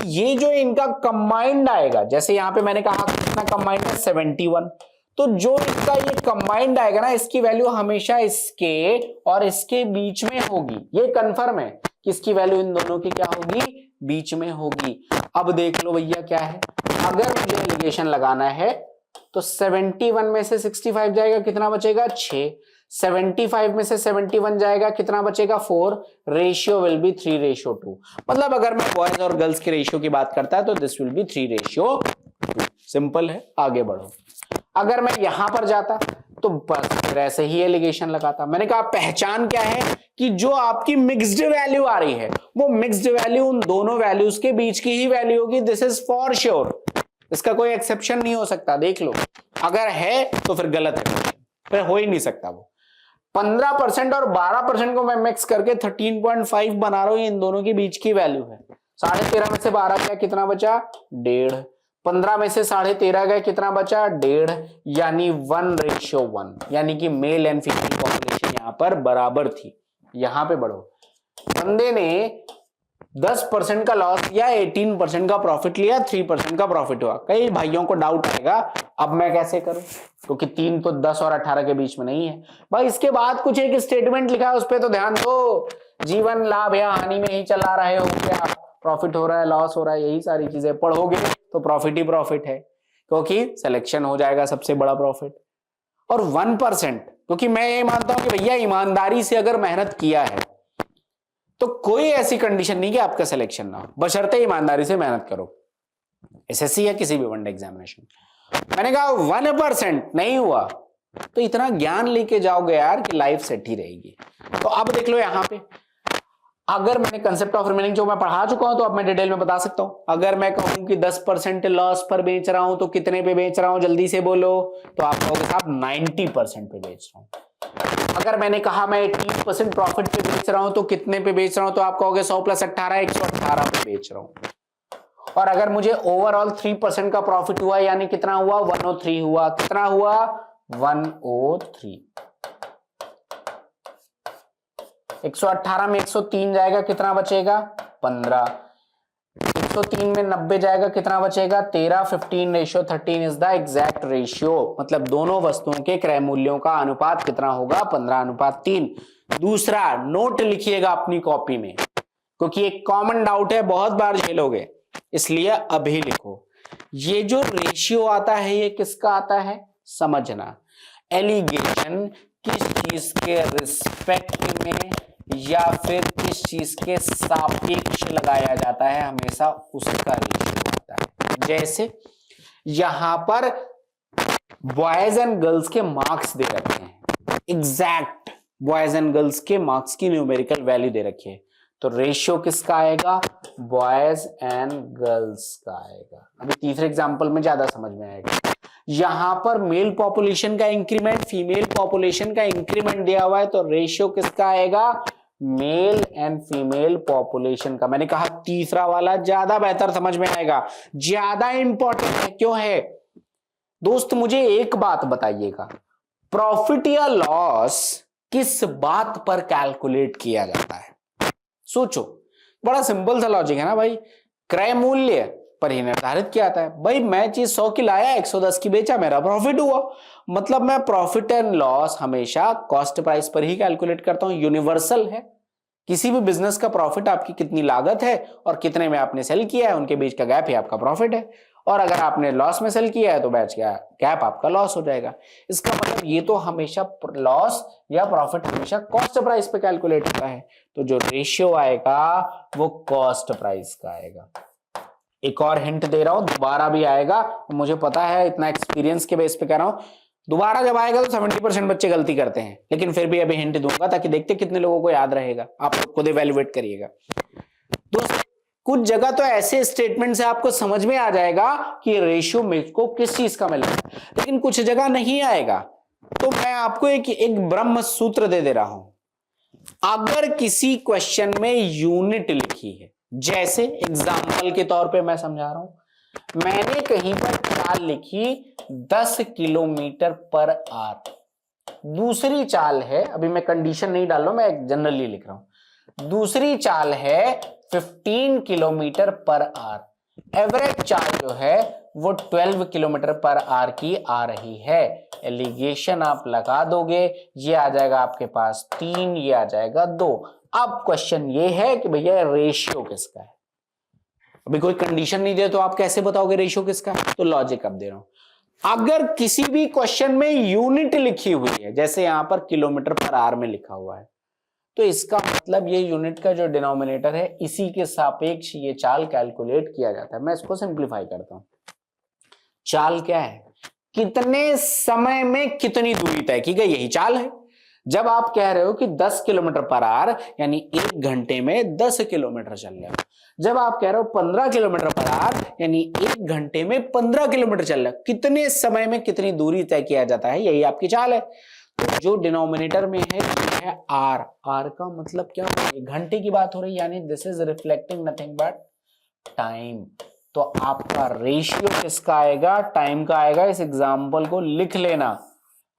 ये जो इनका कंबाइंड आएगा, जैसे यहां पे मैंने कहा कितना कंबाइंड है 71, तो जो इसका ये कंबाइंड आएगा ना, इसकी वैल्यू हमेशा इसके और इसके बीच में होगी। ये कंफर्म है कि इसकी वैल्यू इन दोनों की क्या होगी, बीच में होगी। अब देख लो भैया क्या है, अगर मुझे एलिगेशन लगाना है तो 71 में से 65 जाएगा, कितना बचेगा 6। 75 में से 71 जाएगा, कितना बचेगा 4। Ratio will be 3:2। मतलब अगर मैं बॉयज और गर्ल्स के रेशियो की बात करता है तो दिस विल बी 3:2। सिंपल है, आगे बढ़ो। अगर मैं यहां पर जाता तो बस फिर ऐसे ही एलिगेशन लगाता। मैंने कहा पहचान क्या है कि जो आपकी मिक्स्ड वैल्यू आ रही है, वो मिक्स्ड वैल्यू उन दोनों वैल्यूज के बीच की ही वैल्यू होगी। दिस इज फॉर श्योर, इसका कोई एक्सेप्शन नहीं हो सकता। देख लो, अगर है तो फिर गलत है, फिर हो ही नहीं सकता वो। 15% और 12% को मैं मिक्स करके 13.5 बना रहा हूं, इन दोनों के बीच की वैल्यू है। 13.5 में से 12 गया, कितना बचा 1.5। 15 में से 13.5 गए, कितना बचा 1.5, यानी 1:1, यानी कि मेल एंड फीमेल पॉपुलेशन यहां पर बराबर थी। यहां पे बढ़ो, बंदे ने 10% का लॉस लिया, 18% का प्रॉफिट लिया, 3% का प्रॉफिट हुआ। कई भाइयों को डाउट आएगा अब मैं कैसे करूं, क्योंकि 3 तो 10 और 18 के बीच में नहीं है भाई। इसके बाद कुछ एक स्टेटमेंट लिखा है, उस पर तो ध्यान दो। जीवन लाभ या हानि में ही चला रहे हो क्या, प्रॉफिट हो रहा है लॉस हो रहा है, यही सारी चीजें पढ़ोगे तो प्रॉफिट ही प्रॉफिट है, क्योंकि सिलेक्शन हो जाएगा सबसे बड़ा प्रॉफिट। और 1%, क्योंकि मैं ये मानता हूं कि भैया ईमानदारी से अगर मेहनत किया है तो कोई ऐसी कंडीशन नहीं कि आपका सिलेक्शन ना हो, बशर्ते ईमानदारी से मेहनत करो, एसएससी या किसी भी वनडे एग्जामिनेशन। मैंने कहा 1% नहीं हुआ तो इतना ज्ञान लेके जाओगे यार कि लाइफ सेट ही रहेगी। तो अब देख लो यहां पे, अगर मैंने कंसेप्ट ऑफ रिमेनिंग जो मैं पढ़ा चुका हूं तो अब मैं डिटेल में बता सकता हूं। अगर मैं कहूं कि 10% लॉस पर बेच रहा हूं तो कितने पे बेच रहा हूं, जल्दी से बोलो, तो आप कहोगे साहब 90% पे बेच रहा हूं। अगर मैंने कहा मैं 80% प्रॉफिट पे बेच रहा हूं तो कितने पे बेच रहा हूं, तो आप कहोगे 100 + 18 118 पे बेच रहा हूं। और अगर मुझे ओवरऑल 3% का प्रॉफिट हुआ, यानी कितना हुआ 103 हुआ, कितना हुआ 103। 118 में 103 जाएगा, कितना बचेगा 15। 103 में 90 जाएगा, कितना बचेगा 13। 15:13 इज द एग्जैक्ट रेशियो, मतलब दोनों वस्तुओं के क्रय मूल्यों का अनुपात कितना होगा 15:3। दूसरा नोट लिखिएगा अपनी कॉपी में, क्योंकि एक कॉमन डाउट है, बहुत बार झेलोगे, इसलिए अभी लिखो। ये जो रेशियो आता है ये किसका आता है समझना। एलिगेशन किस चीज के रिस्पेक्ट में या फिर किस चीज के सापेक्ष लगाया जाता है, हमेशा उसका रेशियो आता है। जैसे यहां पर बॉयज एंड गर्ल्स के मार्क्स दे रखे हैं, एग्जैक्ट बॉयज एंड गर्ल्स के मार्क्स की न्यूमेरिकल वैल्यू दे रखी है, तो रेशियो किसका आएगा बॉयज एंड गर्ल्स का आएगा। अभी तीसरे एग्जांपल में ज्यादा समझ में आएगा। यहां पर मेल पॉपुलेशन का इंक्रीमेंट, फीमेल पॉपुलेशन का इंक्रीमेंट दिया हुआ है, तो रेशियो किसका आएगा मेल एंड फीमेल पॉपुलेशन का। मैंने कहा तीसरा वाला ज्यादा बेहतर समझ में आएगा, ज्यादा इंपॉर्टेंट है। क्यों है दोस्त, मुझे एक बात बताइएगा, प्रॉफिट या लॉस किस बात पर कैलकुलेट किया जाता है? सोचो, बड़ा सिंपल सा लॉजिक है ना भाई, क्रय मूल्य पर ही निर्धारित किया जाता है। भाई मैं चीज 100 की लाया, 110 की बेचा, मेरा प्रॉफिट हुआ, मतलब मैं प्रॉफिट एंड लॉस हमेशा कॉस्ट प्राइस पर ही कैलकुलेट करता हूं, यूनिवर्सल है। किसी भी बिजनेस का प्रॉफिट आपकी कितनी लागत है और कितने में आपने सेल किया है, उनके बीच का गैप ही आपका प्रॉफिट है। और अगर आपने लॉस में सेल किया है तो बैच का गैप आपका लॉस हो जाएगा। इसका मतलब ये तो हमेशा लॉस या प्रॉफिट हमेशा कॉस्ट प्राइस पे कैलकुलेट होता है, तो जो रेशियो आएगा वो कॉस्ट प्राइस का आएगा। एक और हिंट दे रहा हूं, दोबारा भी आएगा, मुझे पता है, इतना एक्सपीरियंस के बेस पे कह रहा हूं, दोबारा जब आएगा तो 70% बच्चे गलती करते हैं, लेकिन फिर भी अभी हिंट दूंगा ताकि देखते कितने लोगों को याद रहेगा, आप खुद इवैल्यूएट करिएगा। दोस्तों कुछ जगह तो ऐसे स्टेटमेंट से आपको समझ में आ जाएगा कि रेशियो मुझको किस चीज का मिला, लेकिन कुछ जगह नहीं आएगा। तो मैं आपको एक ब्रह्म सूत्र दे रहा हूं। अगर किसी क्वेश्चन में यूनिट लिखी है, जैसे एग्जाम्पल के तौर पे मैं समझा रहा हूं, मैंने कहीं पर चाल लिखी 10 किलोमीटर पर आवर, दूसरी चाल है, अभी मैं कंडीशन नहीं डाल रहा हूं, मैं जनरली लिख रहा हूं, दूसरी चाल है 15 किलोमीटर पर आवर, एवरेज चाल जो है वो 12 किलोमीटर पर आवर की आ रही है। एलिगेशन आप लगा दोगे, ये आ जाएगा आपके पास 3, ये आ जाएगा 2। अब क्वेश्चन ये है कि भैया रेशियो किसका है, अभी कोई कंडीशन नहीं दे तो आप कैसे बताओगे रेशियो किसका है, तो लॉजिक अब दे रहा हूं। अगर किसी भी क्वेश्चन में यूनिट लिखी हुई है, जैसे यहां पर किलोमीटर पर आवर में लिखा हुआ है, तो इसका मतलब ये यूनिट का जो डिनोमिनेटर है इसी के सापेक्ष ये चाल कैलकुलेट किया जाता है। मैं इसको सिंप्लीफाई करता हूं। चाल क्या है, कितने समय में कितनी दूरी तय की गई, यही चाल है। जब आप कह रहे हो कि 10 किलोमीटर पर आवर यानी 1 घंटे में 10 किलोमीटर चल रहा है, जब आप कह रहे हो 15 किलोमीटर पर आवर यानी 1 घंटे में 15 किलोमीटर चल रहा है, कितने समय में कितनी दूरी तय किया जाता है, यही आपकी चाल है। तो जो डिनोमिनेटर में है आर, आर का मतलब क्या, घंटे की बात हो रही है, यानी this is reflecting nothing but time. तो आपका रेशियो किसका आएगा, टाइम का आएगा। इस एग्जांपल को लिख लेना,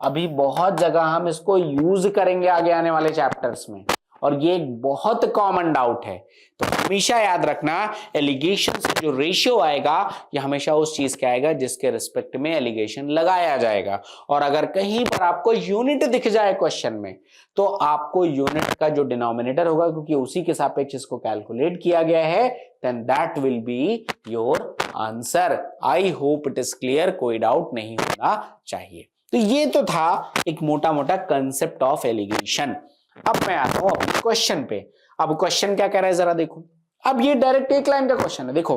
अभी बहुत जगह हम इसको यूज करेंगे आगे आने वाले चैप्टर्स में, और ये एक बहुत कॉमन डाउट है। तो हमेशा याद रखना, एलिगेशन से जो रेशियो आएगा ये हमेशा उस चीज का आएगा जिसके रिस्पेक्ट में एलिगेशन लगाया जाएगा। और अगर कहीं पर आपको यूनिट दिख जाए क्वेश्चन में, तो आपको यूनिट का जो डिनोमिनेटर होगा, क्योंकि उसी के सापेक्ष इसको कैलकुलेट किया गया है, then that will be your answer. I hope it is clear, कोई डाउट नहीं होना चाहिए। तो ये तो था एक मोटा मोटा कंसेप्ट ऑफ एलिगेशन। अब मैं आता हूं अपने क्वेश्चन पे। अब क्वेश्चन क्या कह रहा है जरा देखो। अब ये डायरेक्ट एक लाइन का क्वेश्चन है। देखो,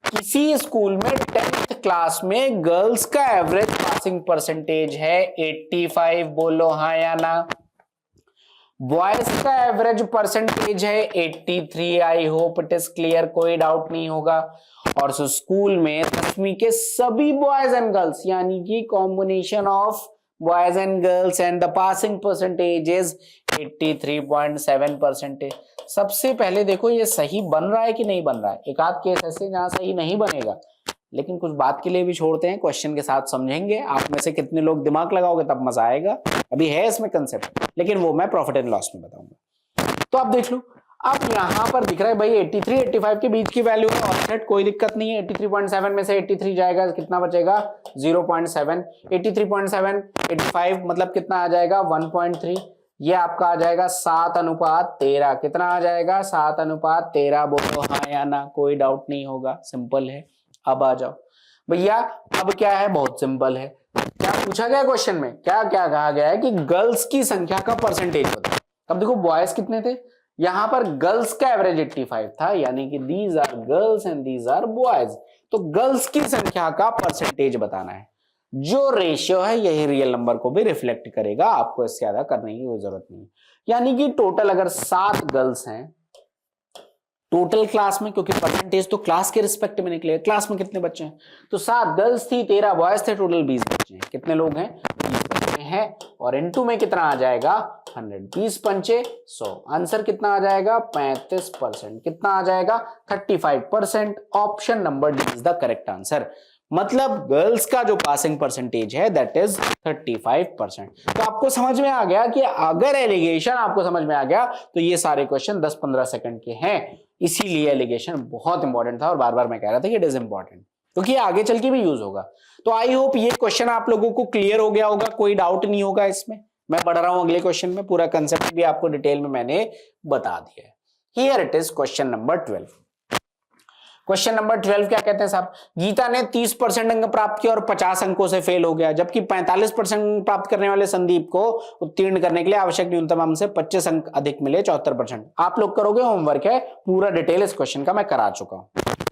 किसी स्कूल में 10th क्लास में गर्ल्स का एवरेज पासिंग परसेंटेज है 85, बोलो हाँ या ना। बॉयज का एवरेज परसेंटेज है 83। आई होप इट इज क्लियर, कोई डाउट नहीं होगा। और स्कूल में 10वीं के सभी बॉयज एंड गर्ल्स, यानी कि combination of boys and girls and the passing percentage is 83.7%। सबसे पहले देखो ये सही बन रहा है कि नहीं बन रहा है। एक आध केस ऐसे जहां सही नहीं बनेगा, लेकिन कुछ बात के लिए भी छोड़ते हैं, क्वेश्चन के साथ समझेंगे। आप में से कितने लोग दिमाग लगाओगे तब मजा आएगा। अभी है इसमें कंसेप्ट, लेकिन वो मैं प्रॉफिट एंड लॉस में बताऊंगा। तो आप देख लो, अब यहां पर दिख रहा है भाई 83 85 के बीच की वैल्यू है, ऑफसेट कोई दिक्कत नहीं है। 83.7 में से 83 जाएगा, कितना बचेगा 0.7। 83.7 85 मतलब कितना आ जाएगा 1.3। ये आपका आ जाएगा 7:13। कितना आ जाएगा 7:13। बोलो हाँ या ना, कोई डाउट नहीं होगा, सिंपल है। अब आ जाओ भैया, अब क्या है, बहुत सिंपल है। क्या पूछा गया क्वेश्चन में, क्या क्या कहा गया है कि गर्ल्स की संख्या का परसेंटेज बताओ। अब देखो बॉयज कितने थे, यहां पर गर्ल्स का एवरेज 85 था, यानी कि these are girls and these are boys. तो गर्ल्स की संख्या का परसेंटेज बताना है। जो रेशियो है यही रियल नंबर को भी रिफ्लेक्ट करेगा, आपको इससे ज्यादा करने की कोई जरूरत नहीं। यानी कि टोटल अगर 7 गर्ल्स हैं टोटल क्लास में, क्योंकि परसेंटेज तो क्लास के रिस्पेक्ट में निकले, क्लास में कितने बच्चे हैं, तो 7 गर्ल्स थी 13 बॉयज थे, टोटल 20 बच्चे हैं। कितने लोग हैं, 20 बच्चे हैं। और इनटू में कितना आ जाएगा 100, 20 पंचे 100। आंसर कितना आ जाएगा 35%। कितना आ जाएगा 35%। Option number D is the correct answer. मतलब गर्ल्स का जो पासिंग परसेंटेज है दैट इज 35%। तो आपको समझ में आ गया कि अगर एलिगेशन आपको समझ में आ गया तो ये सारे क्वेश्चन 10-15 सेकंड के हैं। इसीलिए एलिगेशन बहुत इंपॉर्टेंट था, और बार बार मैं कह रहा था कि इट इज इंपॉर्टेंट, क्योंकि आगे चल के भी यूज होगा। तो आई होप ये क्वेश्चन आप लोगों को क्लियर हो गया होगा, कोई डाउट नहीं होगा इसमें। मैं बढ़ रहा हूं अगले क्वेश्चन में, पूरा कंसेप्ट भी आपको डिटेल में मैंने बता दिया है। Here it is question number 12। Question number 12 क्या कहते हैं साहब, गीता ने 30% अंक प्राप्त किया और 50 अंकों से फेल हो गया, जबकि 45% अंक प्राप्त करने वाले संदीप को उत्तीर्ण करने के लिए आवश्यक न्यूनतम अंक से 25 अंक अधिक मिले, 74%। आप लोग करोगे, होमवर्क है, पूरा डिटेल इस क्वेश्चन का मैं करा चुका हूं।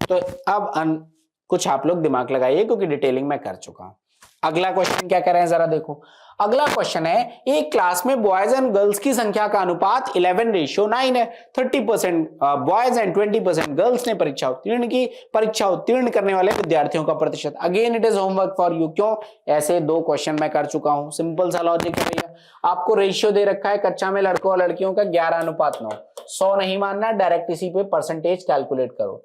तो अब कुछ आप लोग दिमाग लगाइए क्योंकि डिटेलिंग मैं कर चुका हूं। अगला क्वेश्चन क्या कर रहे हैं जरा देखो। अगला क्वेश्चन है, एक क्लास में बॉयज एंड गर्ल्स की संख्या का अनुपात 11:9 है। 30% बॉयज एंड 20% गर्ल्स ने परीक्षा उत्तीर्ण करने वाले विद्यार्थियों का प्रतिशत। Again it is homework for you. क्यों? ऐसे 2 क्वेश्चन मैं कर चुका हूं। सिंपल सा लॉजिक है भैया। आपको रेशियो दे रखा है कक्षा में लड़कों और लड़कियों का 11:9। 100 नहीं मानना, डायरेक्ट इसी पे परसेंटेज कैलकुलेट करो।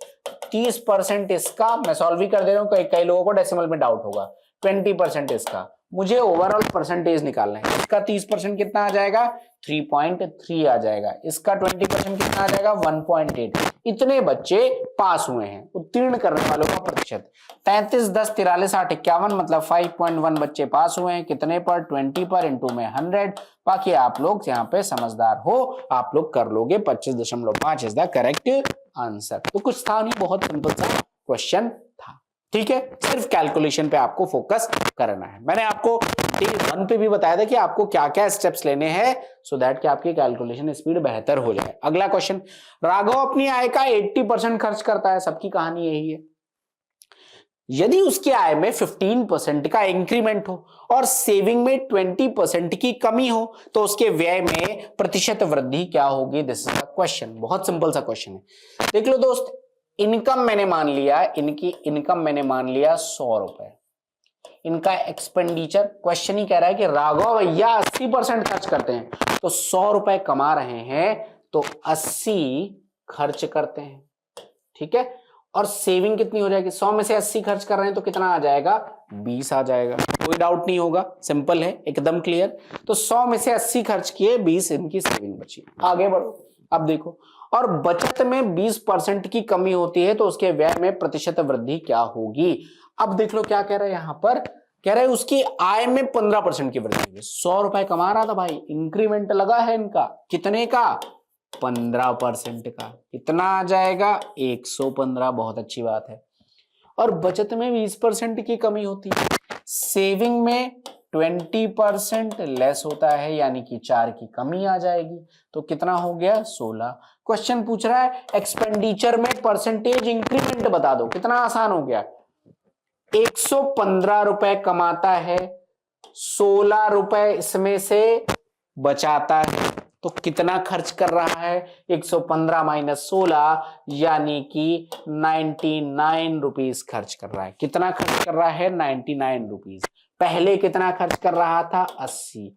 30% इसका मैं सॉल्व ही कर दे रहा हूं, कई लोगों को डेसिमल में डाउट होगा। 20% इसका, मुझे ओवरऑल परसेंटेज निकालना है। इसका 30% कितना आ जाएगा? 3.3 आ जाएगा। इसका 20% कितना आ जाएगा? 1.8। इतने बच्चे पास हुए हैं। उत्तीर्ण करने वालों का प्रतिशत 33, 10, 43, 8, 51, मतलब 5.1 बच्चे पास हुए हैं। कितने पर? 20 पर, इंटू में 100। बाकी आप लोग यहाँ पे समझदार हो, आप लोग कर लोगे। 25.5 इज द करेक्ट आंसर। तो कुछ था नहीं, बहुत सिंपल सा क्वेश्चन था। ठीक है, सिर्फ कैलकुलेशन पे आपको फोकस करना है। मैंने आपको डे 1 पे भी बताया था कि आपको क्या क्या स्टेप्स लेने हैं सो दैट कि आपकी कैलकुलेशन स्पीड बेहतर हो जाए। अगला क्वेश्चन, राघव अपनी आय का 80% खर्च करता है। सबकी कहानी यही है। यदि उसकी आय में 15% का इंक्रीमेंट हो और सेविंग में 20% की कमी हो तो उसके व्यय में प्रतिशत वृद्धि क्या होगी? This is the question. बहुत सिंपल सा क्वेश्चन है। देख लो दोस्त, इनकम मैंने मान लिया, इनकी इनकम मैंने मान लिया 100 रुपए। इनका एक्सपेंडिचर, क्वेश्चन ही कह रहा है कि राघव भैया 80% खर्च करते हैं, तो 100 रुपए कमा रहे हैं तो 80 खर्च करते हैं। ठीक है, और सेविंग कितनी हो जाएगी? 100 में से 80 खर्च कर रहे हैं तो कितना आ जाएगा? 20 आ जाएगा। कोई डाउट नहीं होगा, सिंपल है, एकदम क्लियर। तो 100 में से 80 खर्च किए, 20 इनकी सेविंग बची। आगे बढ़ो, अब देखो, और बचत में 20% की कमी होती है तो उसके व्यय में प्रतिशत वृद्धि क्या होगी? अब देख लो क्या कह रहा है यहां पर, कह रहे हैं उसकी आय में 15% की वृद्धि होगी। 100 रुपए कमा रहा था भाई, इंक्रीमेंट लगा है इनका, कितने का? 15% का। कितना आ जाएगा? 115। बहुत अच्छी बात है। और बचत में 20% की कमी होती है, सेविंग में 20% लेस होता है, यानी कि 4 की कमी आ जाएगी। तो कितना हो गया? 16। क्वेश्चन पूछ रहा है एक्सपेंडिचर में परसेंटेज इंक्रीमेंट बता दो। कितना आसान हो गया। 115 रुपए कमाता है, 16 रुपए इसमें से बचाता है, तो कितना खर्च कर रहा है? 115 माइनस 16 यानी कि 99 रुपीज खर्च कर रहा है। कितना खर्च कर रहा है? 99 रुपीज। पहले कितना खर्च कर रहा था? 80।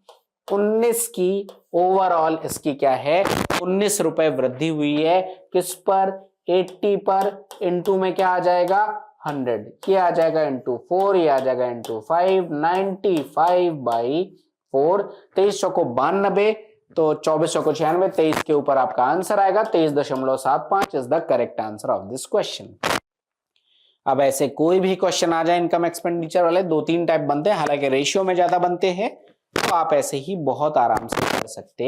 19 की ओवरऑल इसकी क्या है? 19 रुपए वृद्धि हुई है। किस पर? 80 पर। इंटू में क्या आ जाएगा? 100। ये आ जाएगा इंटू 4, ये आ जाएगा इंटू 5। 95/4। 23 को 92, तो 24 को 96, 23 के ऊपर आपका आंसर आएगा 23.75 is the correct answer of this question. अब ऐसे कोई भी क्वेश्चन आ जाए इनकम एक्सपेंडिचर वाले, 2-3 टाइप बनते हैं, हालांकि रेशियो में ज्यादा बनते हैं, तो आप ऐसे ही बहुत आराम से कर सकते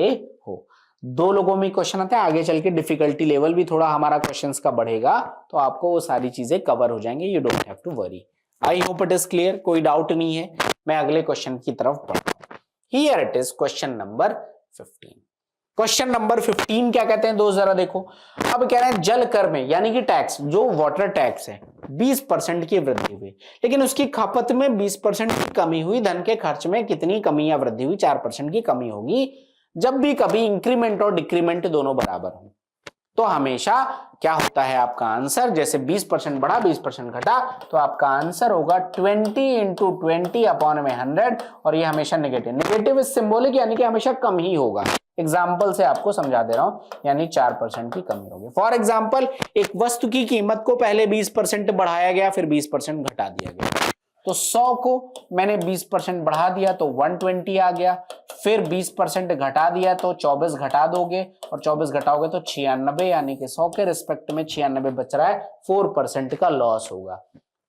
हो। 2 लोगों में क्वेश्चन आते हैं, आगे चल के डिफिकल्टी लेवल भी थोड़ा हमारा क्वेश्चंस का बढ़ेगा, तो आपको वो सारी चीजें कवर हो जाएंगे। You don't have to worry. I hope it is clear, कोई डाउट नहीं है। मैं अगले क्वेश्चन की तरफ बढ़ता हूं। Here it is question number 15। Question number 15 क्या कहते हैं दोस्त, जरा देखो। अब कह रहे हैं जल कर में, यानी कि टैक्स, जो वाटर टैक्स है, 20% की वृद्धि हुई, लेकिन उसकी खपत में 20% की कमी हुई। धन के खर्च में कितनी कमी या वृद्धि हुई? 4% की कमी होगी। जब भी कभी इंक्रीमेंट और डिक्रीमेंट दोनों बराबर हो तो हमेशा क्या होता है आपका आंसर? जैसे 20% बढ़ा, 20% घटा, तो आपका आंसर होगा 20 इंटू 20 अपॉन में 100। और ये हमेशा नेगेटिव, नेगेटिव इज सिंबॉलिक, यानी कि हमेशा कम ही होगा। एग्जाम्पल से आपको समझा दे रहा हूं, यानी 4% की कमी होगी। फॉर एग्जाम्पल, एक वस्तु की कीमत को पहले 20% बढ़ाया गया, फिर 20% घटा दिया गया। तो 100 को मैंने 20% बढ़ा दिया तो 120 आ गया, फिर 20% घटा दिया तो 24 घटा दोगे, और 24 घटाओगे तो 96, यानी कि 100 के रिस्पेक्ट में 96 बच रहा है। 4% का लॉस होगा।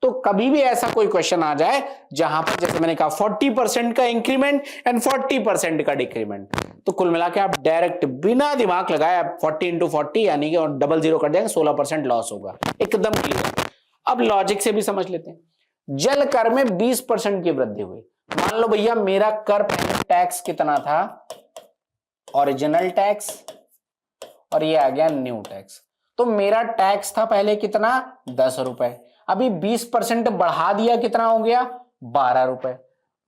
तो कभी भी ऐसा कोई क्वेश्चन आ जाए जहां पर जैसे मैंने कहा 40% का इंक्रीमेंट एंड 40% का डिक्रीमेंट, तो कुल मिला के आप डायरेक्ट बिना दिमाग लगाए आप 40 इंटू 40 यानी कि और डबल जीरो कर देंगे, 16% लॉस होगा, एकदम क्लियर। अब लॉजिक से भी समझ लेते हैं। जल कर में 20% की वृद्धि हुई। मान लो भैया मेरा कर पहले टैक्स कितना था, ओरिजिनल टैक्स, और ये आ गया न्यू टैक्स। तो मेरा टैक्स था पहले कितना, 10 रुपए, अभी 20% बढ़ा दिया, कितना हो गया, 12 रुपए।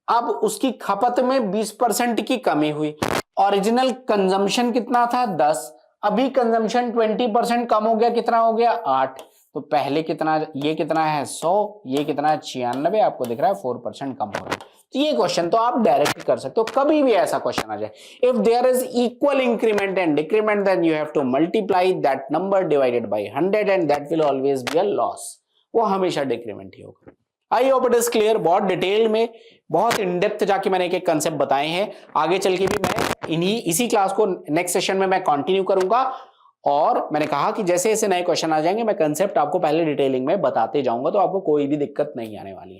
अब उसकी खपत में 20% की कमी हुई। ओरिजिनल कंजम्पशन कितना था, 10, अभी कंजम्पशन 20% कम हो गया, कितना हो गया, 8। तो पहले कितना, ये कितना है 100, ये कितना है 96, आपको दिख रहा है 4% कम हो रहा है। तो ये क्वेश्चन तो आप डायरेक्ट कर सकते हो, कभी भी ऐसा क्वेश्चन आ जाए, if there is equal increment and decrement then you have to multiply that number divided by 100 and that will always be a loss. वो हमेशा डिक्रीमेंट ही होगा। I hope it is clear. बहुत डिटेल में, बहुत in depth जाके मैंने एक कंसेप्ट बताए हैं। आगे चल के भी मैं इसी क्लास को नेक्स्ट सेशन में मैं कंटिन्यू करूंगा, और मैंने कहा कि जैसे जैसे नए क्वेश्चन आ जाएंगे मैं कंसेप्ट आपको पहले डिटेलिंग में बताते जाऊंगा, तो आपको कोई भी दिक्कत नहीं आने वाली है।